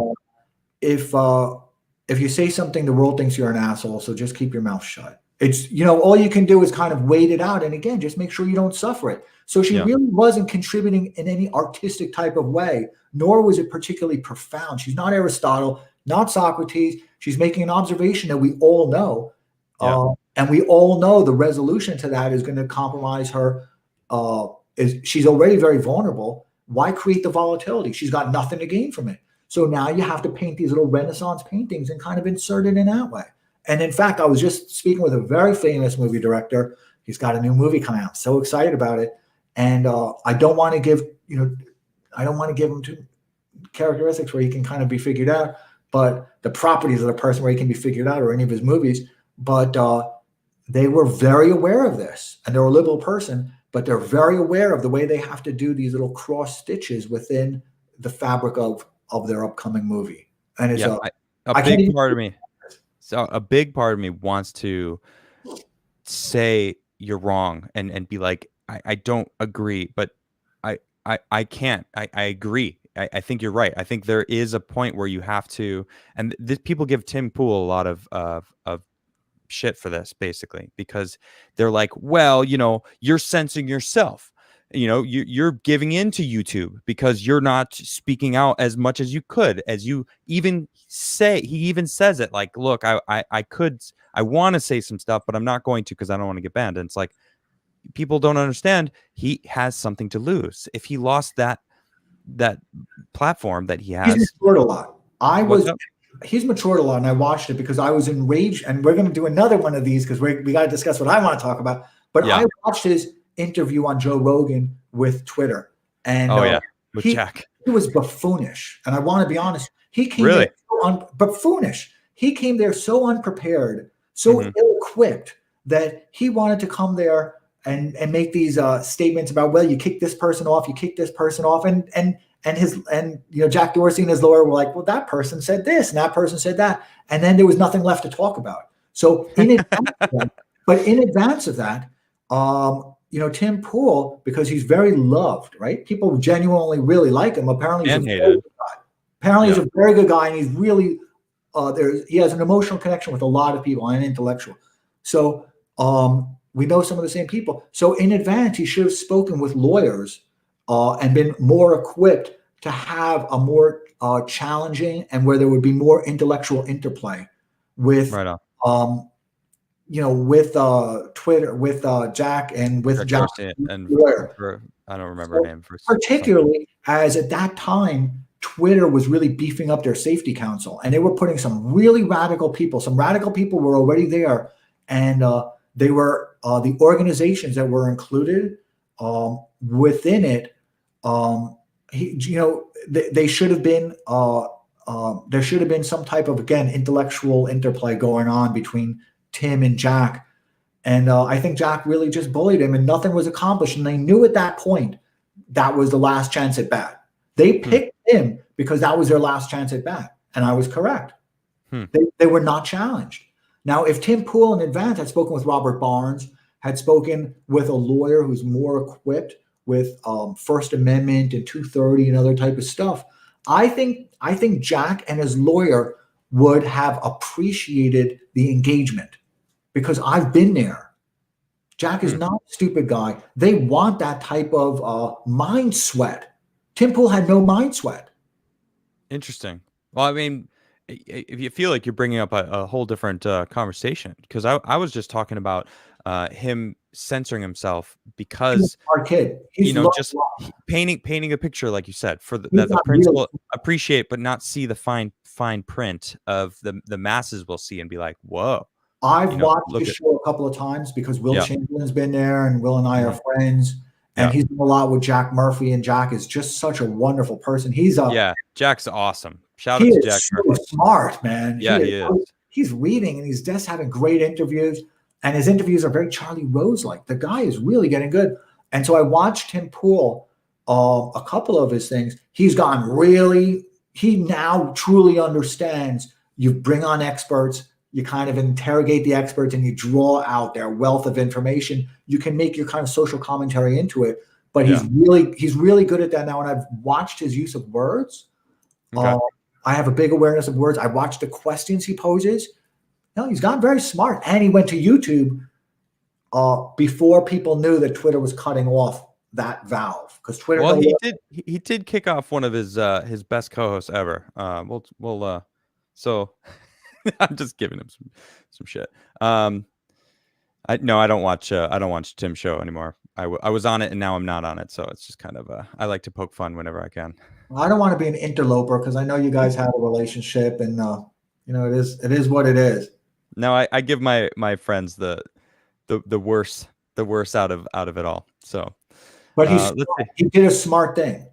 If you say something, the world thinks you're an asshole. So just keep your mouth shut. It's, all you can do is kind of wait it out. And again, just make sure you don't suffer it. So she really wasn't contributing in any artistic type of way, nor was it particularly profound. She's not Aristotle, not Socrates. She's making an observation that we all know. And we all know the resolution to that is going to compromise her. She's already very vulnerable. Why create the volatility? She's got nothing to gain from it. So now you have to paint these little Renaissance paintings and kind of insert it in that way. And in fact, I was just speaking with a very famous movie director. He's got a new movie coming out. So excited about it. And I don't want to give, I don't want to give him too characteristics where he can kind of be figured out, but the properties of the person where he can be figured out, or any of his movies. But they were very aware of this, and they're a liberal person, but they're very aware of the way they have to do these little cross stitches within the fabric of their upcoming movie. And it's a big part of me. So a big part of me wants to say you're wrong and be like, I don't agree, but I can't. I agree. I think you're right. I think there is a point where you have to, and people give Tim Pool a lot of shit for this, basically, because they're like, well, you're censoring yourself. You're giving in to YouTube because you're not speaking out as much as you could, as you even say. He even says it like, look, I want to say some stuff, but I'm not going to because I don't want to get banned. And it's like, people don't understand. He has something to lose. If he lost that platform that he has. He's matured a lot. He's matured a lot, and I watched it because I was enraged. And we're going to do another one of these because we got to discuss what I want to talk about. But I watched his interview on Joe Rogan with Twitter, and with Jack. He was buffoonish, and I want to be honest. He came really there buffoonish. He came there so unprepared, so ill-equipped that he wanted to come there and make these statements about, well, you kick this person off, you kick this person off, and Jack Dorsey and his lawyer were like, well, that person said this and that person said that, and then there was nothing left to talk about. So in advance of that, Tim Pool, because he's very loved, right? People genuinely really like him. Apparently, he's a very good guy. Apparently, he's a very good guy, and he's really he has an emotional connection with a lot of people and intellectual. So we know some of the same people. So in advance, he should have spoken with lawyers and been more equipped to have a more challenging, and where there would be more intellectual interplay with, with Twitter, with Jack, and with Jack and lawyer. I don't remember her name. Particularly as at that time, Twitter was really beefing up their safety council, and they were putting some really radical people. Some radical people were already there, and they were the organizations that were included within it. They should have been. There should have been some type of, again, intellectual interplay going on between Tim and Jack, and I think Jack really just bullied him, and nothing was accomplished. And they knew at that point that was the last chance at bat. They picked him because that was their last chance at bat, and I was correct. They were not challenged. Now, if Tim Pool in advance had spoken with Robert Barnes, had spoken with a lawyer who's more equipped with First Amendment and 230 and other type of stuff, I think Jack and his lawyer would have appreciated the engagement, because I've been there. Jack is not a stupid guy. They want that type of mind sweat. Tim Pool had no mind sweat. Interesting. Well, I mean, if you feel like you're bringing up a whole different conversation, because I was just talking about him censoring himself because our kid, just painting a picture, like you said, for that the principal appreciate but not see the fine print of the masses will see and be like, whoa. I've watched the show a couple of times because Will Chamberlain's been there, and Will and I are friends, and he's done a lot with Jack Murphy, and Jack is just such a wonderful person. Jack's awesome. Shout out to Jack Murphy. Smart, man. Yeah, he is. He's reading, and he's just having great interviews, and his interviews are very Charlie Rose-like. The guy is really getting good. And so I watched Tim Pool, a couple of his things. He now truly understands. You bring on experts, you kind of interrogate the experts, and you draw out their wealth of information. You can make your kind of social commentary into it, but he's really good at that now. And I've watched his use of words. Okay. I have a big awareness of words. I watched the questions he poses. No, he's gotten very smart, and he went to YouTube before people knew that Twitter was cutting off that valve, because Twitter. Well, he did kick off one of his best co-hosts ever. So I'm just giving him some shit. I don't watch Tim's show anymore. I was on it and now I'm not on it, so it's just kind of I like to poke fun whenever I can. I don't want to be an interloper because I know you guys have a relationship, and it is what it is. No, I give my friends the worst out of it all. So But let's see. he did a smart thing.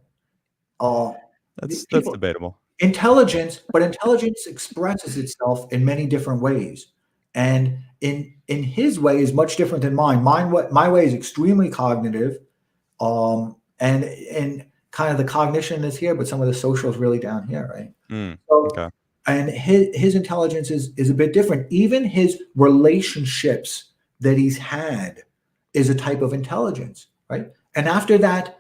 Uh, That's People debatable. intelligence expresses itself in many different ways, and in his way is much different than mine. My way is extremely cognitive, and kind of the cognition is here, but some of the social is really down here, right? So, Okay. and his intelligence is a bit different. Even his relationships that he's had is a type of intelligence, right? And after that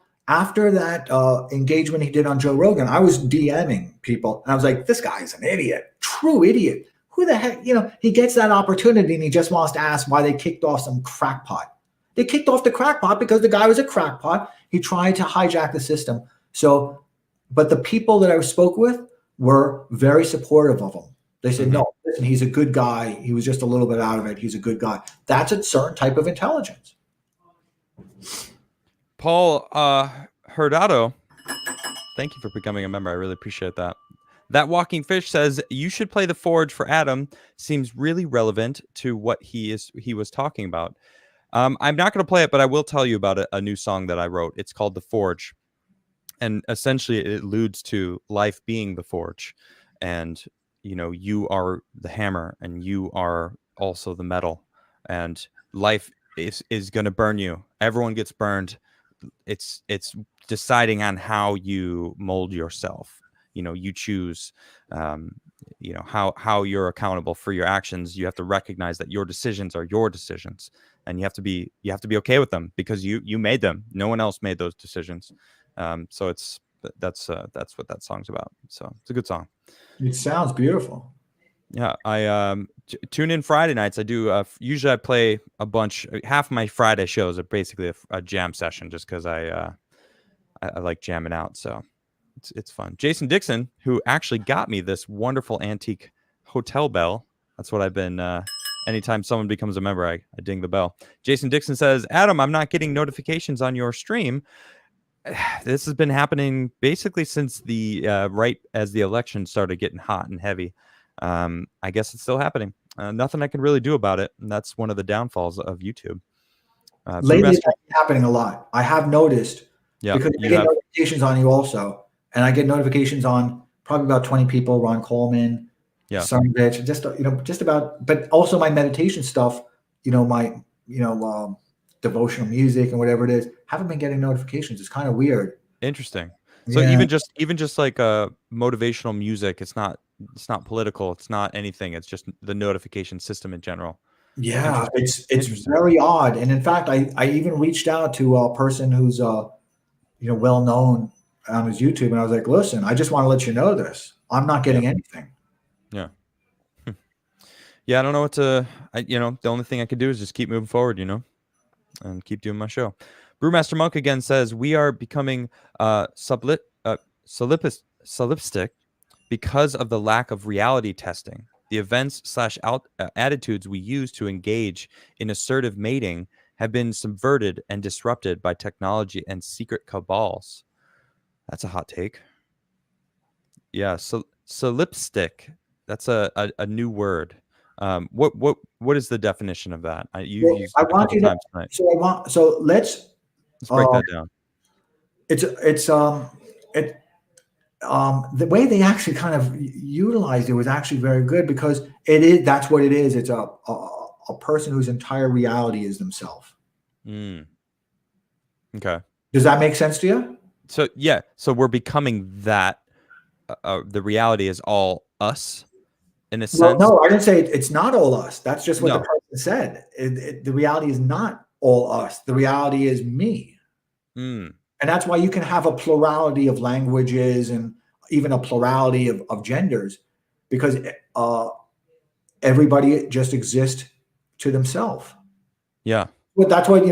engagement he did on Joe Rogan, I was DMing people, and I was like, "This guy's an idiot, true idiot. Who the heck? He gets that opportunity, and he just wants to ask why they kicked off some crackpot. They kicked off the crackpot because the guy was a crackpot. He tried to hijack the system. So, but the people that I spoke with were very supportive of him. They said, "No, listen, he's a good guy. He was just a little bit out of it. He's a good guy." That's a certain type of intelligence. Paul Hurtado, thank you for becoming a member. I really appreciate that. That Walking Fish says you should play The Forge for Adam. Seems really relevant to what he was talking about. I'm not going to play it, but I will tell you about a new song that I wrote. It's called The Forge, and essentially it alludes to life being the forge, and you are the hammer, and you are also the metal, and life is going to burn you. Everyone gets burned. It's deciding on how you mold yourself. You choose how you're accountable for your actions. You have to recognize that your decisions are your decisions, and you have to be okay with them because you made them. No one else made those decisions. So that's what that song's about. So it's a good song. It sounds beautiful. Yeah, I tune in Friday nights. I do usually I play a bunch. Half of my Friday shows are basically a jam session, just because I like jamming out. So it's fun. Jason Dixon, who actually got me this wonderful antique hotel bell. That's what I've been. Anytime someone becomes a member, I ding the bell. Jason Dixon says, "Adam, I'm not getting notifications on your stream." This has been happening basically since the right as the election started getting hot and heavy. I guess it's still happening. Nothing I can really do about it, and that's one of the downfalls of YouTube. Lately, it's happening a lot. I have noticed, because I get notifications on you also, and I get notifications on probably about 20 people. Ron Coleman, Sunrich, just about, but also my meditation stuff. My devotional music and whatever it is. Haven't been getting notifications. It's kind of weird. Interesting. So even just like motivational music, it's not political. It's not anything. It's just the notification system in general. Yeah, it's very odd. And in fact, I even reached out to a person who's well known on his YouTube, and I was like, "Listen, I just want to let you know this. I'm not getting anything." Yeah. Yeah, I don't know what to. The only thing I could do is just keep moving forward, and keep doing my show. Brewmaster Monk again says we are becoming solipsistic because of the lack of reality testing. The events / attitudes we use to engage in assertive mating have been subverted and disrupted by technology and secret cabals. That's a hot take. Yeah, solipsistic. That's a new word. What is the definition of that? You've used it a couple times tonight. So let's break that down. The way they actually kind of utilized it was actually very good, because that's what it is. It's a person whose entire reality is themselves. Okay. Does that make sense to you? So yeah. So we're becoming that. The reality is all us, in a sense. No, I didn't say it's not all us. That's just what the person said. The reality is not all us. The reality is me. And that's why you can have a plurality of languages and even a plurality of genders, because everybody just exists to themselves. Yeah. But that's what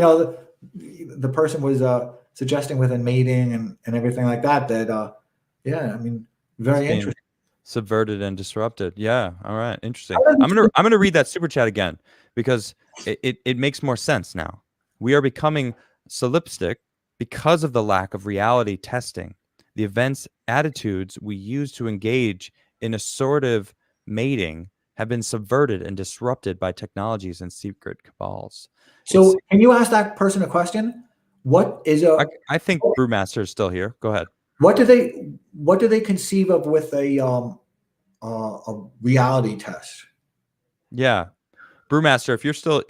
the person was suggesting within mating and everything like that. Very interesting. Subverted and disrupted. Yeah. All right. Interesting. I'm gonna read that super chat again because it makes more sense now. We are becoming solipsistic because of the lack of reality testing. The events, attitudes we use to engage in assortive mating have been subverted and disrupted by technologies and secret cabals. It's So can you ask that person a question? What is a I think Brewmaster is still here. Go ahead. what do they conceive of with a reality test? Yeah. Brewmaster, if you're still,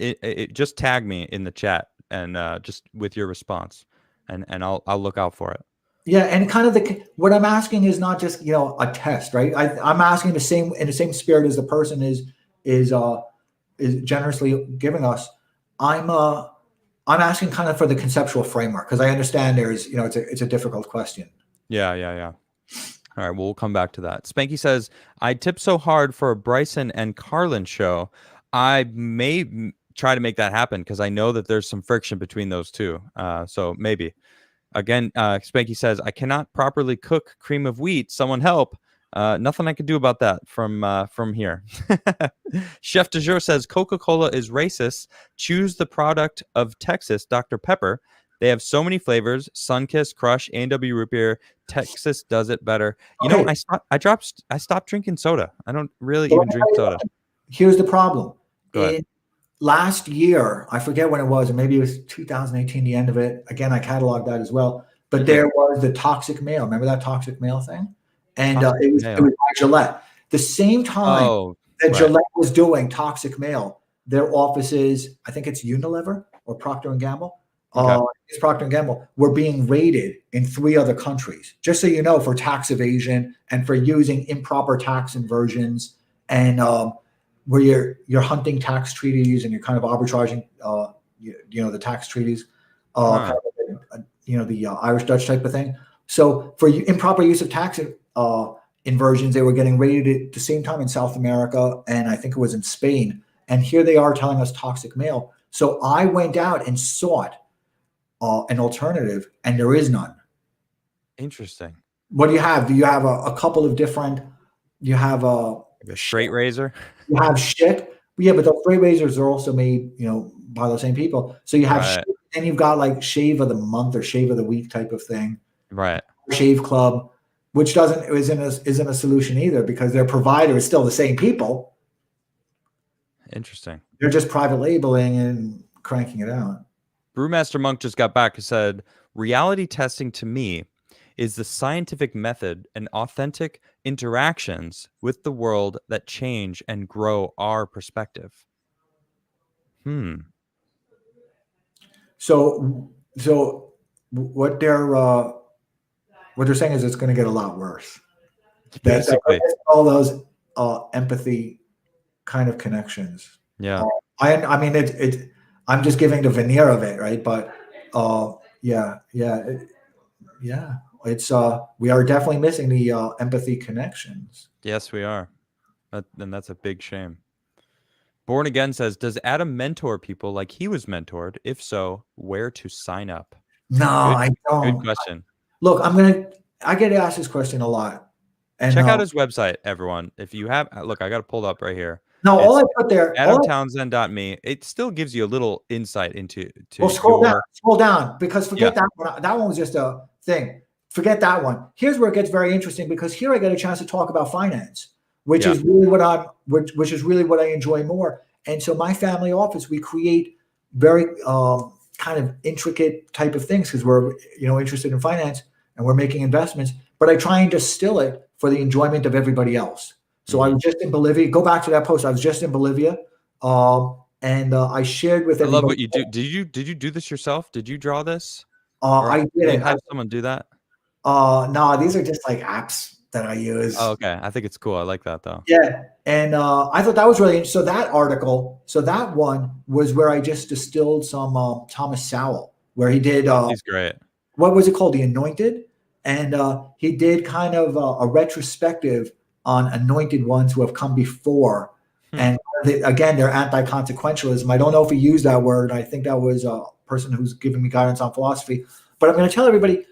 just tag me in the chat and just with your response, and I'll look out for it. Yeah, and kind of what I'm asking is not just a test, right? I'm asking in the same spirit as the person is generously giving us. I'm asking kind of for the conceptual framework because I understand there's it's a difficult question. Yeah. All right, well, we'll come back to that. Spanky says, I tip so hard for a Bryson and Carlin show. I may try to make that happen because I know that there's some friction between those two. So maybe. Again, Spanky says, I cannot properly cook cream of wheat. Someone help. Nothing I can do about that from here. Chef de jour says, Coca-Cola is racist. Choose the product of Texas, Dr. Pepper. They have so many flavors: Sunkist, Crush, A&W Root Beer. Texas does it better. You know, I stopped drinking soda. I don't really even drink soda. Here's the problem. Go ahead. Last year, I forget when it was, and maybe it was 2018, the end of it. Again, I cataloged that as well. But there was the toxic male. Remember that toxic male thing? And it was by Gillette. The same time that Gillette was doing toxic male, their offices, I think it's Unilever or Procter and Gamble. It's Procter and Gamble were being raided in 3 other countries. Just so you know, for tax evasion and for using improper tax inversions and where you're hunting tax treaties and you're kind of arbitraging, the tax treaties, kind of, the Irish Dutch type of thing. So for improper use of tax inversions, they were getting raided at the same time in South America, and I think it was in Spain. And here they are telling us toxic male. So I went out and sought an alternative, and there is none. Interesting. What do you have? Do you have a couple of different? You have a straight razor. You have Schick. Yeah, but the straight razors are also made, by the same people. So you have Schick, and you've got like shave of the month or shave of the week type of thing. Right. Shave Club, which isn't a solution either because their provider is still the same people. Interesting. They're just private labeling and cranking it out. Brewmaster Monk just got back and said, reality testing to me is the scientific method and authentic interactions with the world that change and grow our perspective. So what they're saying is it's going to get a lot worse. Basically, all those empathy kind of connections. Yeah. I mean, I'm just giving the veneer of it, right? But it's we are definitely missing the empathy connections. Yes, we are. And that's a big shame. Born Again says, does Adam mentor people like he was mentored? If so, where to sign up? No, I don't. Good question. Look, I get asked this question a lot. And check out his website, everyone. If you have, look, I got it pulled up right here. No, all I put there, AdamTownsend.me. It still gives you a little insight into. Well, scroll down, because forget that one. That one was just a thing. Forget that one. Here's where it gets very interesting, because here I get a chance to talk about finance, which is really which is really what I enjoy more. And so my family office, we create very kind of intricate type of things because we're interested in finance and we're making investments. But I try and distill it for the enjoyment of everybody else. So I was just in Bolivia. Go back to that post. I was just in Bolivia, and I shared with everybody. I love what you do. Did you do this yourself? Did you draw this? I did. Have someone do that? No, these are just like apps that I use. Oh, okay. I think it's cool. I like that though. Yeah, and I thought that was really interesting. So that one was where I just distilled some Thomas Sowell, where he did. He's great. What was it called? The Anointed, and he did kind of a retrospective on anointed ones who have come before. And again, they're anti-consequentialism. I don't know if he used that word. I think that was a person who's giving me guidance on philosophy. But I'm going to tell everybody,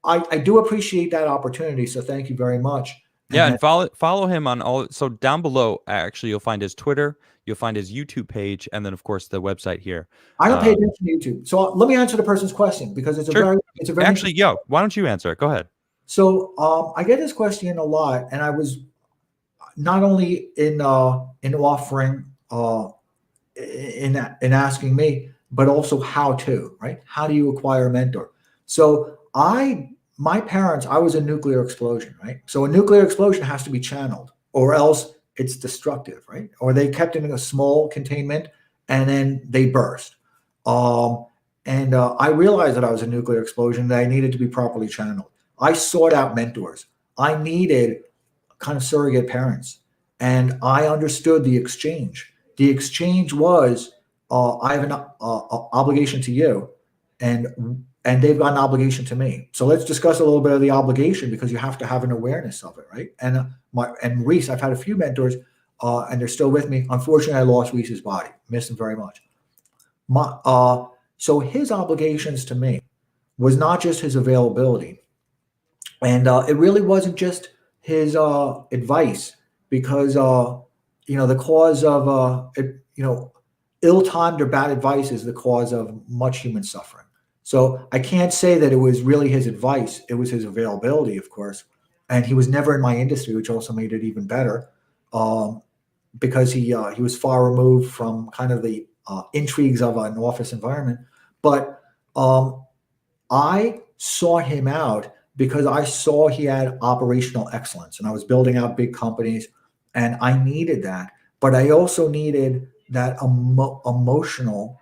I do appreciate that opportunity. So thank you very much. Yeah, And and follow him on all. So down below, actually, you'll find his Twitter, you'll find his YouTube page, and then of course the website here. I don't pay attention to YouTube. So let me answer the person's question because Sure. it's a very Actually, interesting. yo, why don't you answer it? Go ahead. So I get this question a lot, and I was not only in offering in asking me, but also how to, right? How do you acquire a mentor? So my parents, I was a nuclear explosion, right? So a nuclear explosion has to be channeled, or else it's destructive, right? Or they kept it in a small containment and then they burst. Um, and I realized that I was a nuclear explosion, that I needed to be properly channeled. I sought out mentors. I needed kind of surrogate parents, and I understood the exchange. The exchange was, I have an obligation to you, and they've got an obligation to me. So let's discuss a little bit of the obligation, because you have to have an awareness of it, right? And Reese, I've had a few mentors, and they're still with me. Unfortunately, I lost Reese's body. Miss him very much. So his obligations to me was not just his availability, and it really wasn't just his advice, because the cause of ill-timed or bad advice is the cause of much human suffering. So I can't say that it was really his advice; it was his availability, of course. And he was never in my industry, which also made it even better, because he was far removed from kind of the intrigues of an office environment. But I sought him out because I saw he had operational excellence, and I was building out big companies, and I needed that. But I also needed that emotional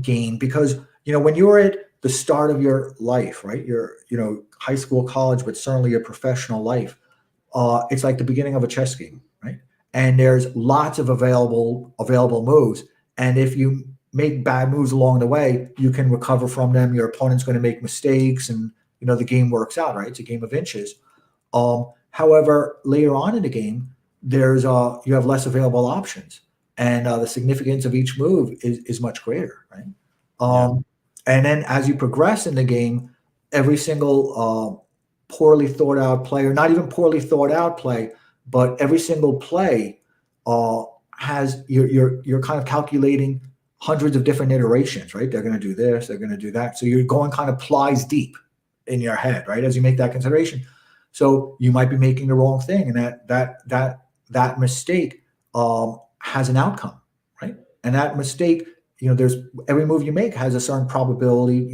gain, because when you're at the start of your life, right? Your high school, college, but certainly your professional life. It's like the beginning of a chess game, right? And there's lots of available moves, and if you make bad moves along the way, you can recover from them. Your opponent's going to make mistakes, and the game works out, right? It's a game of inches. However, later on in the game, there's you have less available options, and the significance of each move is much greater, right? And then as you progress in the game, every single poorly thought out play, or not even poorly thought out play, but every single play has you're kind of calculating hundreds of different iterations, right? They're going to do this, they're going to do that. So you're going kind of plies deep in your head, right? As you make that consideration. So you might be making the wrong thing, and that mistake has an outcome, right? And that mistake, there's every move you make has a certain probability,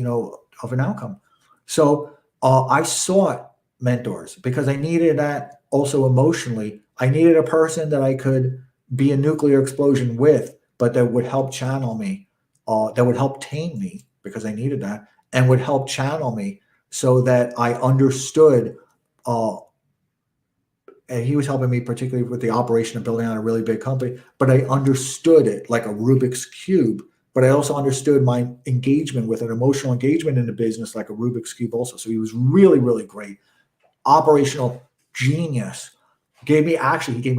of an outcome. So I sought mentors because I needed that also emotionally. I needed a person that I could be a nuclear explosion with, but that would help channel me, that would help tame me, because I needed that, and would help channel me so that I understood. And he was helping me particularly with the operation of building out a really big company, but I understood it like a Rubik's Cube. But I also understood my engagement with an emotional engagement in the business like a Rubik's Cube also. So he was really, really great. Operational genius. He gave me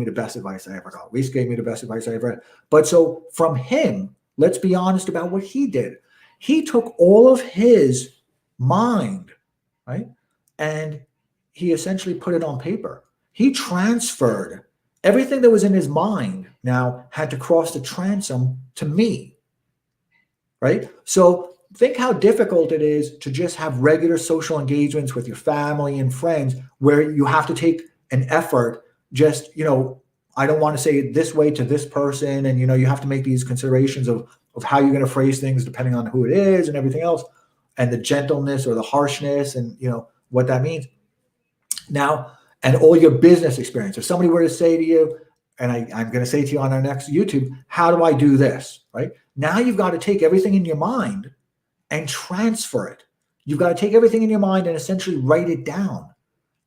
the best advice I ever got. Reese gave me the best advice I ever had. But so from him, let's be honest about what he did. He took all of his mind, right? And he essentially put it on paper. He transferred everything that was in his mind, now had to cross the transom to me. Right? So think how difficult it is to just have regular social engagements with your family and friends, where you have to take an effort. Just, I don't want to say it this way to this person. And, you have to make these considerations of how you're going to phrase things depending on who it is and everything else, and the gentleness or the harshness, and, what that means. Now, and all your business experience. If somebody were to say to you, and I'm going to say to you on our next YouTube, how do I do this? Right? Now you've got to take everything in your mind and transfer it. You've got to take everything in your mind and essentially write it down.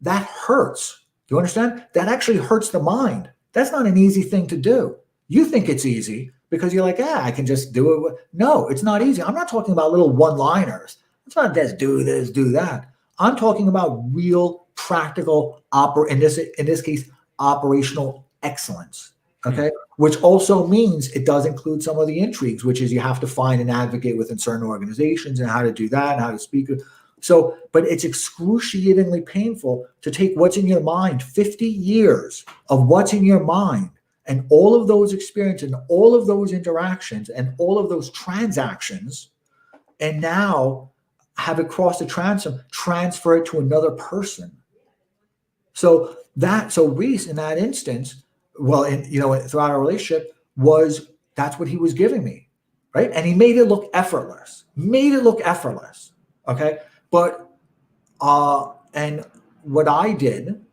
That hurts. Do you understand? That actually hurts the mind. That's not an easy thing to do. You think it's easy because you're like, I can just do it. No, it's not easy. I'm not talking about little one-liners. It's not just do this, do that. I'm talking about real, practical, in this case, operational excellence. Okay. Which also means it does include some of the intrigues, which is you have to find an advocate within certain organizations and how to do that and how to speak. So, but it's excruciatingly painful to take what's in your mind, 50 years of what's in your mind, and all of those experiences and all of those interactions and all of those transactions, and now have it cross the transom, transfer it to another person. So Reese in that instance, well, throughout our relationship, that's what he was giving me, right? And he made it look effortless. Okay. But and what I did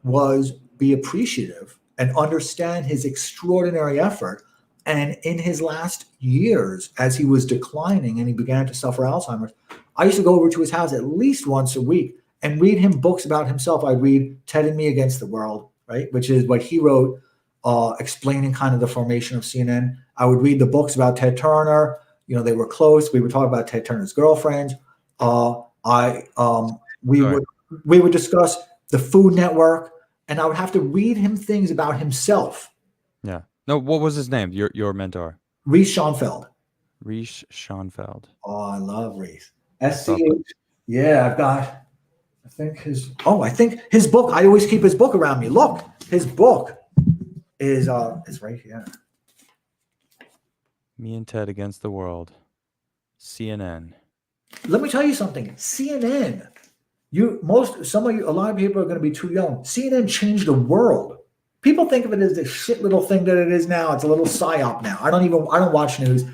was be appreciative and understand his extraordinary effort. And in his last years, as he was declining and he began to suffer Alzheimer's, I used to go over to his house at least once a week and read him books about himself. I'd read Ted and Me Against the World, right? Which is what he wrote, explaining kind of the formation of CNN. I would read the books about Ted Turner. They were close. We would talk about Ted Turner's girlfriends. We would discuss the Food Network, and I would have to read him things about himself. Yeah. No, what was his name? Your mentor? Reese Schonfeld. Reese Schonfeld. Oh, I love Reese. SCH. Yeah, I think his book. I always keep his book around me. Look, his book is right here. Me and Ted Against the World. CNN. Let me tell you something. CNN. A lot of people are going to be too young. CNN changed the world. People think of it as this shit little thing that it is now. It's a little psyop now. I don't watch news,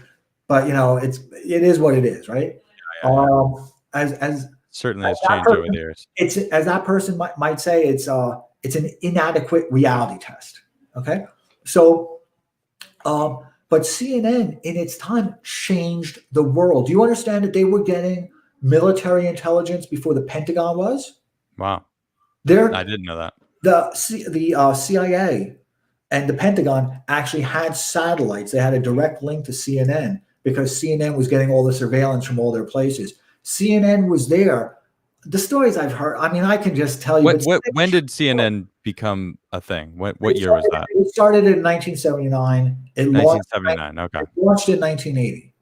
but it is what it is, right? As certainly has changed over the years. It's, as that person might say, it's an inadequate reality test. Okay, so but CNN in its time changed the world. Do you understand that they were getting military intelligence before the Pentagon was? Wow, I didn't know that. The CIA and the Pentagon actually had satellites. They had a direct link to CNN because CNN was getting all the surveillance from all their places. CNN was there. The stories I've heard, I mean, I can just tell you. When did CNN become a thing? What year was that? It started in 1979. 1979, okay. It launched in 1980.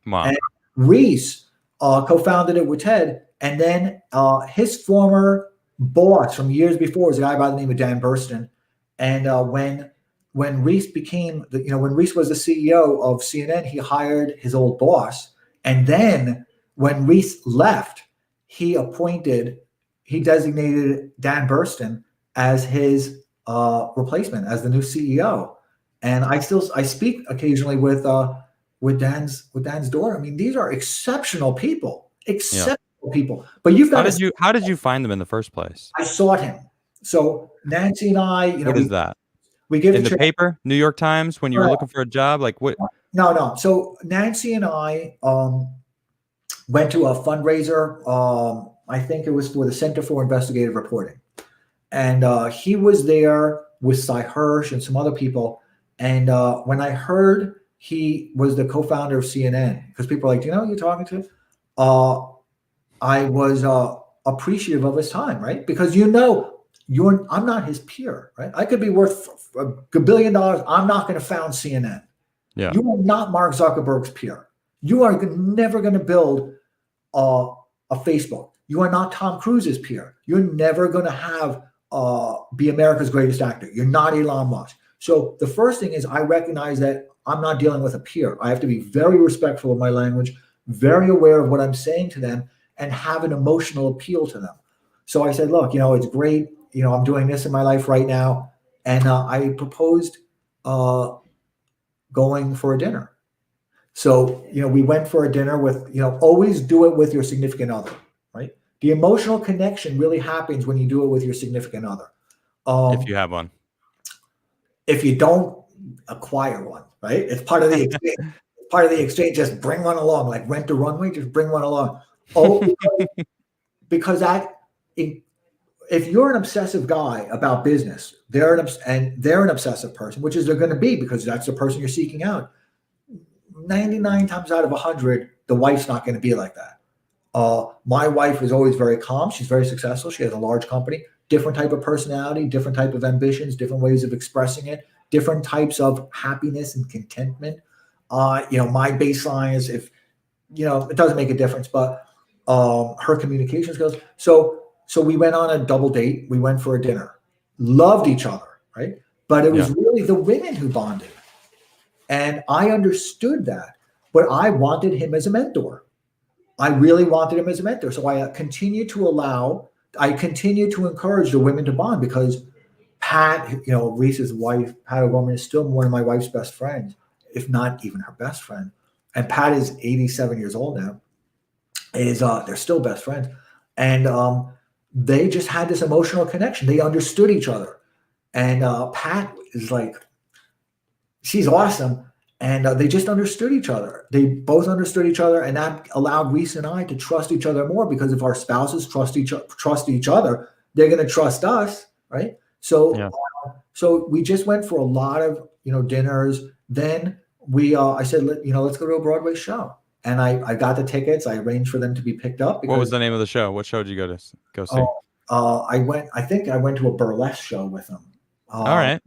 Wow. And Reese co-founded it with Ted. And then his former boss from years before was a guy by the name of Dan Burston. And when Reese became, when Reese was the CEO of CNN, he hired his old boss. And then when Reese left, he designated Dan Burston as his replacement, as the new CEO. And I speak occasionally with Dan's daughter. I mean, these are exceptional people. People. But you've got how did you find them in the first place? I sought him. So Nancy and I, what is that? We give in the paper, New York Times, when you were looking for a job, like what? No. So Nancy and I went to a fundraiser. I think it was for the Center for Investigative Reporting, and he was there with Cy Hirsch and some other people. And when I heard he was the co-founder of CNN, because people are like, do you know who you're talking to? I was appreciative of his time, right? Because I'm not his peer, right? I could be worth $1 billion. I'm not going to found CNN. Yeah. You are not Mark Zuckerberg's peer. You are never going to build a Facebook. You are not Tom Cruise's peer. You're never going to have be America's greatest actor. You're not Elon Musk. So the first thing is I recognize that I'm not dealing with a peer. I have to be very respectful of my language, very aware of what I'm saying to them, and have an emotional appeal to them. So I said, look, it's great. I'm doing this in my life right now. And I proposed going for a dinner. So, we went for a dinner with, always do it with your significant other, right? The emotional connection really happens when you do it with your significant other. If you have one. If you don't, acquire one, right? It's part of the exchange. Just bring one along, like rent a runway, just bring one along. Oh, because if you're an obsessive guy about business, they're an obsessive person, which is they're going to be, because that's the person you're seeking out. 99 times out of 100, the wife's not going to be like that. My wife is always very calm. She's very successful. She has a large company, different type of personality, different type of ambitions, different ways of expressing it, different types of happiness and contentment. My baseline is it doesn't make a difference, but her communication skills. So we went on a double date. We went for a dinner, loved each other, right? But it was really the women who bonded. And I understood that, but I wanted him as a mentor. I really wanted him as a mentor. So I continue to encourage the women to bond, because Pat, Reese's wife, Pat O'Gorman, is still one of my wife's best friends, if not even her best friend. And Pat is 87 years old now. They're still best friends. And they just had this emotional connection. They understood each other. And Pat is like, she's awesome. And they just understood each other. They both understood each other, and that allowed Reese and I to trust each other more, because if our spouses trust each other, they're going to trust us, right? So, so we just went for a lot of dinners. Then I said, let's go to a Broadway show, and I got the tickets. I arranged for them to be picked up. What was the name of the show? What show did you go see? I think I went to a burlesque show with them. All right,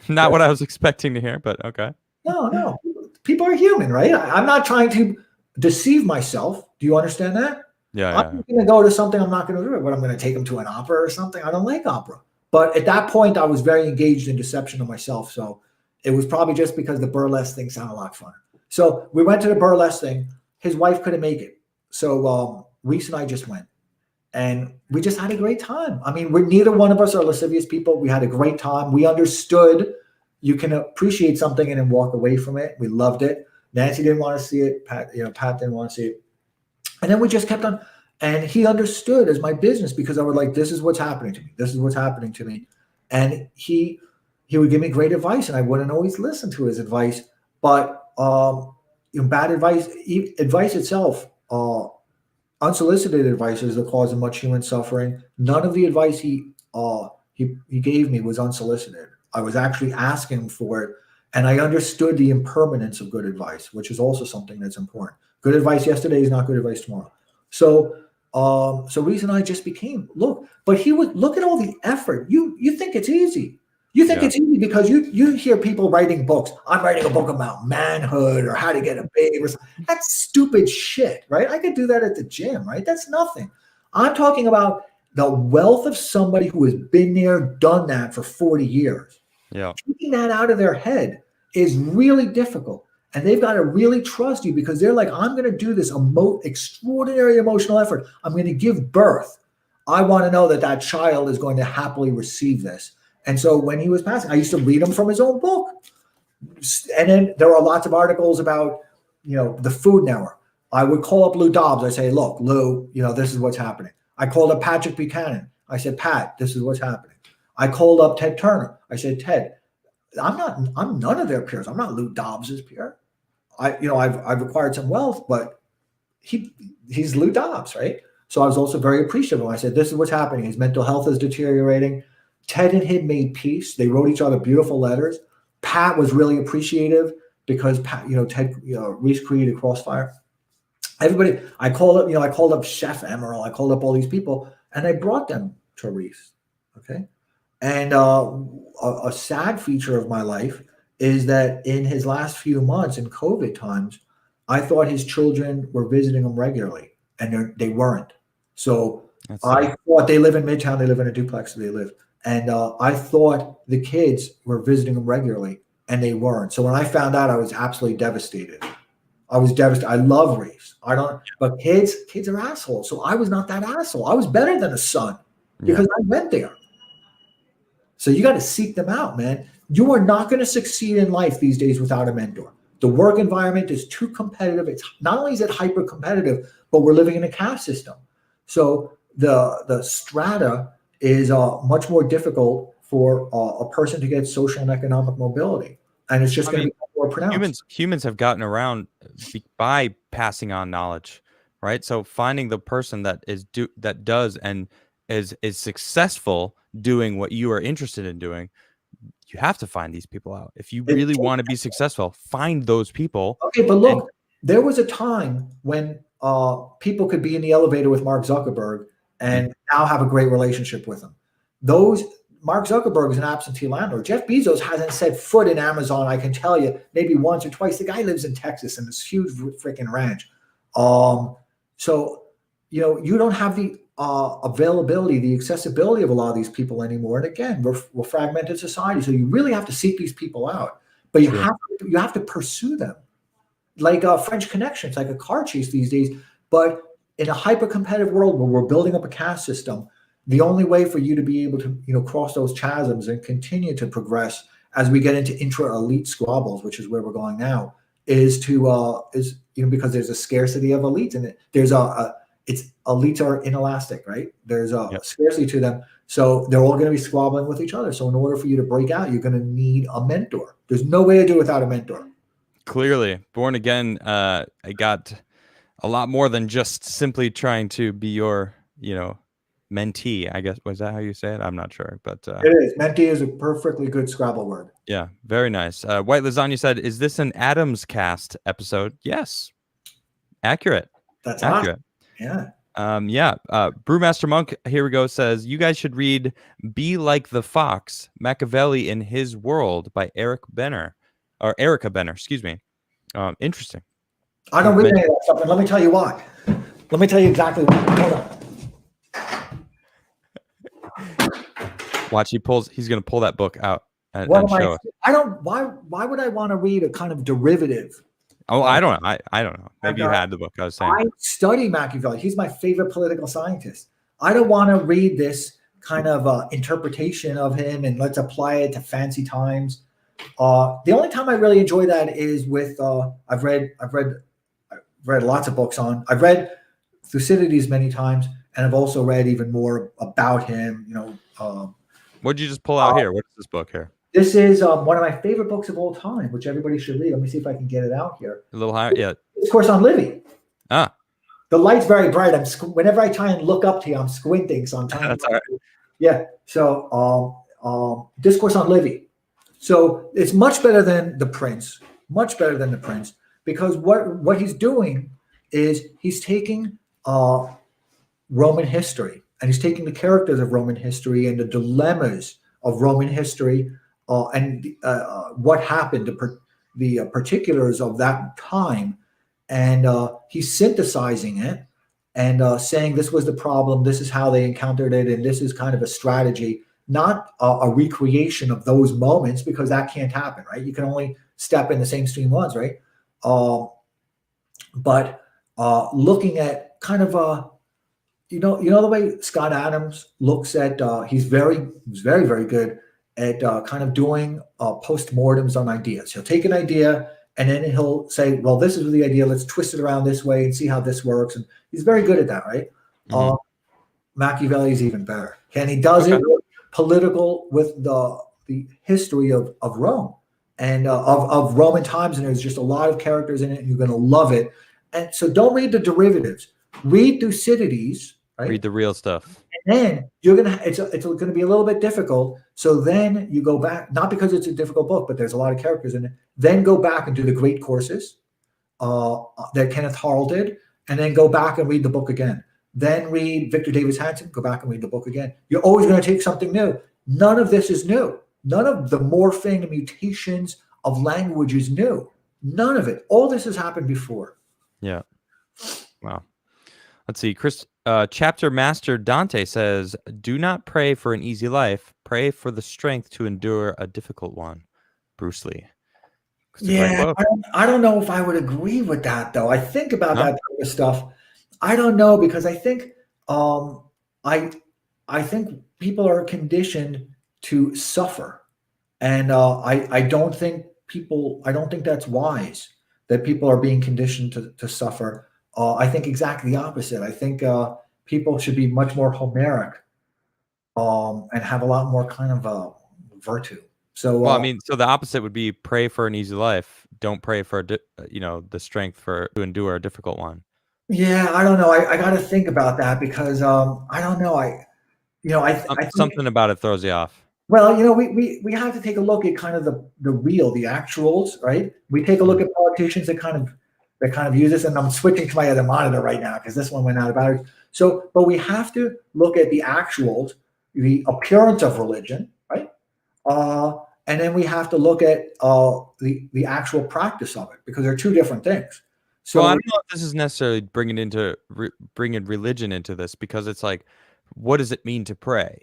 not what I was expecting to hear, but okay. No. People are human, right? I'm not trying to deceive myself. Do you understand that? Yeah. I'm going to go to something I'm not going to do it, but I'm going to take them to an opera or something. I don't like opera. But at that point, I was very engaged in deception of myself. So it was probably just because the burlesque thing sounded a lot funner. So we went to the burlesque thing. His wife couldn't make it. So Reese and I just went. And we just had a great time. I mean, neither one of us are lascivious people. We had a great time. We understood you can appreciate something and then walk away from it. We loved it. Nancy didn't want to see it. Pat didn't want to see it. And then we just kept on. And he understood as my business, because I was like, this is what's happening to me. This is what's happening to me. And he would give me great advice, and I wouldn't always listen to his advice. But bad advice, advice itself, unsolicited advice, is the cause of much human suffering. None of the advice he gave me was unsolicited. I was actually asking for it, and I understood the impermanence of good advice, which is also something that's important. Good advice yesterday is not good advice tomorrow. So Reese and I just became, but he would look at all the effort. You think it's easy. You think it's easy because you hear people writing books. I'm writing a book about manhood or how to get a baby. That's stupid shit, right? I could do that at the gym, right? That's nothing. I'm talking about the wealth of somebody who has been there, done that for 40 years. Yeah. Taking that out of their head is really difficult. And they've got to really trust you, because they're like, I'm going to do this extraordinary emotional effort. I'm going to give birth. I want to know that child is going to happily receive this. And so when he was passing, I used to read him from his own book. And then there are lots of articles about, the Food Network. I would call up Lou Dobbs. I say, look, Lou, this is what's happening. I called up Patrick Buchanan. I said, Pat, this is what's happening. I called up Ted Turner. I said, Ted, I'm none of their peers. I'm not Lou Dobbs's peer. I've acquired some wealth, but he's Lou Dobbs, right? So I was also very appreciative. I said, this is what's happening. His mental health is deteriorating. Ted and him made peace. They wrote each other beautiful letters. Pat was really appreciative because Ted, Reese created Crossfire. Everybody, I called up Chef Emerald. I called up all these people, and I brought them to Reese. Okay. And a sad feature of my life is that in his last few months in COVID times, I thought his children were visiting him regularly, and they weren't. So I thought, they live in Midtown. They live in a duplex. They live. And I thought the kids were visiting him regularly, and they weren't. So when I found out, I was absolutely devastated. I was devastated. I love Reese. But kids are assholes. So I was not that asshole. I was better than a son because I went there. So you got to seek them out, man. You are not going to succeed in life these days without a mentor. The work environment is too competitive. It's not only is it hyper competitive, but we're living in a caste system. So the strata is much more difficult for a person to get social and economic mobility, and it's just going to be more pronounced. Humans have gotten around by passing on knowledge, right? So finding the person that does and is successful doing what you are interested in doing. You have to find these people out. If you really want to be successful, find those people. Okay, but look, there was a time when people could be in the elevator with Mark Zuckerberg and now have a great relationship with him. Mark Zuckerberg is an absentee landlord. Jeff Bezos hasn't set foot in Amazon, I can tell you, maybe once or twice. The guy lives in Texas in this huge freaking ranch. So, you don't have the availability, the accessibility of a lot of these people anymore. And again, we're fragmented society, so you really have to seek these people out, but you have to pursue them like French Connection. It's like a car chase these days. But in a hyper competitive world where we're building up a caste system, the only way for you to be able to cross those chasms and continue to progress as we get into intra elite squabbles, which is where we're going now, is because there's a scarcity of elites, and elites are inelastic, right? There's a scarcity to them, so they're all going to be squabbling with each other. So in order for you to break out, you're going to need a mentor. There's no way to do it without a mentor. Clearly, Born Again, I got a lot more than just simply trying to be your, mentee. I guess, was that how you say it? I'm not sure, but it is. Mentee is a perfectly good Scrabble word. Yeah, very nice. White Lasagna said, "Is this an Adams Cast episode?" Yes, accurate. That's accurate. Awesome. Yeah. Brewmaster Monk, here we go, says, "You guys should read Be Like the Fox, Machiavelli in His World by Erica Benner, excuse me." Interesting. I don't read any of that stuff, and let me tell you why. Let me tell you exactly why. Hold on. Watch, he's going to pull that book out and show it. Why would I want to read a kind of derivative? Oh, I don't know. I don't know. Maybe you had the book. I was saying. I study Machiavelli. He's my favorite political scientist. I don't want to read this kind of interpretation of him and let's apply it to fancy times. The only time I really enjoy that is with I've read lots of books on. I've read Thucydides many times, and I've also read even more about him. What did you just pull out here? What's this book here? This is one of my favorite books of all time, which everybody should read. Let me see if I can get it out here. A little higher, yeah. Discourse on Livy. Ah. The light's very bright. Whenever I try and look up to you, I'm squinting. So I'm trying. That's all right. Yeah. So Discourse on Livy. So it's much better than The Prince. Much better than The Prince, because what he's doing is he's taking Roman history, and he's taking the characters of Roman history and the dilemmas of Roman history, and what happened, the particulars of that time, and he's synthesizing it and saying this was the problem, this is how they encountered it, and this is kind of a strategy, not a recreation of those moments, because that can't happen, right? You can only step in the same stream once, right? But looking at kind of the way Scott Adams looks at, he's very, very good at kind of doing postmortems on ideas. He'll take an idea and then he'll say, well, this is the idea. Let's twist it around this way and see how this works. And he's very good at that, right? Mm-hmm. Machiavelli is even better. And he does it with the history of Rome and of Roman times. And there's just a lot of characters in it, and you're going to love it. And so don't read the derivatives. Read Thucydides. Right? Read the real stuff. And then it's going to be a little bit difficult. So then you go back, not because it's a difficult book, but there's a lot of characters in it. Then go back and do the great courses that Kenneth Harl did, and then go back and read the book again. Then read Victor Davis Hanson, go back and read the book again. You're always going to take something new. None of this is new. None of the morphing and mutations of language is new. None of it. All this has happened before. Yeah. Wow. Let's see. Chapter Master Dante says, "Do not pray for an easy life. Pray for the strength to endure a difficult one." Bruce Lee. Yeah, I don't know if I would agree with that, though. I think about that type of stuff. I don't know, because I think I think people are conditioned to suffer, and I don't think that's wise, that people are being conditioned to suffer. I think exactly the opposite. I think people should be much more Homeric and have a lot more kind of virtue. So, well, I mean, so the opposite would be pray for an easy life. Don't pray for the strength to endure a difficult one. Yeah, I don't know. I got to think about that, because I don't know. I think something about it throws you off. Well, we have to take a look at kind of the actuals, right? We take a look at politicians that kind of use this, and I'm switching to my other monitor right now because this one went out of battery. So, but we have to look at the actuals, the appearance of religion, right? And then we have to look at the actual practice of it, because they're two different things. Well, I So don't know if this is necessarily bringing religion into this, because it's like, what does it mean to pray?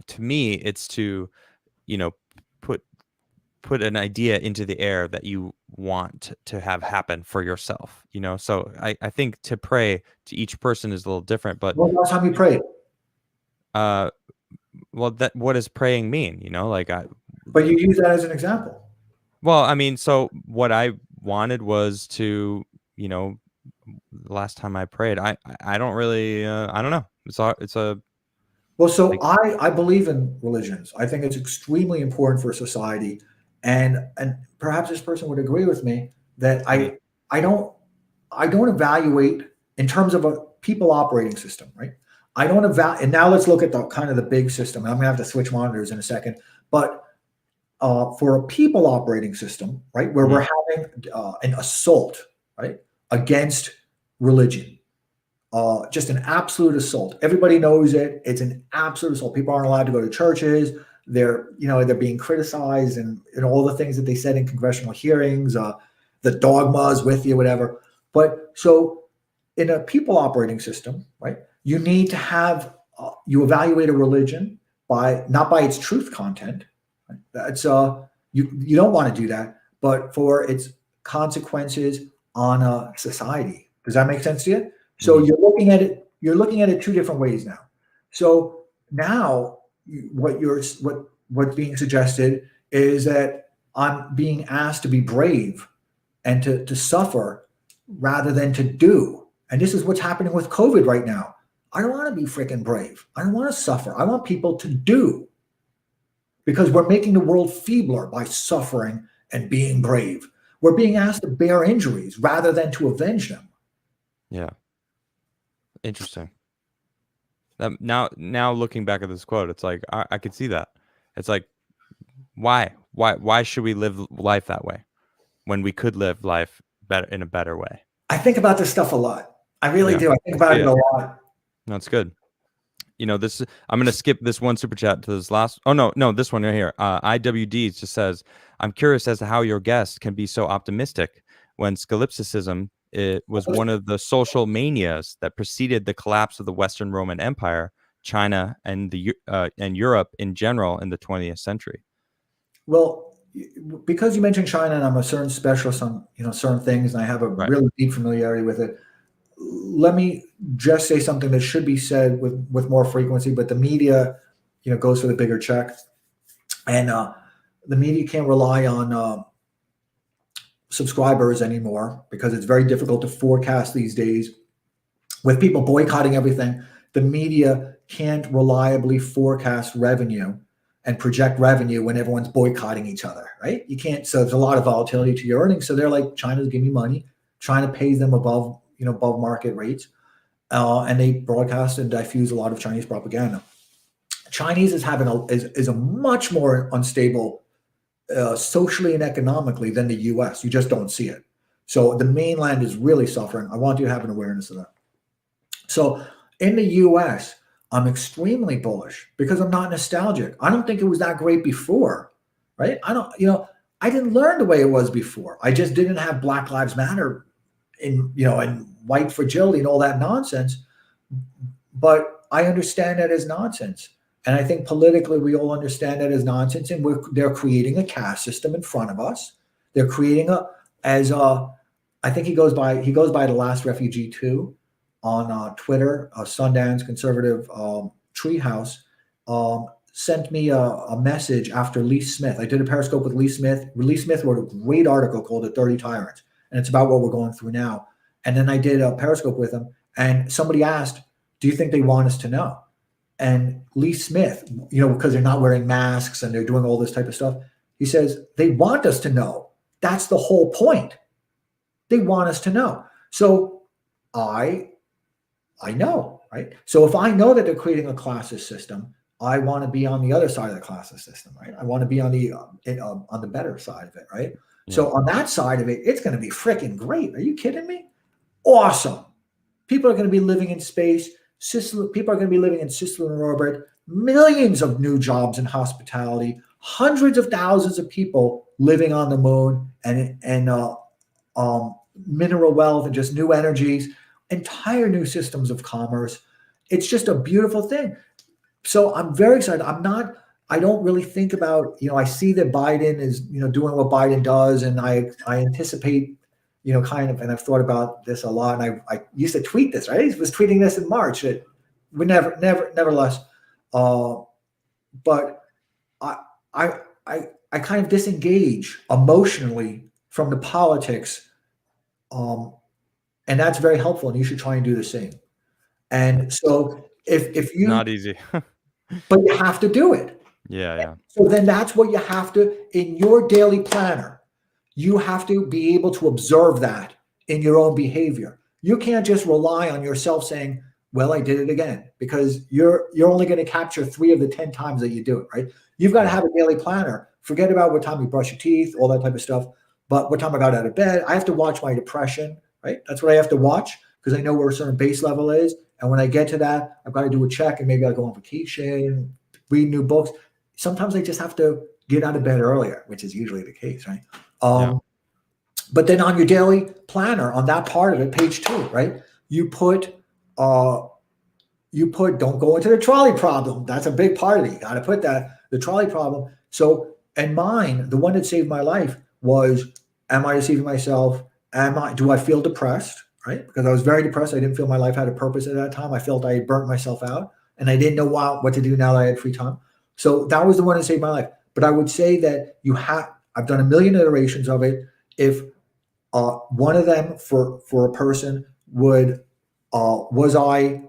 To me, it's to, you know, put put an idea into the air that you want to have happen for yourself. So I think to pray to each person is a little different, but when the last time you prayed? uh, well, that what does praying mean? Like But you use that as an example. well, I mean, so what I wanted was to, you know, the last time I prayed, I don't really, I don't know. It's a Well, so like, I believe in religions. I think it's extremely important for society, and perhaps this person would agree with me that mhm, I don't I don't evaluate in terms of a people operating system, right? I don't evaluate. And now let's look at the kind of the big system. And I'm gonna have to switch monitors in a second, but for a people operating system, right, where mhm, we're having an assault, right, against religion, just an absolute assault. Everybody knows it. It's an absolute assault. People aren't allowed to go to churches. They're being criticized and all the things that they said in congressional hearings, the dogmas with you, whatever. But so in a people operating system, right, you need to have you evaluate a religion by not by its truth content. Right? That's you don't want to do that, but for its consequences on a society. Does that make sense to you? So mhm, you're looking at it two different ways now. So now what's being suggested is that I'm being asked to be brave and to suffer rather than to do. And this is what's happening with COVID right now. I don't want to be freaking brave. I don't want to suffer. I want people to do because we're making the world feebler by suffering and being brave. We're being asked to bear injuries rather than to avenge them. yeah, interesting. Now looking back at this quote, it's like I could see that. It's like, why should we live life that way when we could live life better in a better way? I think about this stuff a lot. I really Yeah, do. I think I about see it it. a lot. That's good. I'm gonna skip this one super chat to this last. Oh no, this one right here. IWD just says, "I'm curious as to how your guest can be so optimistic when scholasticism it was one of the social manias that preceded the collapse of the Western Roman Empire, China, and Europe in general in the 20th century." Well, because you mentioned China and I'm a certain specialist on certain things and I have a Right. really deep familiarity with it, let me just say something that should be said with more frequency, but the media, goes for the bigger check, and the media can't rely on subscribers anymore because it's very difficult to forecast these days. With people boycotting everything, the media can't reliably forecast revenue and project revenue when everyone's boycotting each other, right? You can't. So there's a lot of volatility to your earnings. So they're like, China's giving me money. China pays them above market rates, and they broadcast and diffuse a lot of Chinese propaganda. Chinese is a much more unstable socially and economically than the U.S. You just don't see it. So the mainland is really suffering. I want you to have an awareness of that. So in the US, I'm extremely bullish because I'm not nostalgic. I don't think it was that great before, right? I didn't learn the way it was before. I just didn't have Black Lives Matter and white fragility and all that nonsense. But I understand that as nonsense. And I think politically we all understand that as nonsense. And they're creating a caste system in front of us. They're creating I think he goes by the last refugee too on Twitter. Sundance Conservative Treehouse sent me a message after Lee Smith. I did a Periscope with Lee Smith. Lee Smith wrote a great article called "The 30 Tyrants," and it's about what we're going through now. And then I did a Periscope with him, and somebody asked, "Do you think they want us to know?" And Lee Smith, because they're not wearing masks and they're doing all this type of stuff, he says they want us to know. That's the whole point. They want us to know. So I know, right? So if I know that they're creating a classist system, I want to be on the other side of the classist system, right? I want to be on the better side of it, right? Yeah. So on that side of it, it's going to be freaking great. Are you kidding me? Awesome. People are going to be living in space. People are going to be living in cislunar orbit. Millions of new jobs in hospitality. Hundreds of thousands of people living on the moon and mineral wealth and just new energies, entire new systems of commerce. It's just a beautiful thing. So I'm very excited. I don't really think about, I see that Biden is, doing what Biden does. And I anticipate, kind of, and I've thought about this a lot. And I used to tweet this, right? I was tweeting this in March. It would nevertheless. But I kind of disengage emotionally from the politics. And that's very helpful. And you should try and do the same. And so if you, not easy, but you have to do it. Yeah. So then that's what you have to, in your daily planner, you have to be able to observe that in your own behavior. You can't just rely on yourself saying, well, I did it again, because you're only going to capture 3 of the 10 times that you do it, right? You've got to have a daily planner. Forget about what time you brush your teeth, all that type of stuff. But what time I got out of bed, I have to watch my depression, right? That's what I have to watch, because I know where a certain base level is. And when I get to that, I've got to do a check, and maybe I'll go on vacation, read new books. Sometimes I just have to get out of bed earlier, which is usually the case, right? But then on your daily planner, on that part of it, page 2, right? You put don't go into the trolley problem. That's a big part of it. You got to put that, the trolley problem. So, and mine, the one that saved my life was, am I deceiving myself? Do I feel depressed? Right? Because I was very depressed. I didn't feel my life had a purpose at that time. I felt I had burnt myself out, and I didn't know what to do now that I had free time. So that was the one that saved my life. But I would say that I've done a million iterations of it. If one of them for a person was I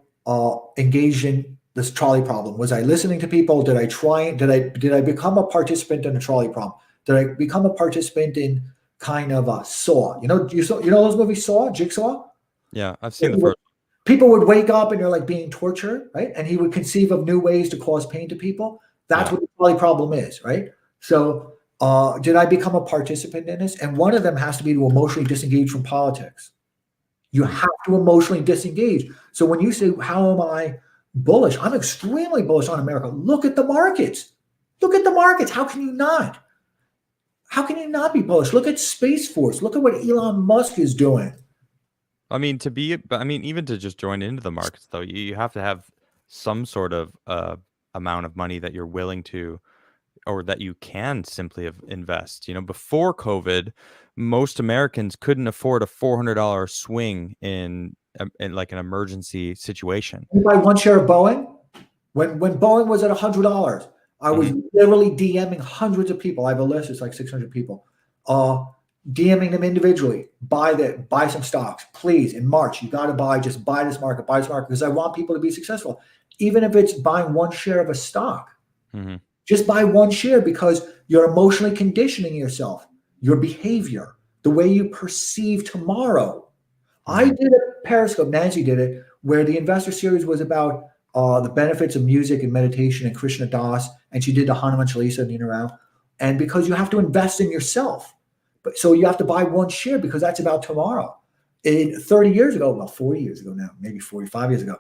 engaged in this trolley problem? Was I listening to people? Did I become a participant in a trolley problem? Did I become a participant in kind of a Saw? You know those movies, Saw, Jigsaw? Yeah, I've seen the first. People would wake up and they're like being tortured, right? And he would conceive of new ways to cause pain to people. That's what the trolley problem is, right? So did I become a participant in this? And one of them has to be to emotionally disengage from politics. You have to emotionally disengage. So when you say, how am I bullish? I'm extremely bullish on America. Look at the markets. Look at the markets. How can you not? How can you not be bullish? Look at Space Force. Look at what Elon Musk is doing. I mean, even to just join into the markets, though, you have to have some sort of amount of money that you're willing to, or that you can simply invest. Before COVID, most Americans couldn't afford a $400 swing in like an emergency situation. You buy one share of Boeing. When Boeing was at $100, I was literally DMing hundreds of people. I have a list; it's like 600 people. DMing them individually. Buy some stocks, please. In March, you got to buy. Just buy this market, because I want people to be successful. Even if it's buying one share of a stock, just buy one share, because you're emotionally conditioning yourself, your behavior, the way you perceive tomorrow. I did a Periscope. Nancy did it, where the investor series was about the benefits of music and meditation and Krishna Das, and she did the Hanuman Chalisa, Nina Rao. And because you have to invest in yourself, so you have to buy one share, because that's about tomorrow. 30 years ago, well, 40 years ago now, maybe 45 years ago,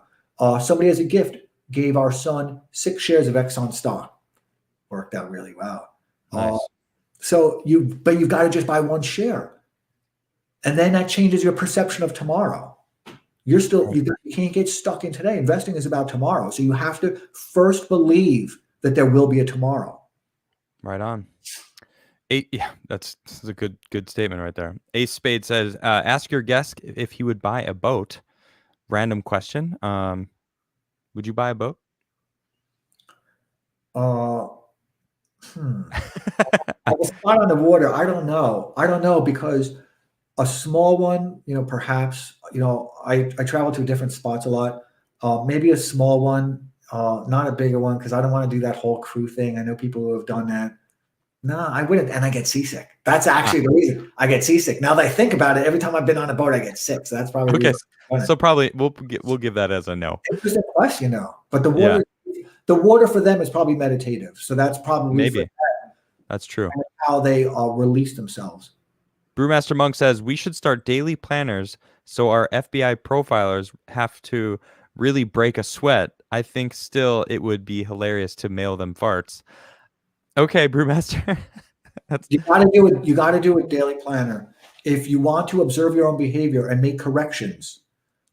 somebody as a gift gave our son 6 shares of Exxon stock. Worked out really well. Nice. You've got to just buy one share, and then that changes your perception of tomorrow. You can't get stuck in today. Investing is about tomorrow, so you have to first believe that there will be a tomorrow. Right on. That's a good statement right there. Ace Spade says, ask your guest if he would buy a boat. Random question. Would you buy a boat? A spot on the water, I don't know, because a small one, perhaps, I travel to different spots a lot. Maybe a small one, not a bigger one, because I don't want to do that whole crew thing. I know people who have done that. No, I wouldn't, and I get seasick. That's actually the reason I get seasick. Now that I think about it, every time I've been on a boat, I get sick. So that's probably okay. So probably we'll give that as a no. Interesting question, but the water, the water for them is probably meditative. So that's probably maybe that's true. How they release themselves. Brewmaster Monk says we should start daily planners so our FBI profilers have to really break a sweat. I think still it would be hilarious to mail them farts. Okay, Brewmaster. You got to do it. You got to do a daily planner. if you want to observe your own behavior and make corrections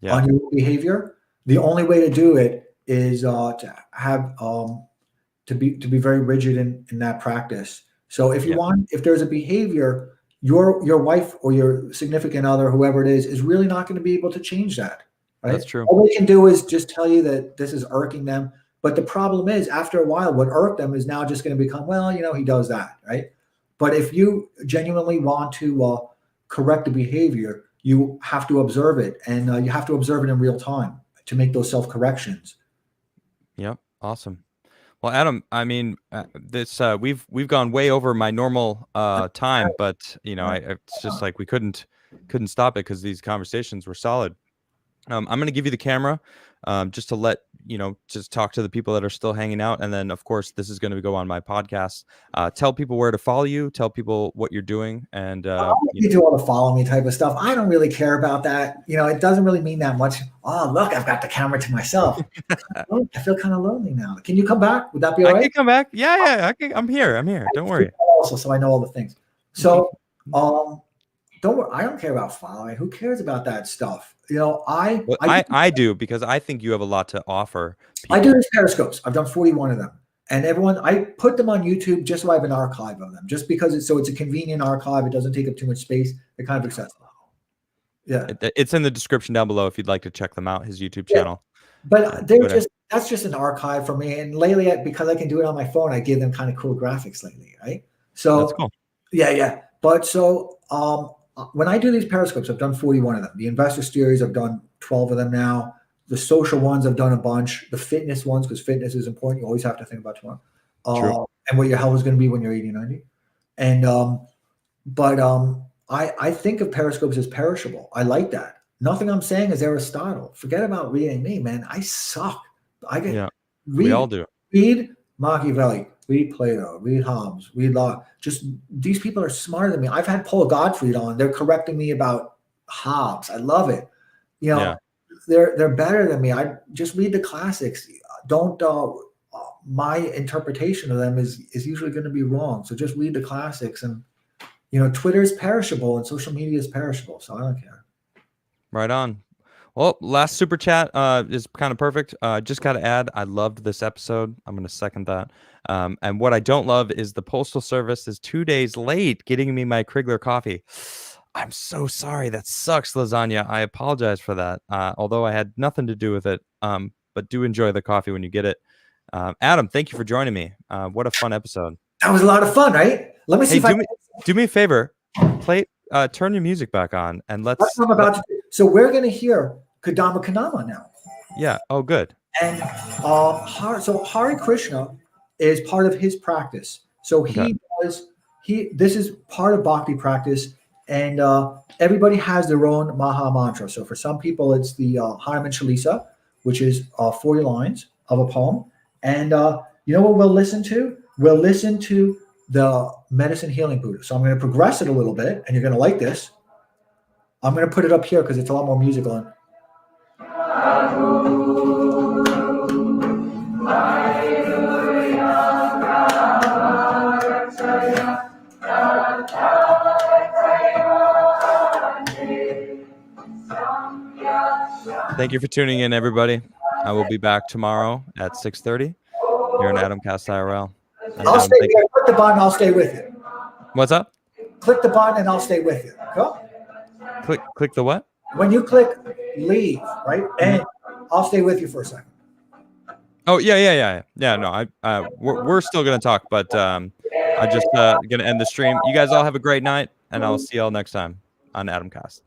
Yeah. on your behavior, the only way to do it is to have to be very rigid in that practice. So if you Yeah. want, if there's a behavior, your wife or your significant other, whoever it is really not going to be able to change that, That's right? true. All they can do is just tell you that this is irking them. But the problem is, after a while, what irked them is now just going to become, well, he does that, right? But if you genuinely want to correct the behavior, you have to observe it, and you have to observe it in real time to make those self corrections. Yep. Awesome. Well, Adam, I mean, this we've gone way over my normal time, but it's just like we couldn't stop it because these conversations were solid. I'm going to give you the camera, just to let just talk to the people that are still hanging out, and then of course this is going to go on my podcast. Tell people where to follow you. Tell people what you're doing, and You do all the follow me type of stuff. I don't really care about that. It doesn't really mean that much. Oh, look, I've got the camera to myself. I feel kind of lonely now. Can you come back? Would that be all I right? can come back. Yeah. I'm here. Don't worry. Also, so I know all the things. So, don't worry. I don't care about following. Who cares about that stuff? Well, I do, because I think you have a lot to offer people. I do these periscopes. I've done 41 of them. And I put them on YouTube just so I have an archive of them, just because it's a convenient archive. It doesn't take up too much space. They're kind of accessible. Yeah. It's in the description down below if you'd like to check them out, his YouTube channel. But that's just an archive for me. And lately, because I can do it on my phone, I give them kind of cool graphics lately, right? So that's cool. Yeah. But so when I do these periscopes, I've done 41 of them. The investor series, I've done 12 of them now. The social ones, I've done a bunch. The fitness ones, because fitness is important. You always have to think about tomorrow. And what your health is going to be when you're 80, 90. And I think of periscopes as perishable. I like that. Nothing I'm saying is Aristotle. Forget about reading me, man. I suck. We all do. Read Machiavelli, read Plato, read Hobbes, read Locke. Just these people are smarter than me. I've had Paul Gottfried on. They're correcting me about Hobbes. I love it. They're better than me. I just read the classics. Don't my interpretation of them is usually going to be wrong. So just read the classics. And Twitter is perishable and social media is perishable. So I don't care. Right on. Well, last super chat is kind of perfect. Just got to add, I loved this episode. I'm going to second that. And what I don't love is the Postal Service is 2 days late getting me my Crigler coffee. I'm so sorry. That sucks, Lasagna. I apologize for that. Although I had nothing to do with it. But do enjoy the coffee when you get it. Adam, thank you for joining me. What a fun episode. That was a lot of fun, right? Let me see do me a favor. Turn your music back on and let's. That's what I'm about to do. So we're going to hear Kadama Kanama now. Yeah. Oh, good. And so Hare Krishna is part of his practice. So this is part of bhakti practice, and everybody has their own Maha mantra. So for some people, it's the Hanuman Chalisa, which is 40 lines of a poem. And you know what we'll listen to? We'll listen to the Medicine Healing Buddha. So I'm going to progress it a little bit, and you're going to like this. I'm going to put it up here because it's a lot more musical. Thank you for tuning in, everybody. I will be back tomorrow at 6:30 here on Adam Cast IRL. I'll stay here. Click the button. I'll stay with you. What's up? Click the button and I'll stay with you. Cool? Click the what? When you click leave, right? And I'll stay with you for a second. Oh yeah. No, we're still gonna talk, but I just gonna end the stream. You guys all have a great night, and I'll see y'all next time on Adam Cast.